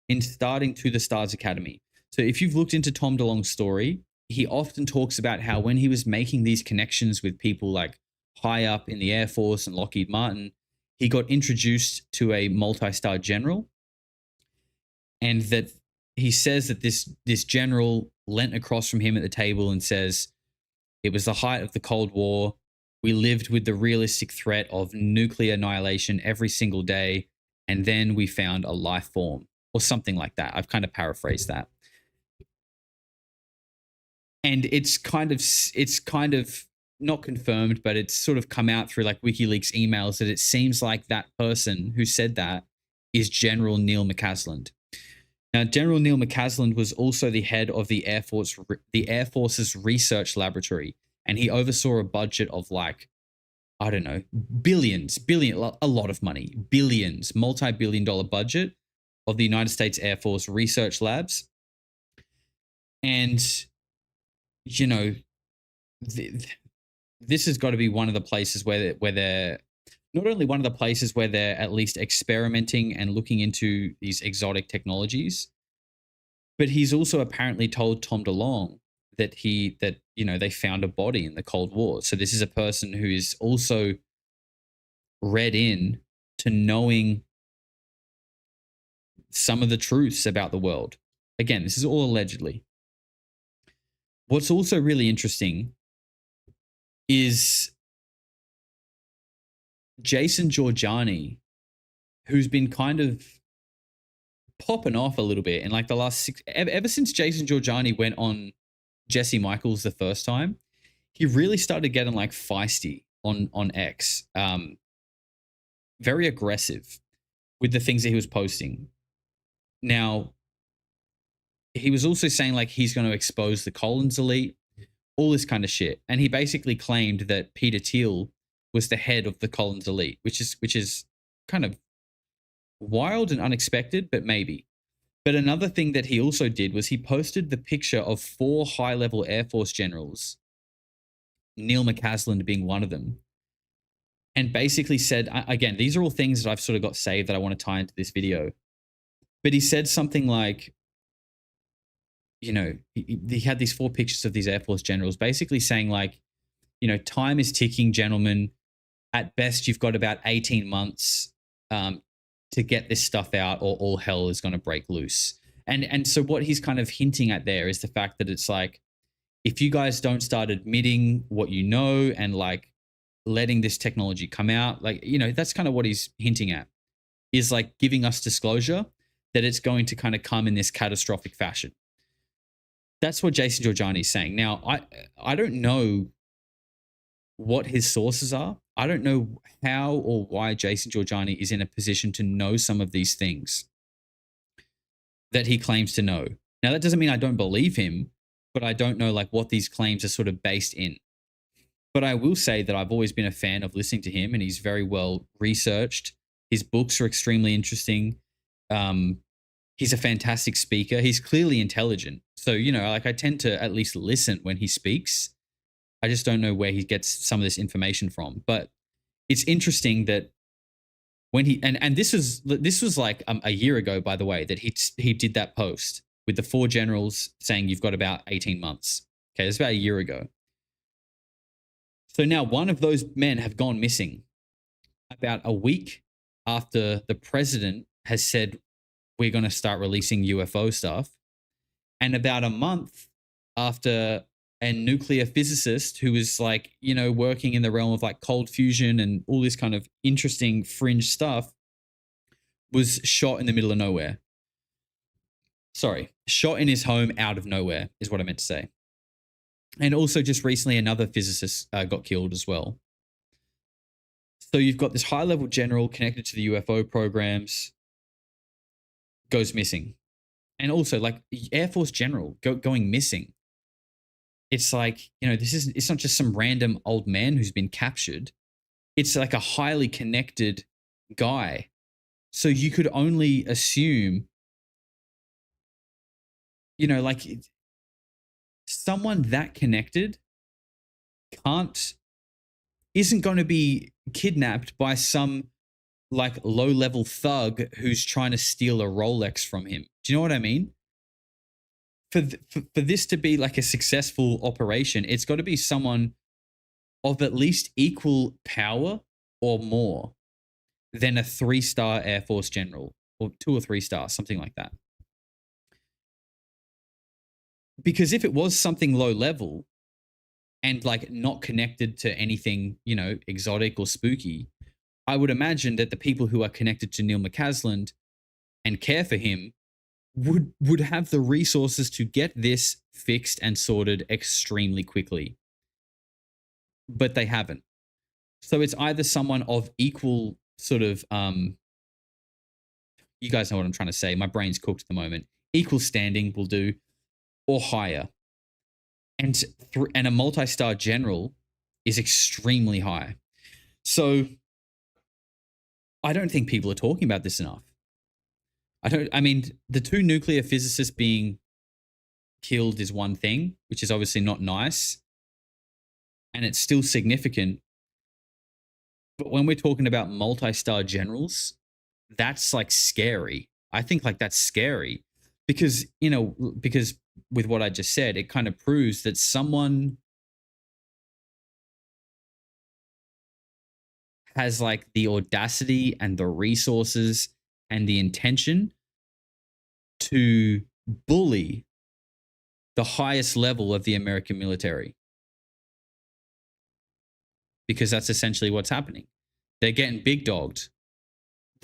in starting To the Stars Academy. So if you've looked into Tom DeLonge's story, he often talks about how when he was making these connections with people like high up in the Air Force and Lockheed Martin, he got introduced to a multi-star general, and that he says that this general leant across from him at the table and says, it was the height of the Cold War. We lived with the realistic threat of nuclear annihilation every single day, and then we found a life form, or something like that. I've kind of paraphrased that. And it's kind of not confirmed, but it's sort of come out through like WikiLeaks emails that it seems like that person who said that is General Neil McCasland. Now, General Neil McCasland was also the head of the Air Force's research laboratory, and he oversaw a budget of like, I don't know, a lot of money, billions, multi-billion-dollar budget of the United States Air Force research labs. And, you know, this has got to be one of the places where they're not only one of the places where they're at least experimenting and looking into these exotic technologies, but he's also apparently told Tom DeLonge that they found a body in the Cold War. So this is a person who is also read in to knowing some of the truths about the world. Again, this is all allegedly. What's also really interesting is Jason Giorgiani who's been kind of popping off a little bit in like the last ever since Jason Giorgiani went on Jesse Michaels the first time, he really started getting like feisty on X, very aggressive with the things that he was posting. Now, he was also saying like he's going to expose the Collins elite, all this kind of shit, and he basically claimed that Peter Thiel was the head of the Collins elite, which is kind of wild and unexpected, but maybe. But another thing that he also did was he posted the picture of 4 high-level Air Force generals, Neil McCasland being one of them, and basically said, again, these are all things that I've sort of got saved that I want to tie into this video. But he said something like, you know, he had these 4 pictures of these Air Force generals basically saying like, you know, time is ticking, gentlemen. At best, you've got about 18 months to get this stuff out or all hell is going to break loose. And so what he's kind of hinting at there is the fact that it's like, if you guys don't start admitting what you know and like letting this technology come out, like, you know, that's kind of what he's hinting at, is like giving us disclosure that it's going to kind of come in this catastrophic fashion. That's what Jason Giorgiani is saying. Now, I don't know what his sources are. I don't know how or why Jason Giorgiani is in a position to know some of these things that he claims to know. Now, that doesn't mean I don't believe him, but I don't know like what these claims are sort of based in. But I will say that I've always been a fan of listening to him, and he's very well researched. His books are extremely interesting. He's a fantastic speaker. He's clearly intelligent. So, you know, like I tend to at least listen when he speaks. I just don't know where he gets some of this information from. But it's interesting that when he and this was like a year ago, by the way, that he did that post with the 4 generals saying you've got about 18 months. Okay, it's about a year ago. So now one of those men have gone missing about a week after the president has said we're going to start releasing UFO stuff, and about a month after a nuclear physicist who was like, you know, working in the realm of like cold fusion and all this kind of interesting fringe stuff was shot in the middle of nowhere. Sorry, shot in his home out of nowhere is what I meant to say. And also just recently another physicist got killed as well. So you've got this high-level general connected to the UFO programs goes missing. And also like Air Force general going missing. It's like, you know, it's not just some random old man who's been captured. It's like a highly connected guy. So you could only assume, you know, like someone that connected isn't going to be kidnapped by some like low-level thug who's trying to steal a Rolex from him. Do you know what I mean? For this to be like a successful operation, it's got to be someone of at least equal power or more than a 3-star Air Force general, or 2 or 3 stars, something like that. Because if it was something low level and like not connected to anything, you know, exotic or spooky, I would imagine that the people who are connected to Neil McCasland and care for him would have the resources to get this fixed and sorted extremely quickly. But they haven't. So it's either someone of equal sort of, you guys know what I'm trying to say. My brain's cooked at the moment. Equal standing will do, or higher. And a multi-star general is extremely high. So I don't think people are talking about this enough. I mean, the 2 nuclear physicists being killed is one thing, which is obviously not nice. And it's still significant. But when we're talking about multi-star generals, that's like scary. I think like that's scary because, you know, because with what I just said, it kind of proves that someone has like the audacity and the resources and the intention to bully the highest level of the American military. Because that's essentially what's happening. They're getting big dogged.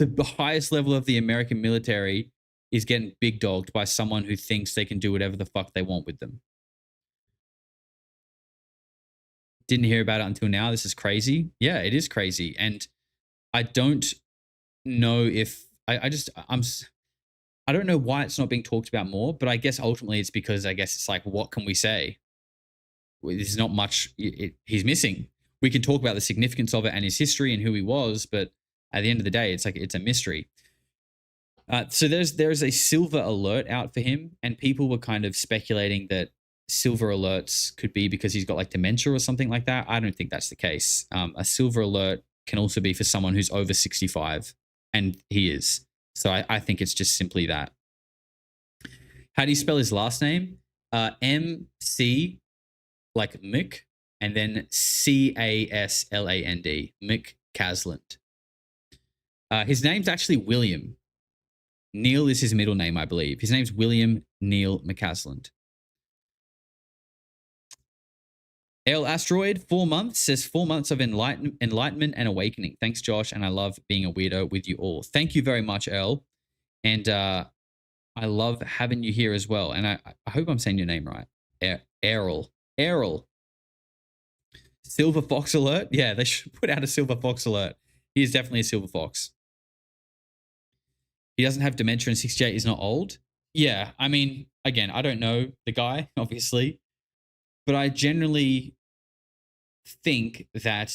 the highest level of the American military is getting big dogged by someone who thinks they can do whatever the fuck they want with them. Didn't hear about it until now. This is crazy. Yeah, it is crazy. And I don't know if I don't know why it's not being talked about more, but I guess ultimately it's because I guess it's like, what can we say? There's not much he's missing. We can talk about the significance of it and his history and who he was, but at the end of the day, it's like it's a mystery. So there's a silver alert out for him, and people were kind of speculating that silver alerts could be because he's got like dementia or something like that. I don't think that's the case. A silver alert can also be for someone who's over 65, and he is. So I think it's just simply that. How do you spell his last name? MC, like Mick, and then Casland. Mick Casland. His name's actually William. Neil is his middle name, I believe. His name's William Neil McCasland. L Asteroid, 4 months, says 4 months of enlightenment and awakening. Thanks, Josh, and I love being a weirdo with you all. Thank you very much, L. And I love having you here as well. And I hope I'm saying your name right. Errol. Silver Fox alert? Yeah, they should put out a Silver Fox alert. He is definitely a Silver Fox. He doesn't have dementia and 68 is not old. Yeah, I mean, again, I don't know the guy, obviously. But I generally think that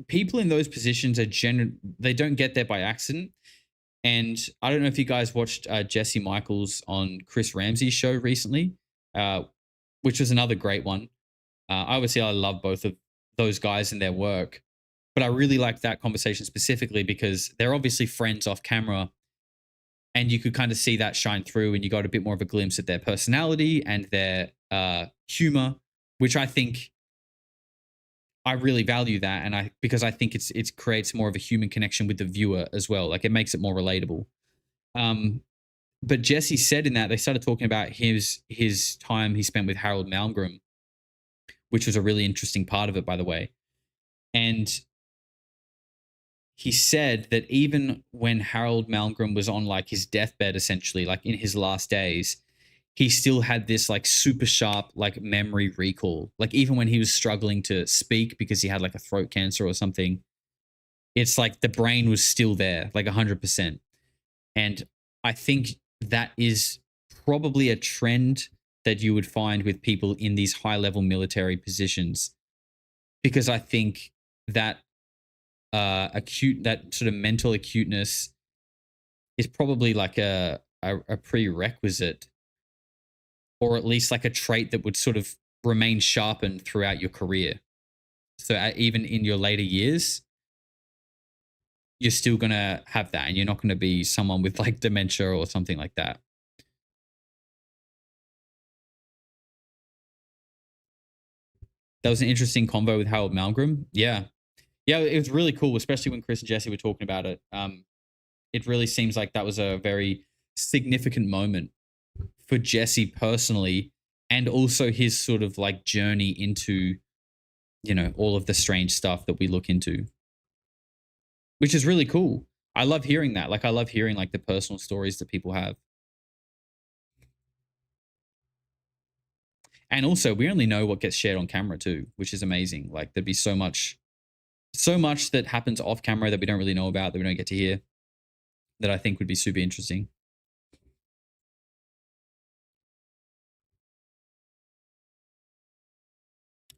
people in those positions they don't get there by accident. And I don't know if you guys watched Jesse Michaels on Chris Ramsey's show recently, which was another great one. Obviously, I love both of those guys and their work. But I really liked that conversation specifically because they're obviously friends off camera. And you could kind of see that shine through, and you got a bit more of a glimpse at their personality and their humor, which I think I really value that, and because I think it creates more of a human connection with the viewer as well. Like it makes it more relatable. But Jesse said in that they started talking about his time he spent with Harold Malmgren, which was a really interesting part of it, by the way, and he said that even when Harold Malmgren was on like his deathbed, essentially, like in his last days, he still had this like super sharp like memory recall. Like even when he was struggling to speak because he had like a throat cancer or something, it's like the brain was still there, like 100%. And I think that is probably a trend that you would find with people in these high level military positions, because I think that that sort of mental acuteness is probably like a prerequisite, or at least like a trait that would sort of remain sharpened throughout your career. So even in your later years, you're still going to have that, and you're not going to be someone with like dementia or something like that. That was an interesting convo with Harold Malmgren. Yeah, it was really cool, especially when Chris and Jesse were talking about it. It really seems like that was a very significant moment for Jesse personally, and also his sort of like journey into, you know, all of the strange stuff that we look into, which is really cool. I love hearing that. Like I love hearing like the personal stories that people have. And also we only know what gets shared on camera too, which is amazing. Like there'd be so much that happens off camera that we don't really know about, that we don't get to hear, that I think would be super interesting.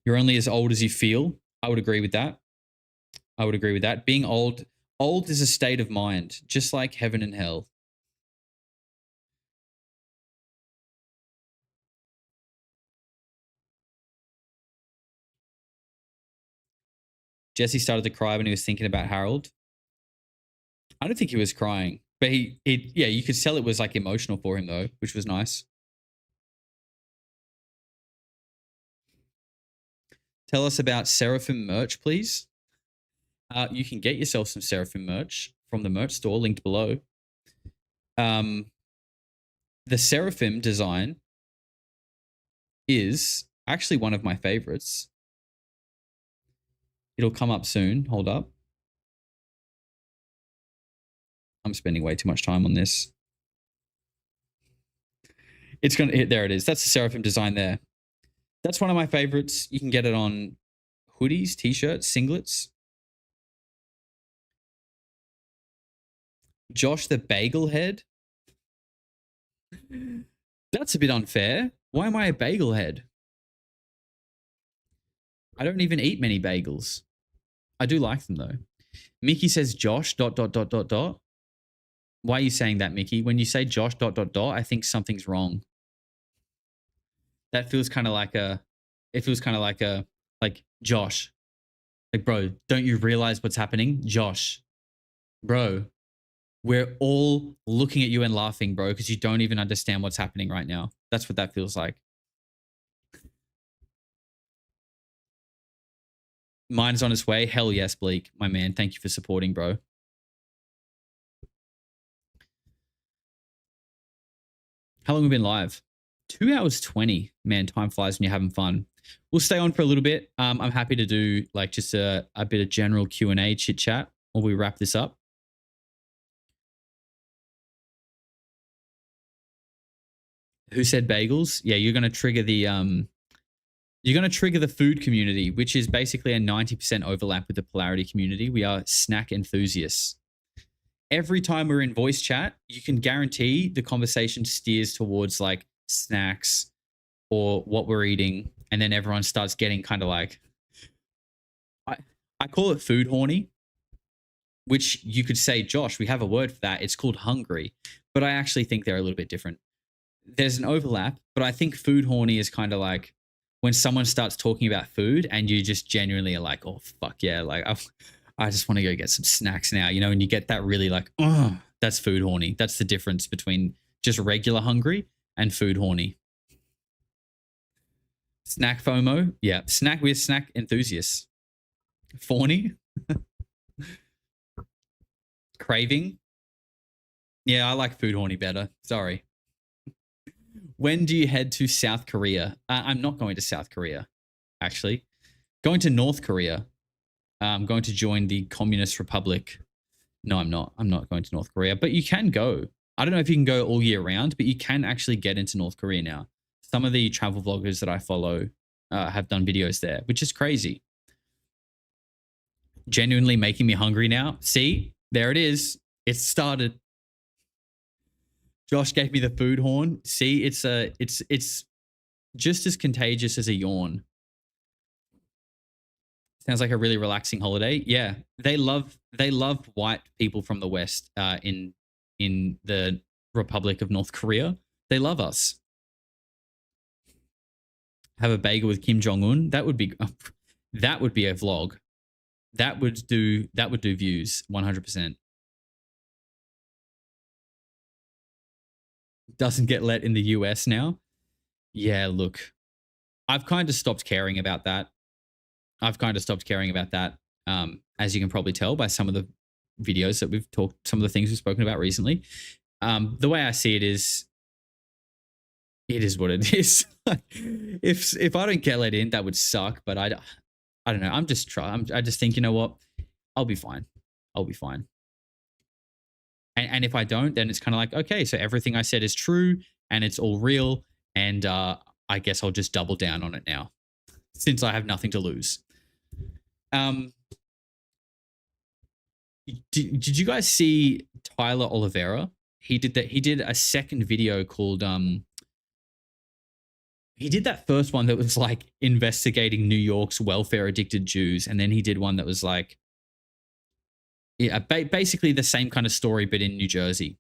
You're only as old as you feel. I would agree with that. Being old is a state of mind, just like heaven and hell. Jesse started to cry when he was thinking about Harold. I don't think he was crying, but yeah, you could tell it was like emotional for him though, which was nice. Tell us about Seraphim merch, please. You can get yourself some Seraphim merch from the merch store linked below. The Seraphim design is actually one of my favorites. It'll come up soon. Hold up. I'm spending way too much time on this. It's going to hit. There it is. That's the Seraphim design there. That's one of my favorites. You can get it on hoodies, t-shirts, singlets. Josh the Bagel Head. That's a bit unfair. Why am I a bagel head? I don't even eat many bagels. I do like them though. Mickey says Josh ... Why are you saying that, Mickey? When you say Josh ... I think something's wrong. That feels kind of like like Josh. Like, bro, don't you realize what's happening? Josh. Bro, we're all looking at you and laughing, bro, because you don't even understand what's happening right now. That's what that feels like. Mine's on its way. Hell yes, Bleak, my man. Thank you for supporting, bro. How long have we been live? 2 hours 20. Man, time flies when you're having fun. We'll stay on for a little bit. I'm happy to do like just a bit of general Q&A chit chat while we wrap this up. Who said bagels? Yeah, you're going to trigger the food community, which is basically a 90% overlap with the Polarity community. We are snack enthusiasts. Every time we're in voice chat, you can guarantee the conversation steers towards like snacks or what we're eating. And then everyone starts getting kind of like, I call it food horny, which you could say, Josh, we have a word for that. It's called hungry. But I actually think they're a little bit different. There's an overlap, but I think food horny is kind of like when someone starts talking about food and you just genuinely are like, oh, fuck yeah. Like, I just want to go get some snacks now, you know, and you get that really like, oh, that's food horny. That's the difference between just regular hungry and food horny. Snack FOMO. Yeah. We're snack enthusiasts. Fawny. Craving. Yeah, I like food horny better. Sorry. When do you head to South Korea? I'm not going to South Korea, actually. Going to North Korea. I'm going to join the Communist Republic. No, I'm not. I'm not going to North Korea, but you can go. I don't know if you can go all year round, but you can actually get into North Korea now. Some of the travel vloggers that I follow have done videos there, which is crazy. Genuinely making me hungry now. See, there it is. It started. Josh gave me the food horn. See, it's just as contagious as a yawn. Sounds like a really relaxing holiday. Yeah, they love white people from the West in the Republic of North Korea. They love us. Have a bagel with Kim Jong-un. That would be a vlog. That would do views 100%. Doesn't get let in the US now. Yeah, look, I've kind of stopped caring about that. As you can probably tell by some of the videos that we've talked, some of the things we've spoken about recently. The way I see it is what it is. If I don't get let in, that would suck. But I don't know. I just think, you know what? I'll be fine. And if I don't, then it's kind of like, okay, so everything I said is true and it's all real. And I guess I'll just double down on it now since I have nothing to lose. Did you guys see Tyler Oliveira? He did a second video called he did that first one that was like investigating New York's welfare addicted Jews, and then he did one that was like basically the same kind of story but in New Jersey.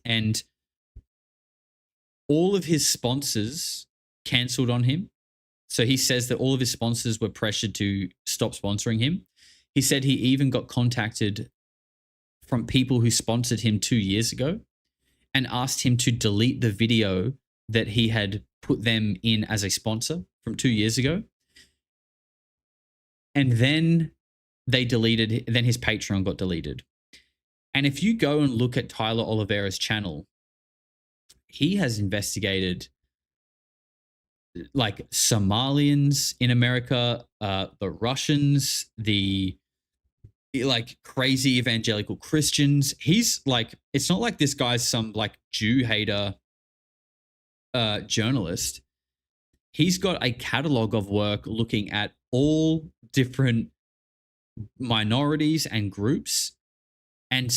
And all of his sponsors cancelled on him. So he says that all of his sponsors were pressured to stop sponsoring him. He said he even got contacted from people who sponsored him 2 years ago and asked him to delete the video that he had put them in as a sponsor from 2 years ago. And then then his Patreon got deleted. And if you go and look at Tyler Oliveira's channel, he has investigated like Somalians in America, the Russians, the like crazy evangelical Christians. He's like, it's not like this guy's some like Jew hater journalist. He's got a catalog of work looking at all different minorities and groups, and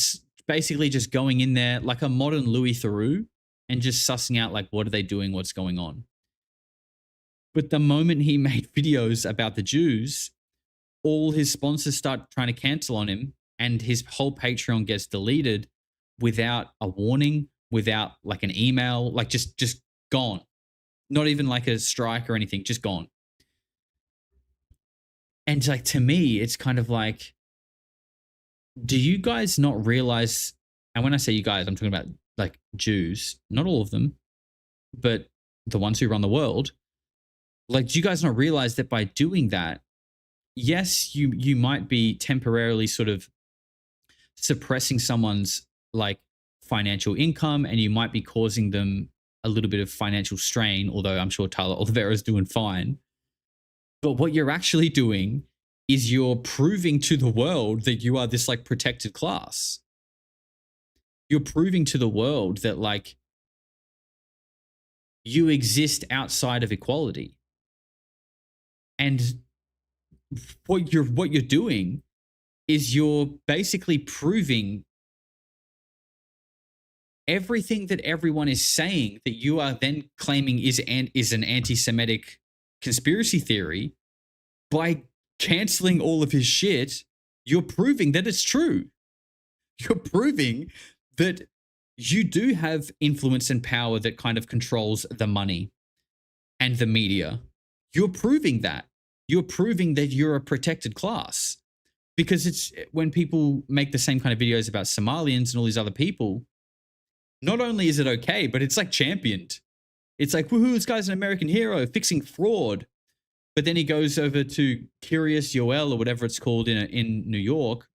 basically just going in there like a modern Louis Theroux and just sussing out like, what are they doing, what's going on. But the moment he made videos about the Jews, all his sponsors start trying to cancel on him, and his whole Patreon gets deleted without a warning, without like an email, like just gone. Not even like a strike or anything, just gone. And like, to me, it's kind of like, do you guys not realize, and when I say you guys, I'm talking about like Jews, not all of them, but the ones who run the world. Like, do you guys not realize that by doing that, yes, you might be temporarily sort of suppressing someone's like financial income, and you might be causing them a little bit of financial strain, although I'm sure Tyler Oliveira is doing fine. But what you're actually doing is you're proving to the world that you are this like protected class. You're proving to the world that like you exist outside of equality. And what you're doing is you're basically proving everything that everyone is saying that you are then claiming is an anti-Semitic conspiracy theory. By canceling all of his shit, you're proving that it's true. You're proving that you do have influence and power that kind of controls the money and the media. You're proving that. You're proving that you're a protected class. Because it's when people make the same kind of videos about Somalians and all these other people, not only is it okay, but it's like championed. It's like, woohoo, this guy's an American hero fixing fraud. But then he goes over to Curious Yoel or whatever it's called in New York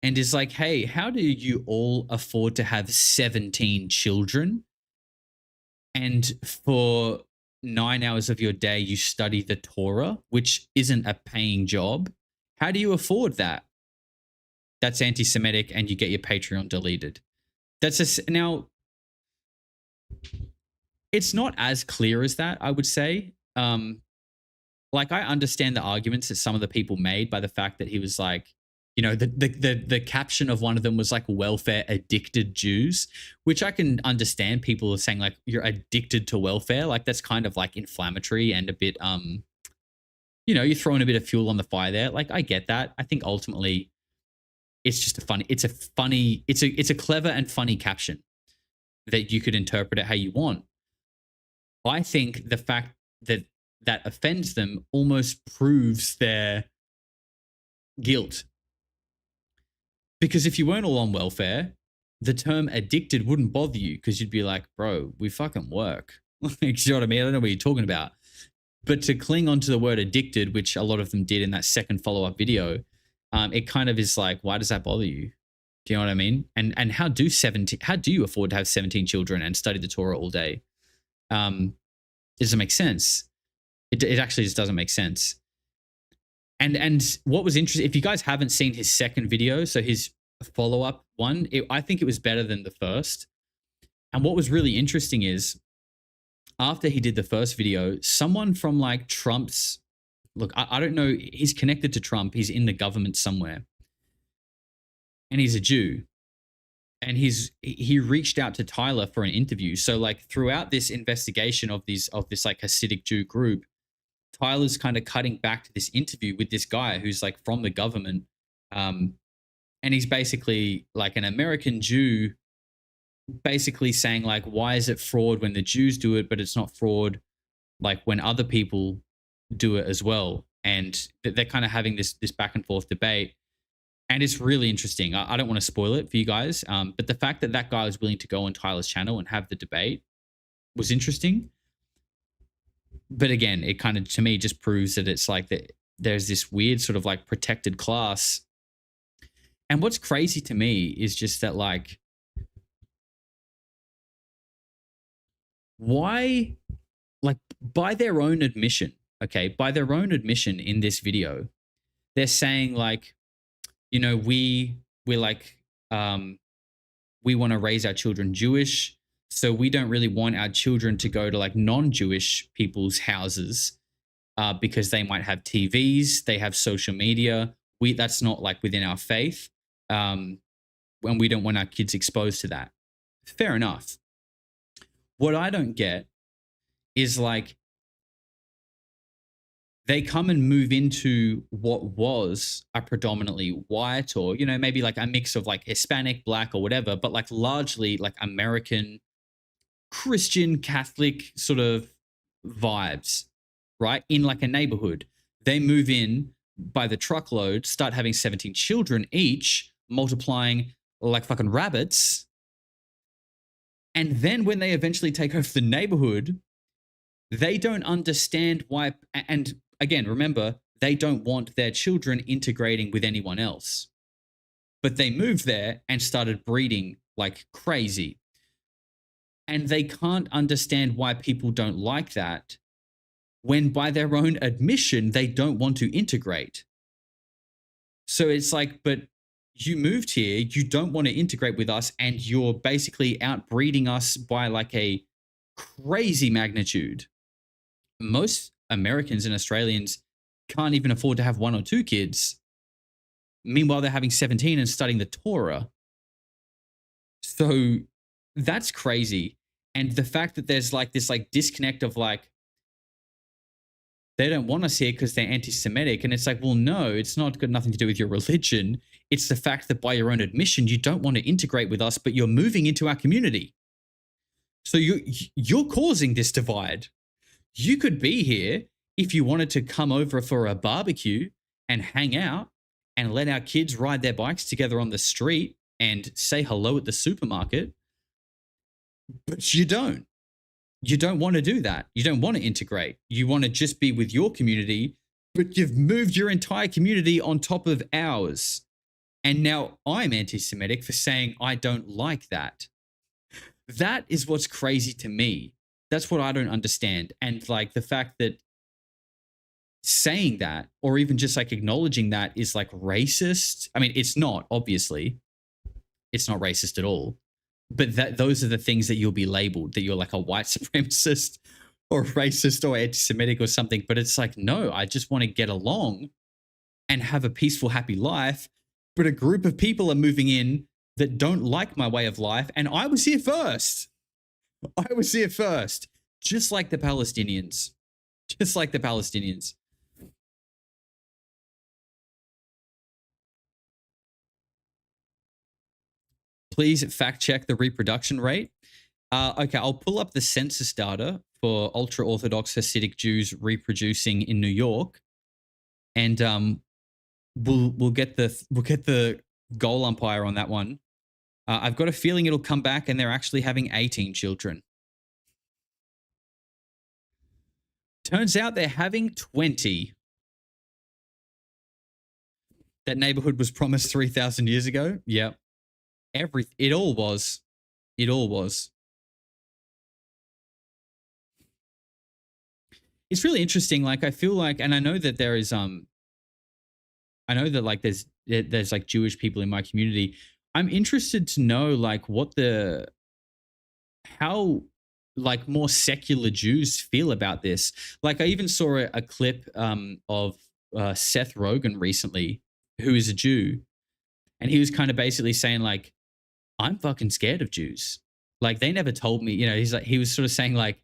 and is like, hey, how do you all afford to have 17 children? And for 9 hours of your day, you study the Torah, which isn't a paying job. How do you afford that? That's anti-Semitic, and you get your Patreon deleted. Now, it's not as clear as that, I would say. Like, I understand the arguments that some of the people made by the fact that he was like, you know, the caption of one of them was like welfare addicted Jews, which I can understand. People are saying like, you're addicted to welfare. Like, that's kind of like inflammatory and a bit, you know, you're throwing a bit of fuel on the fire there. Like, I get that. I think ultimately it's just it's a clever and funny caption that you could interpret it how you want. I think the fact that offends them almost proves their guilt. Because if you weren't all on welfare, the term addicted wouldn't bother you, because you'd be like, bro, we fucking work. Like, you know what I mean? I don't know what you're talking about. But to cling onto the word addicted, which a lot of them did in that second follow-up video, it kind of is like, why does that bother you? Do you know what I mean? And how do you afford to have 17 children and study the Torah all day? It doesn't make sense. It actually just doesn't make sense. And what was interesting, if you guys haven't seen his second video, so his follow-up one, I think it was better than the first. And what was really interesting is, after he did the first video, someone from like Trump's, look, I don't know, he's connected to Trump, he's in the government somewhere, and he's a Jew. And he reached out to Tyler for an interview. So like throughout this investigation of this like Hasidic Jew group, Tyler's kind of cutting back to this interview with this guy who's like from the government. And he's basically like an American Jew, basically saying like, why is it fraud when the Jews do it, but it's not fraud like when other people do it as well? And they're kind of having this back and forth debate. And it's really interesting. I don't want to spoil it for you guys, but the fact that guy was willing to go on Tyler's channel and have the debate was interesting. But again, it kind of, to me, just proves that it's like that there's this weird sort of like protected class. And what's crazy to me is just that, like, why, like, by their own admission in this video, they're saying like, you know, we're like, we want to raise our children Jewish, so we don't really want our children to go to like non-Jewish people's houses because they might have TVs, they have social media. That's not like within our faith, and we don't want our kids exposed to that. Fair enough. What I don't get is like they come and move into what was a predominantly white, or, you know, maybe like a mix of like Hispanic, black, or whatever, but like largely like American Christian Catholic sort of vibes, right? In like a neighborhood. They move in by the truckload, start having 17 children each, multiplying like fucking rabbits. And then when they eventually take over the neighborhood, they don't understand why. And again, remember, they don't want their children integrating with anyone else. But they moved there and started breeding like crazy. And they can't understand why people don't like that when, by their own admission, they don't want to integrate. So it's like, but you moved here, you don't want to integrate with us, and you're basically outbreeding us by like a crazy magnitude. Most Americans and Australians can't even afford to have 1 or 2 kids. Meanwhile, they're having 17 and studying the Torah. So that's crazy. And the fact that there's like this like disconnect of like, they don't want us here because they're anti-Semitic. And it's like, well, no, it's not got nothing to do with your religion. It's the fact that by your own admission, you don't want to integrate with us, but you're moving into our community. So you're causing this divide. You could be here if you wanted to come over for a barbecue and hang out and let our kids ride their bikes together on the street and say hello at the supermarket. But you don't. You don't want to do that. You don't want to integrate. You want to just be with your community, but you've moved your entire community on top of ours. And now I'm anti-Semitic for saying I don't like that. That is what's crazy to me. That's what I don't understand. And like the fact that saying that, or even just like acknowledging that, is like racist. I mean, it's not, obviously. It's not racist at all. But those are the things that you'll be labeled, that you're like a white supremacist or racist or anti-Semitic or something. But it's like, no, I just want to get along and have a peaceful, happy life. But a group of people are moving in that don't like my way of life. And I was here first. I was here first. Just like the Palestinians. Just like the Palestinians. Please fact check the reproduction rate. Okay, I'll pull up the census data for ultra-Orthodox Hasidic Jews reproducing in New York, and we'll get the goal umpire on that one. I've got a feeling it'll come back and they're actually having 18 children. Turns out they're having 20. That neighborhood was promised 3,000 years ago. Yep. It all was. It all was. It's really interesting. Like, I feel like, and I know that there is, I know that like there's like Jewish people in my community. I'm interested to know like how like more secular Jews feel about this. Like, I even saw a clip of Seth Rogen recently, who is a Jew, and he was kind of basically saying like, I'm fucking scared of Jews. Like, they never told me, you know, he was sort of saying like,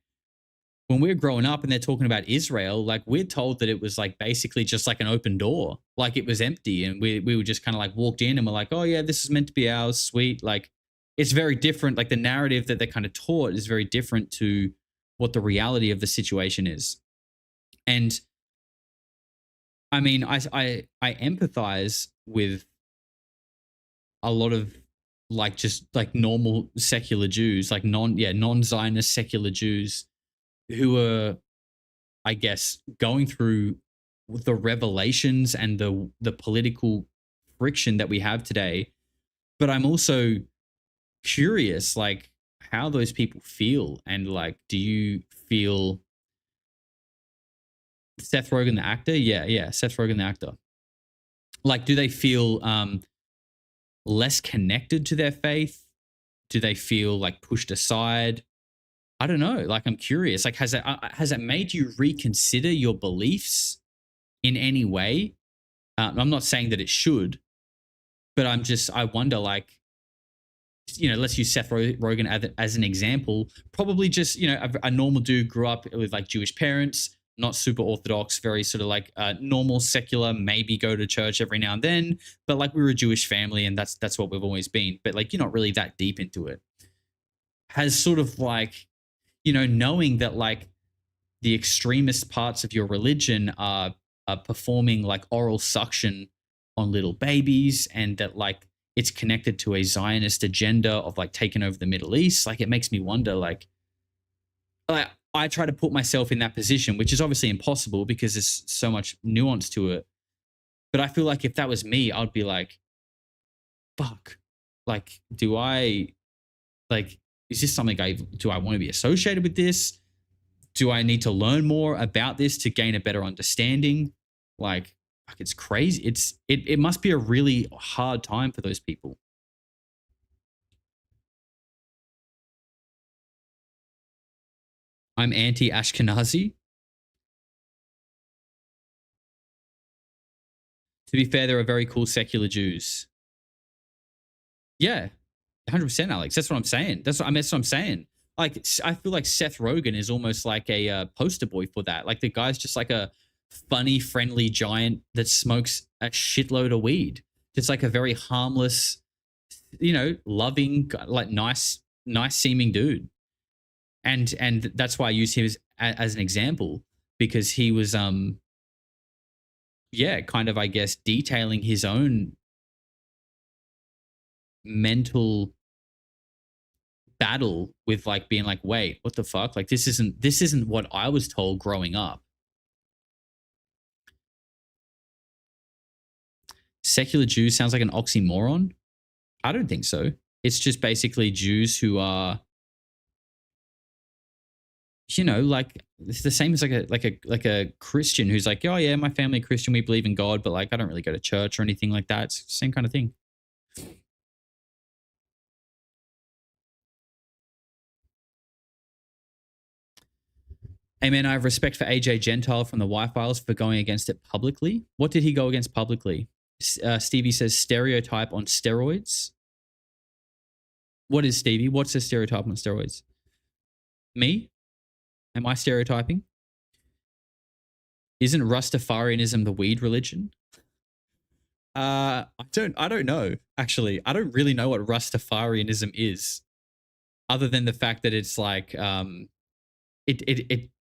when we're growing up and they're talking about Israel, like, we're told that it was like basically just like an open door, like it was empty. And we were just kind of like walked in and we're like, oh yeah, this is meant to be ours. Sweet. Like, it's very different. Like, the narrative that they're kind of taught is very different to what the reality of the situation is. And I mean, I empathize with a lot of like just like normal secular Jews, like non-Zionist secular Jews who are, I guess, going through the revelations and the political friction that we have today. But I'm also curious, like, how those people feel, and like, do you feel Seth Rogen the actor? Yeah, Seth Rogen the actor. Like, do they feel less connected to their faith? Do they feel like pushed aside? I don't know. Like, I'm curious. Like, has it made you reconsider your beliefs in any way? I'm not saying that it should, but I wonder, like, let's use Seth Rogen as an example. Probably just, a normal dude grew up with like Jewish parents, not super orthodox, very sort of like normal secular, maybe go to church every now and then, but like we were a Jewish family and that's what we've always been. But like, you're not really that deep into it. Has sort of like, knowing that like the extremist parts of your religion are performing like oral suction on little babies, and that like it's connected to a Zionist agenda of like taking over the Middle East. Like, it makes me wonder, like I try to put myself in that position, which is obviously impossible because there's so much nuance to it. But I feel like if that was me, I'd be like, fuck, like, is this something do I want to be associated with this? Do I need to learn more about this to gain a better understanding? Like, it's crazy. It must be a really hard time for those people. I'm anti-Ashkenazi. To be fair, there are very cool secular Jews. Yeah, 100%, Alex. That's what I'm saying. That's what I'm saying. Like, I feel like Seth Rogen is almost like a poster boy for that. Like, the guy's just like a funny, friendly giant that smokes a shitload of weed. Just like a very harmless, loving, like nice seeming dude. And that's why I use him as an example, because he was kind of, I guess, detailing his own mental battle with like being like, wait, what the fuck? Like, this isn't what I was told growing up. Secular Jews sounds like an oxymoron. I don't think so. It's just basically Jews who are, like, it's the same as like a Christian who's like, oh yeah, my family Christian, we believe in God, but like I don't really go to church or anything like that. It's the same kind of thing. Hey man, I have respect for AJ Gentile from the Y-Files for going against it publicly. What did he go against publicly? Stevie says stereotype on steroids. What is, Stevie? What's a stereotype on steroids? Me? Am I stereotyping? Isn't Rastafarianism the weed religion? I don't know, actually. I don't really know what Rastafarianism is, other than the fact that it's like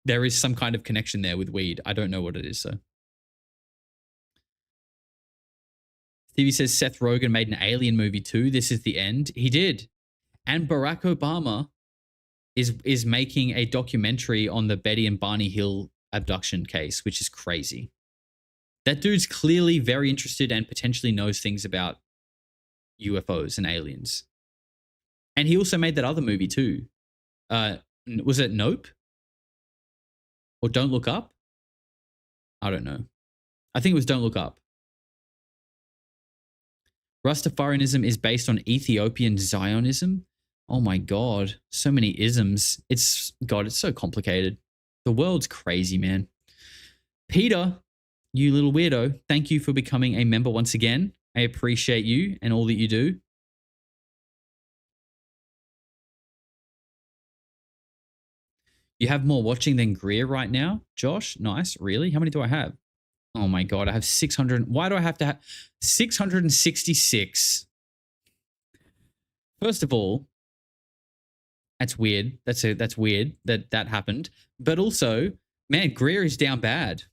there is some kind of connection there with weed. I don't know what it is, so. Stevie says Seth Rogen made an Alien movie too. This is the end. He did. And Barack Obama is making a documentary on the Betty and Barney Hill abduction case, which is crazy. That dude's clearly very interested and potentially knows things about UFOs and aliens. And he also made that other movie too. Was it Nope? Or Don't Look Up? I don't know. I think it was Don't Look Up. Rastafarianism is based on Ethiopian Zionism. Oh my God. So many isms. It's so complicated. The world's crazy, man. Peter, you little weirdo, thank you for becoming a member once again. I appreciate you and all that you do. You have more watching than Greer right now, Josh? Nice. Really? How many do I have? Oh my God, I have 600. Why do I have to have 666? First of all, that's weird. That's weird that happened. But also, man, Greer is down bad.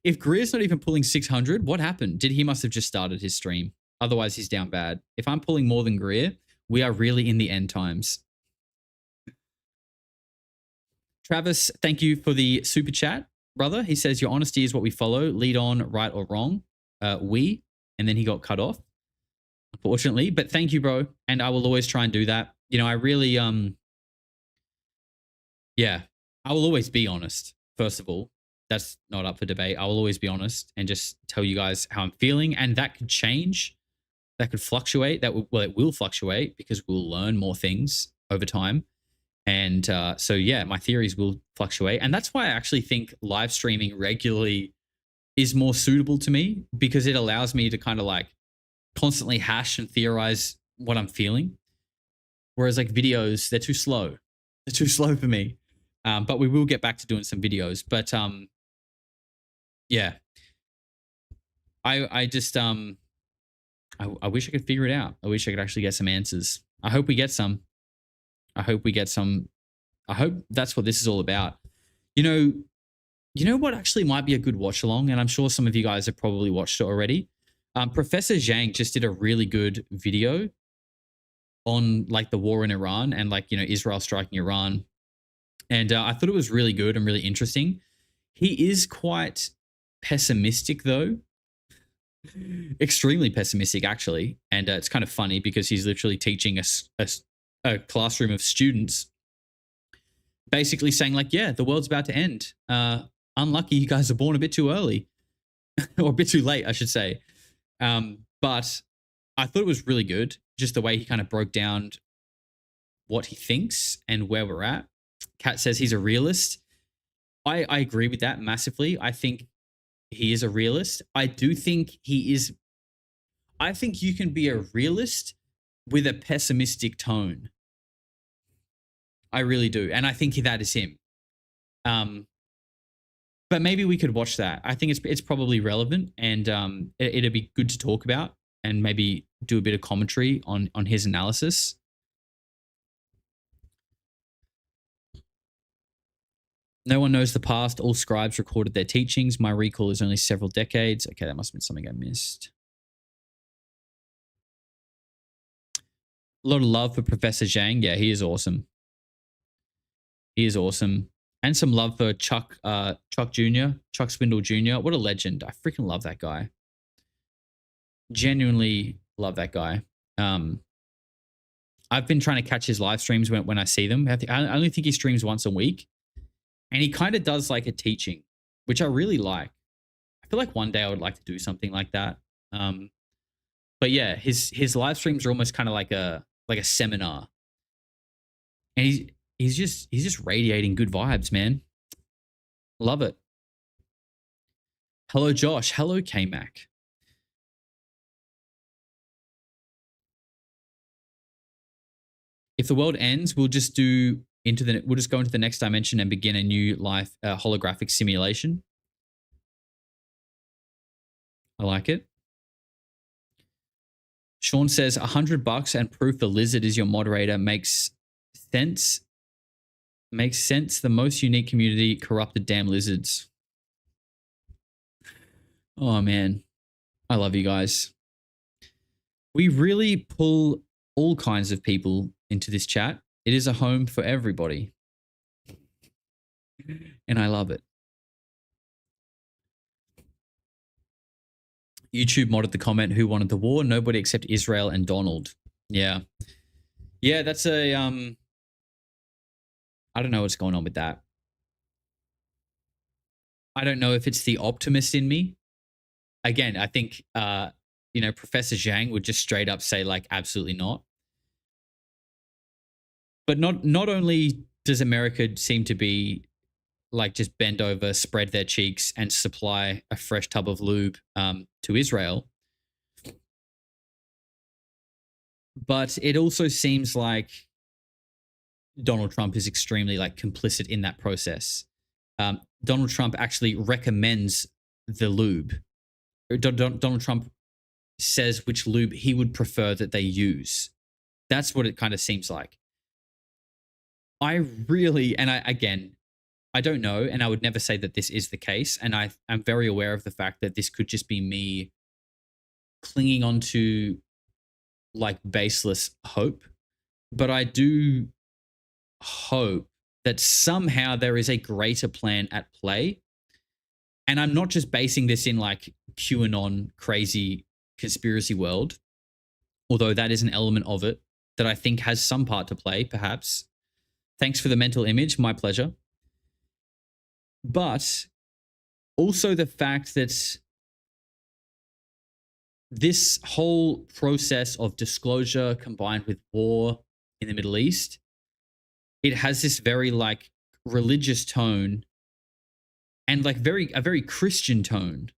If Greer's not even pulling 600, what happened? He must have just started his stream. Otherwise, he's down bad. If I'm pulling more than Greer, we are really in the end times. Travis, thank you for the super chat, brother. He says, your honesty is what we follow. Lead on, right or wrong. And then he got cut off, unfortunately. But thank you, bro. And I will always try and do that. I really, I will always be honest, first of all. that's not up for debate. I will always be honest and just tell you guys how I'm feeling, and that could change, that could fluctuate. Well, it will fluctuate because we'll learn more things over time. And so, yeah, my theories will fluctuate. And that's why I actually think live streaming regularly is more suitable to me, because it allows me to kind of like constantly hash and theorize what I'm feeling. Whereas like videos, they're too slow. They're too slow for me. But we will get back to doing some videos. But yeah, I just I wish I could figure it out. I wish I could actually get some answers. I hope we get some. I hope we get some. I hope that's what this is all about. You know what actually might be a good watch along, and I'm sure some of you guys have probably watched it already. Professor Zhang just did a really good video on like the war in Iran and like, Israel striking Iran. And I thought it was really good and really interesting. He is quite pessimistic though. Extremely pessimistic actually. And it's kind of funny because he's literally teaching a classroom of students basically saying like, yeah, the world's about to end. Unlucky you guys are born a bit too early or a bit too late, I should say. But I thought it was really good, just the way he kind of broke down what he thinks and where we're at. Kat says he's a realist. I agree with that massively. I think he is a realist. I do think he is. I think you can be a realist with a pessimistic tone. I really do. And I think that is him. But maybe we could watch that. I think it's probably relevant, and it'd be good to talk about and maybe do a bit of commentary on his analysis. No one knows the past. All scribes recorded their teachings. My recall is only several decades. Okay, that must have been something I missed. A lot of love for Professor Zhang. Yeah, he is awesome. He is awesome. And some love for Chuck Jr., Chuck Swindle Jr. What a legend. I freaking love that guy. Genuinely love that guy. I've been trying to catch his live streams when I see them. I only think he streams once a week. And he kind of does like a teaching, which I really like. I feel like one day I would like to do something like that. But yeah, his live streams are almost kind of like a seminar. And he's just radiating good vibes, man. Love it. Hello, Josh. Hello, K-Mac. If the world ends, we'll just go into the next dimension and begin a new life holographic simulation. I like it. Sean says $100 and proof the lizard is your moderator makes sense. Makes sense. The most unique community, corrupted damn lizards. Oh man, I love you guys. We really pull all kinds of people into this chat. It is a home for everybody. And I love it. YouTube modded the comment, who wanted the war? Nobody except Israel and Donald. Yeah. Yeah, that's a I don't know what's going on with that. I don't know if it's the optimist in me. Again, I think Professor Zhang would just straight up say like absolutely not. But not only does America seem to be like just bend over, spread their cheeks, and supply a fresh tub of lube to Israel, but it also seems like Donald Trump is extremely like complicit in that process. Donald Trump actually recommends the lube. Donald Trump says which lube he would prefer that they use. That's what it kind of seems like. I don't know, and I would never say that this is the case, and I'm very aware of the fact that this could just be me clinging onto like baseless hope, but I do hope that somehow there is a greater plan at play, and I'm not just basing this in like QAnon crazy conspiracy world, although that is an element of it that I think has some part to play, perhaps. Thanks for the mental image. My pleasure. But also the fact that this whole process of disclosure combined with war in the Middle East, it has this very like religious tone and like a very Christian tone,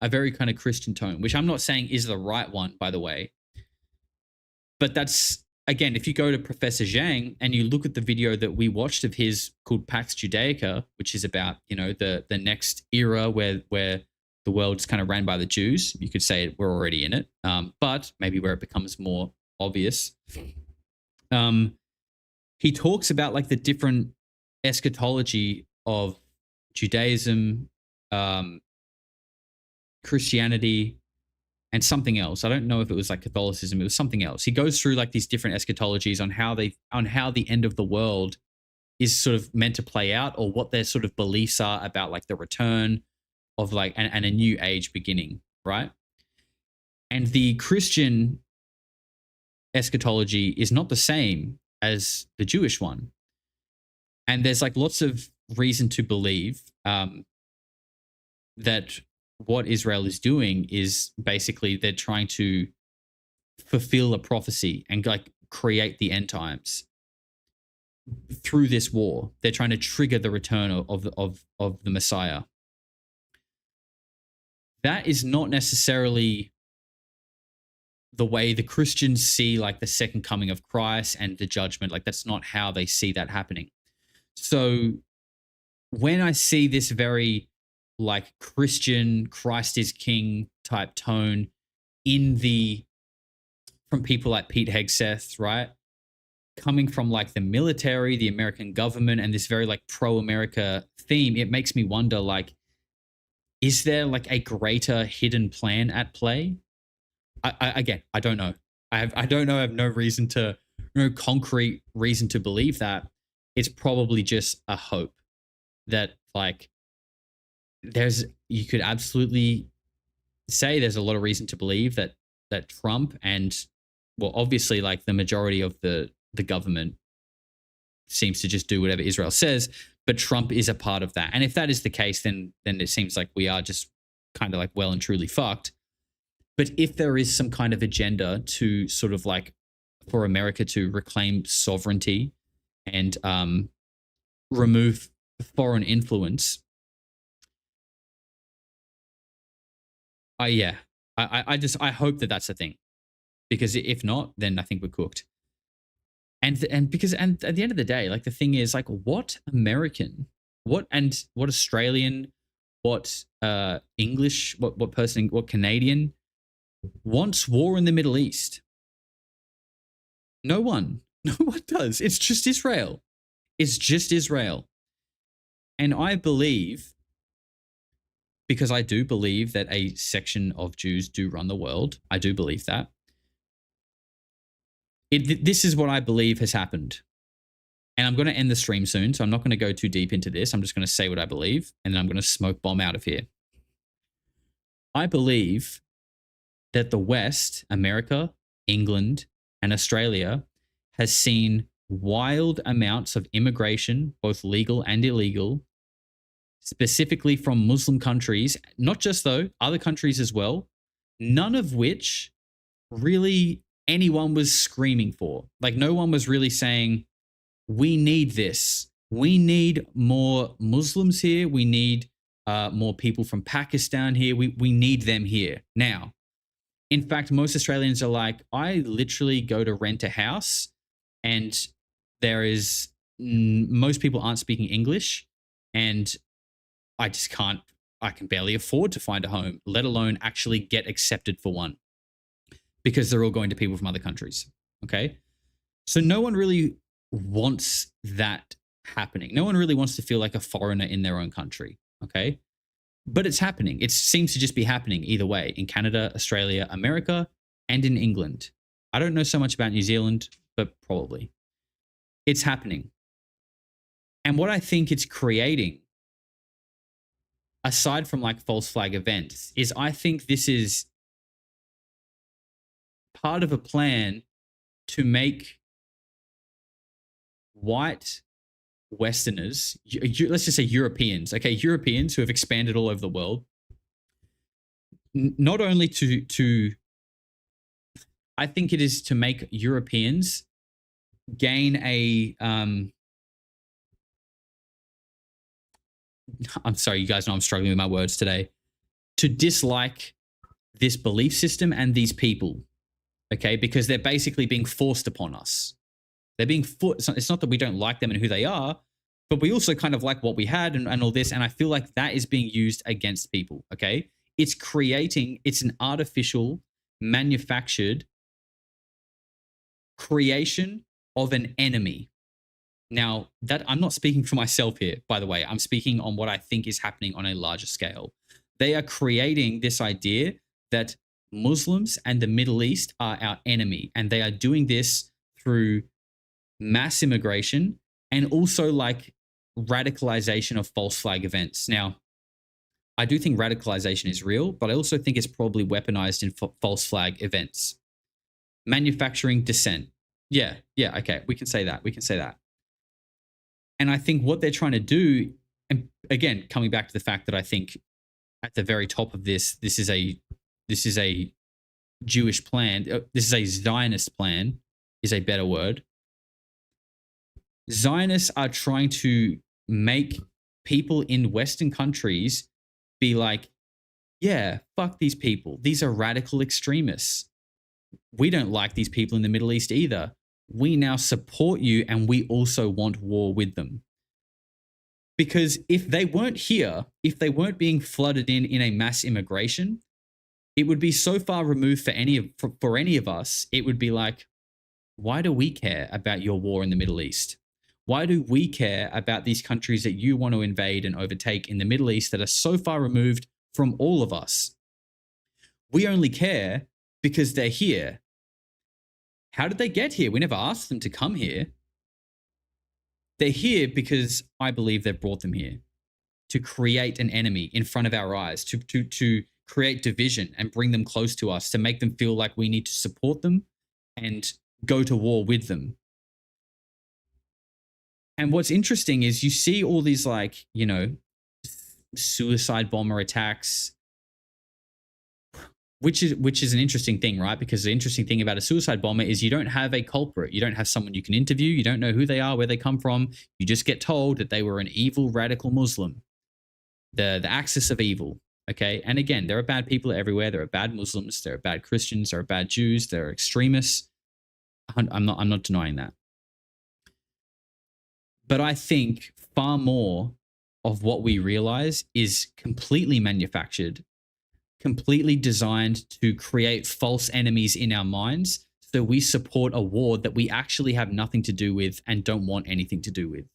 a very kind of Christian tone, which I'm not saying is the right one, by the way. But that's, again, if you go to Professor Zhang and you look at the video that we watched of his called Pax Judaica, which is about, you know, the next era where the world's kind of ran by the Jews. You could say we're already in it, but maybe where it becomes more obvious. He talks about like the different eschatology of Judaism, Christianity, and something else. I don't know if it was like Catholicism. It was something else. He goes through like these different eschatologies on how the end of the world is sort of meant to play out, or what their sort of beliefs are about like the return of like and a new age beginning, right? And the Christian eschatology is not the same as the Jewish one. And there's like lots of reason to believe that what Israel is doing is basically they're trying to fulfill a prophecy and like create the end times through this war. They're trying to trigger the return of the Messiah. That is not necessarily the way the Christians see like the second coming of Christ and the judgment. Like that's not how they see that happening. So when I see this very like Christian Christ is King type tone from people like Pete Hegseth, right? Coming from like the military, the American government, and this very like pro-America theme, it makes me wonder like, is there like a greater hidden plan at play? Again, I don't know. I don't know. I have no concrete reason to believe that. It's probably just a hope that like you could absolutely say there's a lot of reason to believe that Trump and, well, obviously like the majority of the government seems to just do whatever Israel says, but Trump is a part of that. And if that is the case, then it seems like we are just kind of like well and truly fucked. But if there is some kind of agenda to sort of like for America to reclaim sovereignty and remove foreign influence, I hope that that's a thing, because if not, then I think we're cooked. And because at the end of the day, like the thing is like what American, what Australian, what English, what person, what Canadian wants war in the Middle East? No one does. It's just Israel. It's just Israel. And I believe, because I do believe that a section of Jews do run the world. I do believe that. This is what I believe has happened. And I'm going to end the stream soon, so I'm not going to go too deep into this. I'm just going to say what I believe, and then I'm going to smoke bomb out of here. I believe that the West, America, England, and Australia, has seen wild amounts of immigration, both legal and illegal, specifically from Muslim countries, not just though, other countries as well, none of which really anyone was screaming for. Like no one was really saying, we need this. We need more Muslims here. We need more people from Pakistan here. We need them here now. In fact, most Australians are like, I literally go to rent a house and there is, most people aren't speaking English and I can barely afford to find a home, let alone actually get accepted for one, because they're all going to people from other countries. Okay. So no one really wants that happening. No one really wants to feel like a foreigner in their own country. Okay. But it's happening. It seems to just be happening either way in Canada, Australia, America, and in England. I don't know so much about New Zealand, but probably. It's happening. And what I think it's creating, aside from like false flag events, is I think this is part of a plan to make white Westerners, let's just say Europeans, okay, Europeans who have expanded all over the world, not only to I think it is to make Europeans gain a I'm sorry, you guys know I'm struggling with my words today, to dislike this belief system and these people, okay, because they're basically being forced upon us. They're being forced. It's not that we don't like them and who they are, but we also kind of like what we had and all this. And I feel like that is being used against people, okay? It's an artificial, manufactured creation of an enemy. Now, that I'm not speaking for myself here, by the way. I'm speaking on what I think is happening on a larger scale. They are creating this idea that Muslims and the Middle East are our enemy, and they are doing this through mass immigration and also like radicalization of false flag events. Now, I do think radicalization is real, but I also think it's probably weaponized in false flag events. Manufacturing dissent. Yeah, okay, we can say that. And I think what they're trying to do, and again, coming back to the fact that I think at the very top of this is a Jewish plan. This is a Zionist plan, is a better word. Zionists are trying to make people in Western countries be like, yeah, fuck these people. These are radical extremists. We don't like these people in the Middle East either. We now support you and we also want war with them. Because if they weren't here, if they weren't being flooded in a mass immigration, it would be so far removed for any of us, it would be like, why do we care about your war in the Middle East? Why do we care about these countries that you want to invade and overtake in the Middle East that are so far removed from all of us? We only care because they're here. How did they get here? We never asked them to come here. They're here because I believe they've brought them here to create an enemy in front of our eyes, to create division and bring them close to us, to make them feel like we need to support them and go to war with them. And what's interesting is you see all these like, you know, suicide bomber attacks, which is an interesting thing, right? Because the interesting thing about a suicide bomber is you don't have a culprit. You don't have someone you can interview. You don't know who they are, where they come from. You just get told that they were an evil radical Muslim, the axis of evil. Okay. And again, there are bad people everywhere. There are bad Muslims. There are bad Christians. There are bad Jews. There are extremists. I'm not denying that. But I think far more of what we realize is completely manufactured, completely designed to create false enemies in our minds. So we support a war that we actually have nothing to do with and don't want anything to do with.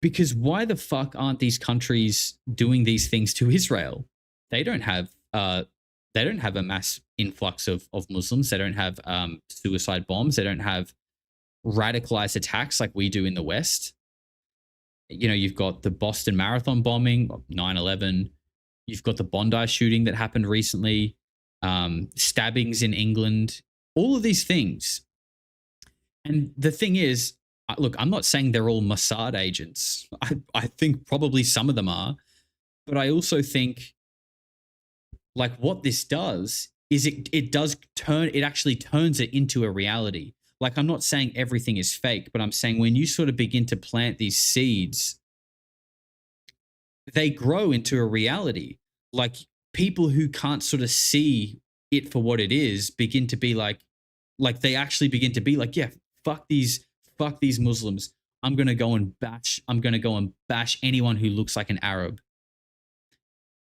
Because why the fuck aren't these countries doing these things to Israel? They don't have a mass influx of Muslims. They don't have suicide bombs. They don't have radicalized attacks like we do in the West. You know, you've got the Boston Marathon bombing, 9/11. You've got the Bondi shooting that happened recently, stabbings in England, all of these things. And the thing is, look, I'm not saying they're all Mossad agents. I think probably some of them are. But I also think like what this does is it actually turns it into a reality. Like, I'm not saying everything is fake, but I'm saying when you sort of begin to plant these seeds, they grow into a reality. Like, people who can't sort of see it for what it is begin to be like they actually begin to be like, yeah, fuck these Muslims. I'm going to go and bash anyone who looks like an Arab.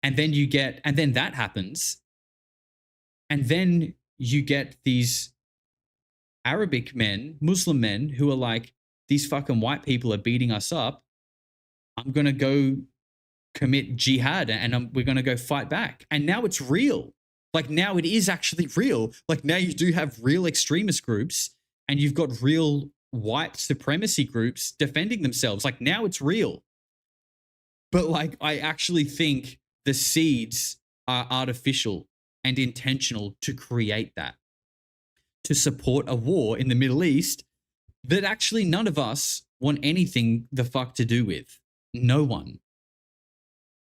And then that happens. And then you get these Arabic men, Muslim men who are like, these fucking white people are beating us up. I'm going to go commit jihad and we're going to go fight back. And now it's real. Like, now it is actually real. Like, now you do have real extremist groups and you've got real white supremacy groups defending themselves. Like, now it's real. But like, I actually think the seeds are artificial and intentional to create that, to support a war in the Middle East that actually none of us want anything the fuck to do with. No one.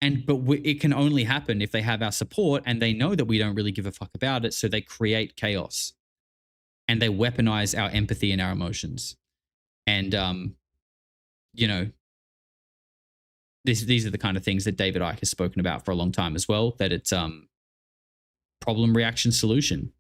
It can only happen if they have our support and they know that we don't really give a fuck about it. So they create chaos and they weaponize our empathy and our emotions. And, you know, these are the kind of things that David Icke has spoken about for a long time as well, that it's problem, reaction, solution.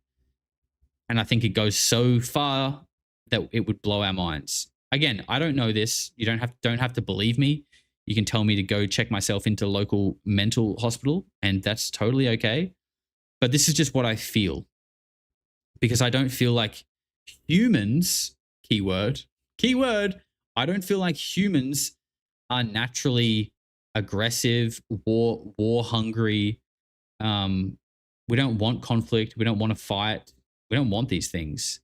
And I think it goes so far that it would blow our minds. Again, I don't know this. You don't have to believe me. You can tell me to go check myself into local mental hospital, and that's totally okay. But this is just what I feel. Because I don't feel like humans, keyword, I don't feel like humans are naturally aggressive, war hungry. We don't want conflict. We don't want to fight. We don't want these things.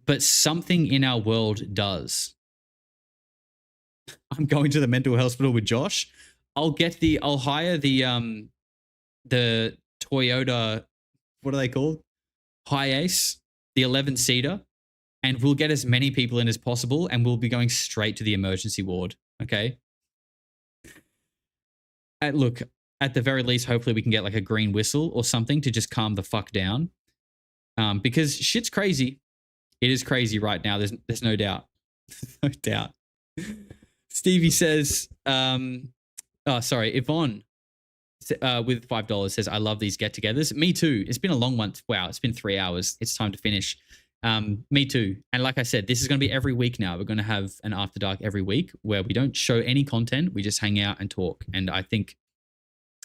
But something in our world does. I'm going to the mental hospital with Josh. I'll hire the Toyota, what are they called? Hiace, the 11-seater, and we'll get as many people in as possible, and we'll be going straight to the emergency ward. Okay. Look, at the very least, hopefully we can get like a green whistle or something to just calm the fuck down. Because shit's crazy. It is crazy right now. There's no doubt. No doubt. Stevie says, Yvonne with $5 says, I love these get-togethers. Me too. It's been a long one. Wow, it's been 3 hours. It's time to finish. Me too. And like I said, this is going to be every week now. We're going to have an After Dark every week where we don't show any content. We just hang out and talk. And I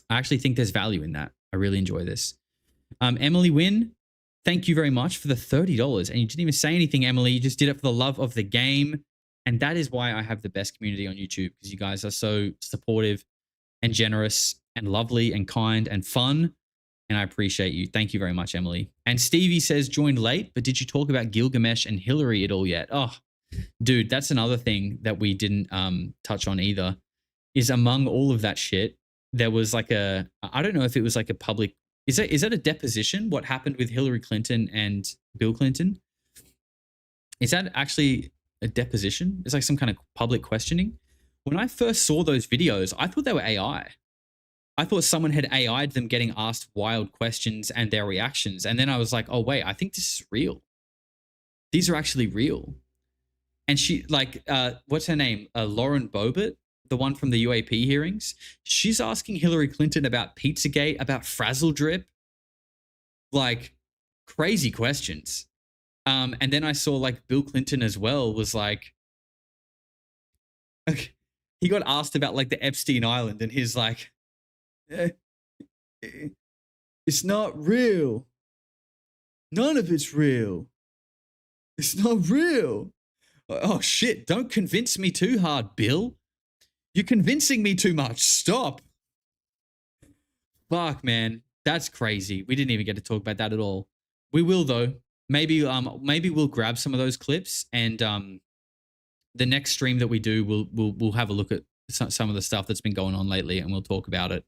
actually think there's value in that. I really enjoy this. Emily Wynn, thank you very much for the $30. And you didn't even say anything, Emily. You just did it for the love of the game. And that is why I have the best community on YouTube, because you guys are so supportive and generous and lovely and kind and fun. And I appreciate you. Thank you very much, Emily. And Stevie says, joined late, but did you talk about Gilgamesh and Hillary at all yet? Oh, dude, that's another thing that we didn't touch on either, is among all of that shit, there was like I don't know if it was like a public, is that a deposition? What happened with Hillary Clinton and Bill Clinton? Is that actually a deposition? It's like some kind of public questioning. When I first saw those videos, I thought they were AI. I thought someone had AI'd them getting asked wild questions and their reactions. And then I was like, oh, wait, I think this is real. These are actually real. And she, like, what's her name? Lauren Boebert, the one from the UAP hearings. She's asking Hillary Clinton about Pizzagate, about Frazzle Drip. Like, crazy questions. And then I saw, like, Bill Clinton as well was like, okay, he got asked about, like, the Epstein Island, and he's like, it's not real. None of it's real. It's not real. Oh, shit. Don't convince me too hard, Bill. You're convincing me too much. Stop. Fuck, man. That's crazy. We didn't even get to talk about that at all. We will, though. Maybe we'll grab some of those clips, and the next stream that we do, we'll have a look at some of the stuff that's been going on lately, and we'll talk about it.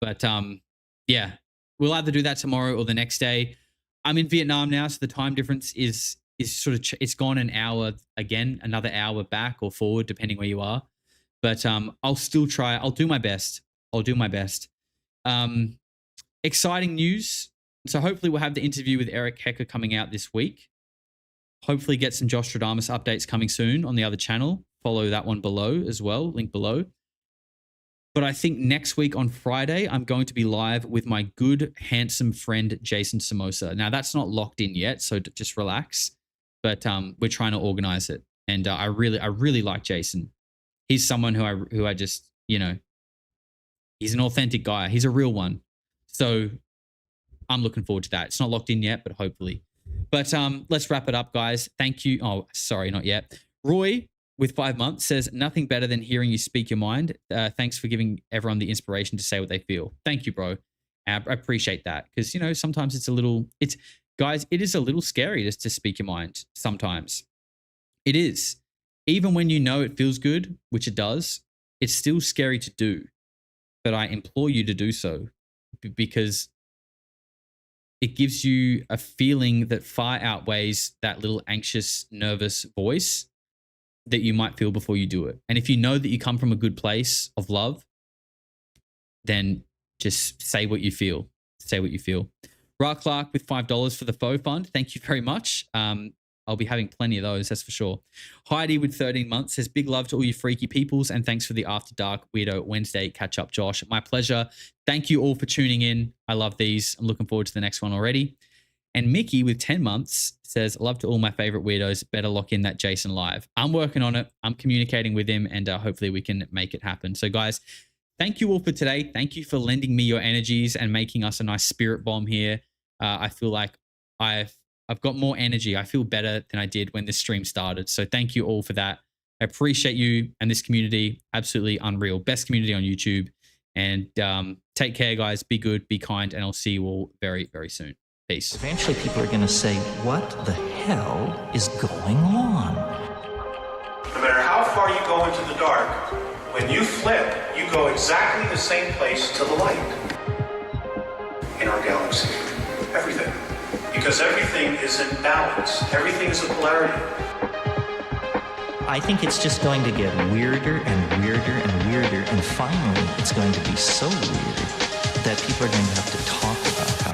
But yeah, we'll either do that tomorrow or the next day. I'm in Vietnam now, so the time difference is sort of it's gone an hour again, another hour back or forward, depending where you are. But I'll still try. I'll do my best. Exciting news. So hopefully we'll have the interview with Eric Hecker coming out this week. Hopefully get some Josh Stradamus updates coming soon on the other channel. Follow that one below as well, link below. But I think next week on Friday, I'm going to be live with my good, handsome friend, Jason Somoza. Now, that's not locked in yet, so just relax. But we're trying to organize it. And I really like Jason. He's someone who I just, you know, he's an authentic guy. He's a real one. So I'm looking forward to that. It's not locked in yet, but hopefully. But let's wrap it up, guys. Thank you. Oh, sorry, not yet. Roy, with 5 months, says, nothing better than hearing you speak your mind. Thanks for giving everyone the inspiration to say what they feel. Thank you, bro. I appreciate that. Because, you know, sometimes it is a little scary just to speak your mind sometimes. It is. Even when you know it feels good, which it does, it's still scary to do. But I implore you to do so, because it gives you a feeling that far outweighs that little anxious, nervous voice that you might feel before you do it. And if you know that you come from a good place of love, then just say what you feel. Say what you feel. Ra Clark with $5 for the faux fund. Thank you very much. I'll be having plenty of those, that's for sure. Heidi with 13 months says, big love to all you freaky peoples and thanks for the After Dark Weirdo Wednesday catch up, Josh. My pleasure. Thank you all for tuning in. I love these. I'm looking forward to the next one already. And Mickey with 10 months says, love to all my favorite weirdos. Better lock in that Jason live. I'm working on it. I'm communicating with him and hopefully we can make it happen. So guys, thank you all for today. Thank you for lending me your energies and making us a nice spirit bomb here. I feel like I've got more energy. I feel better than I did when this stream started. So thank you all for that. I appreciate you and this community. Absolutely unreal. Best community on YouTube. And take care, guys. Be good, be kind, and I'll see you all very, very soon. Peace. Eventually, people are going to say, what the hell is going on? No matter how far you go into the dark, when you flip, you go exactly the same place to the light in our galaxy. Everything. Because everything is in balance. Everything is a polarity. I think it's just going to get weirder and weirder and weirder, and finally, it's going to be so weird that people are going to have to talk about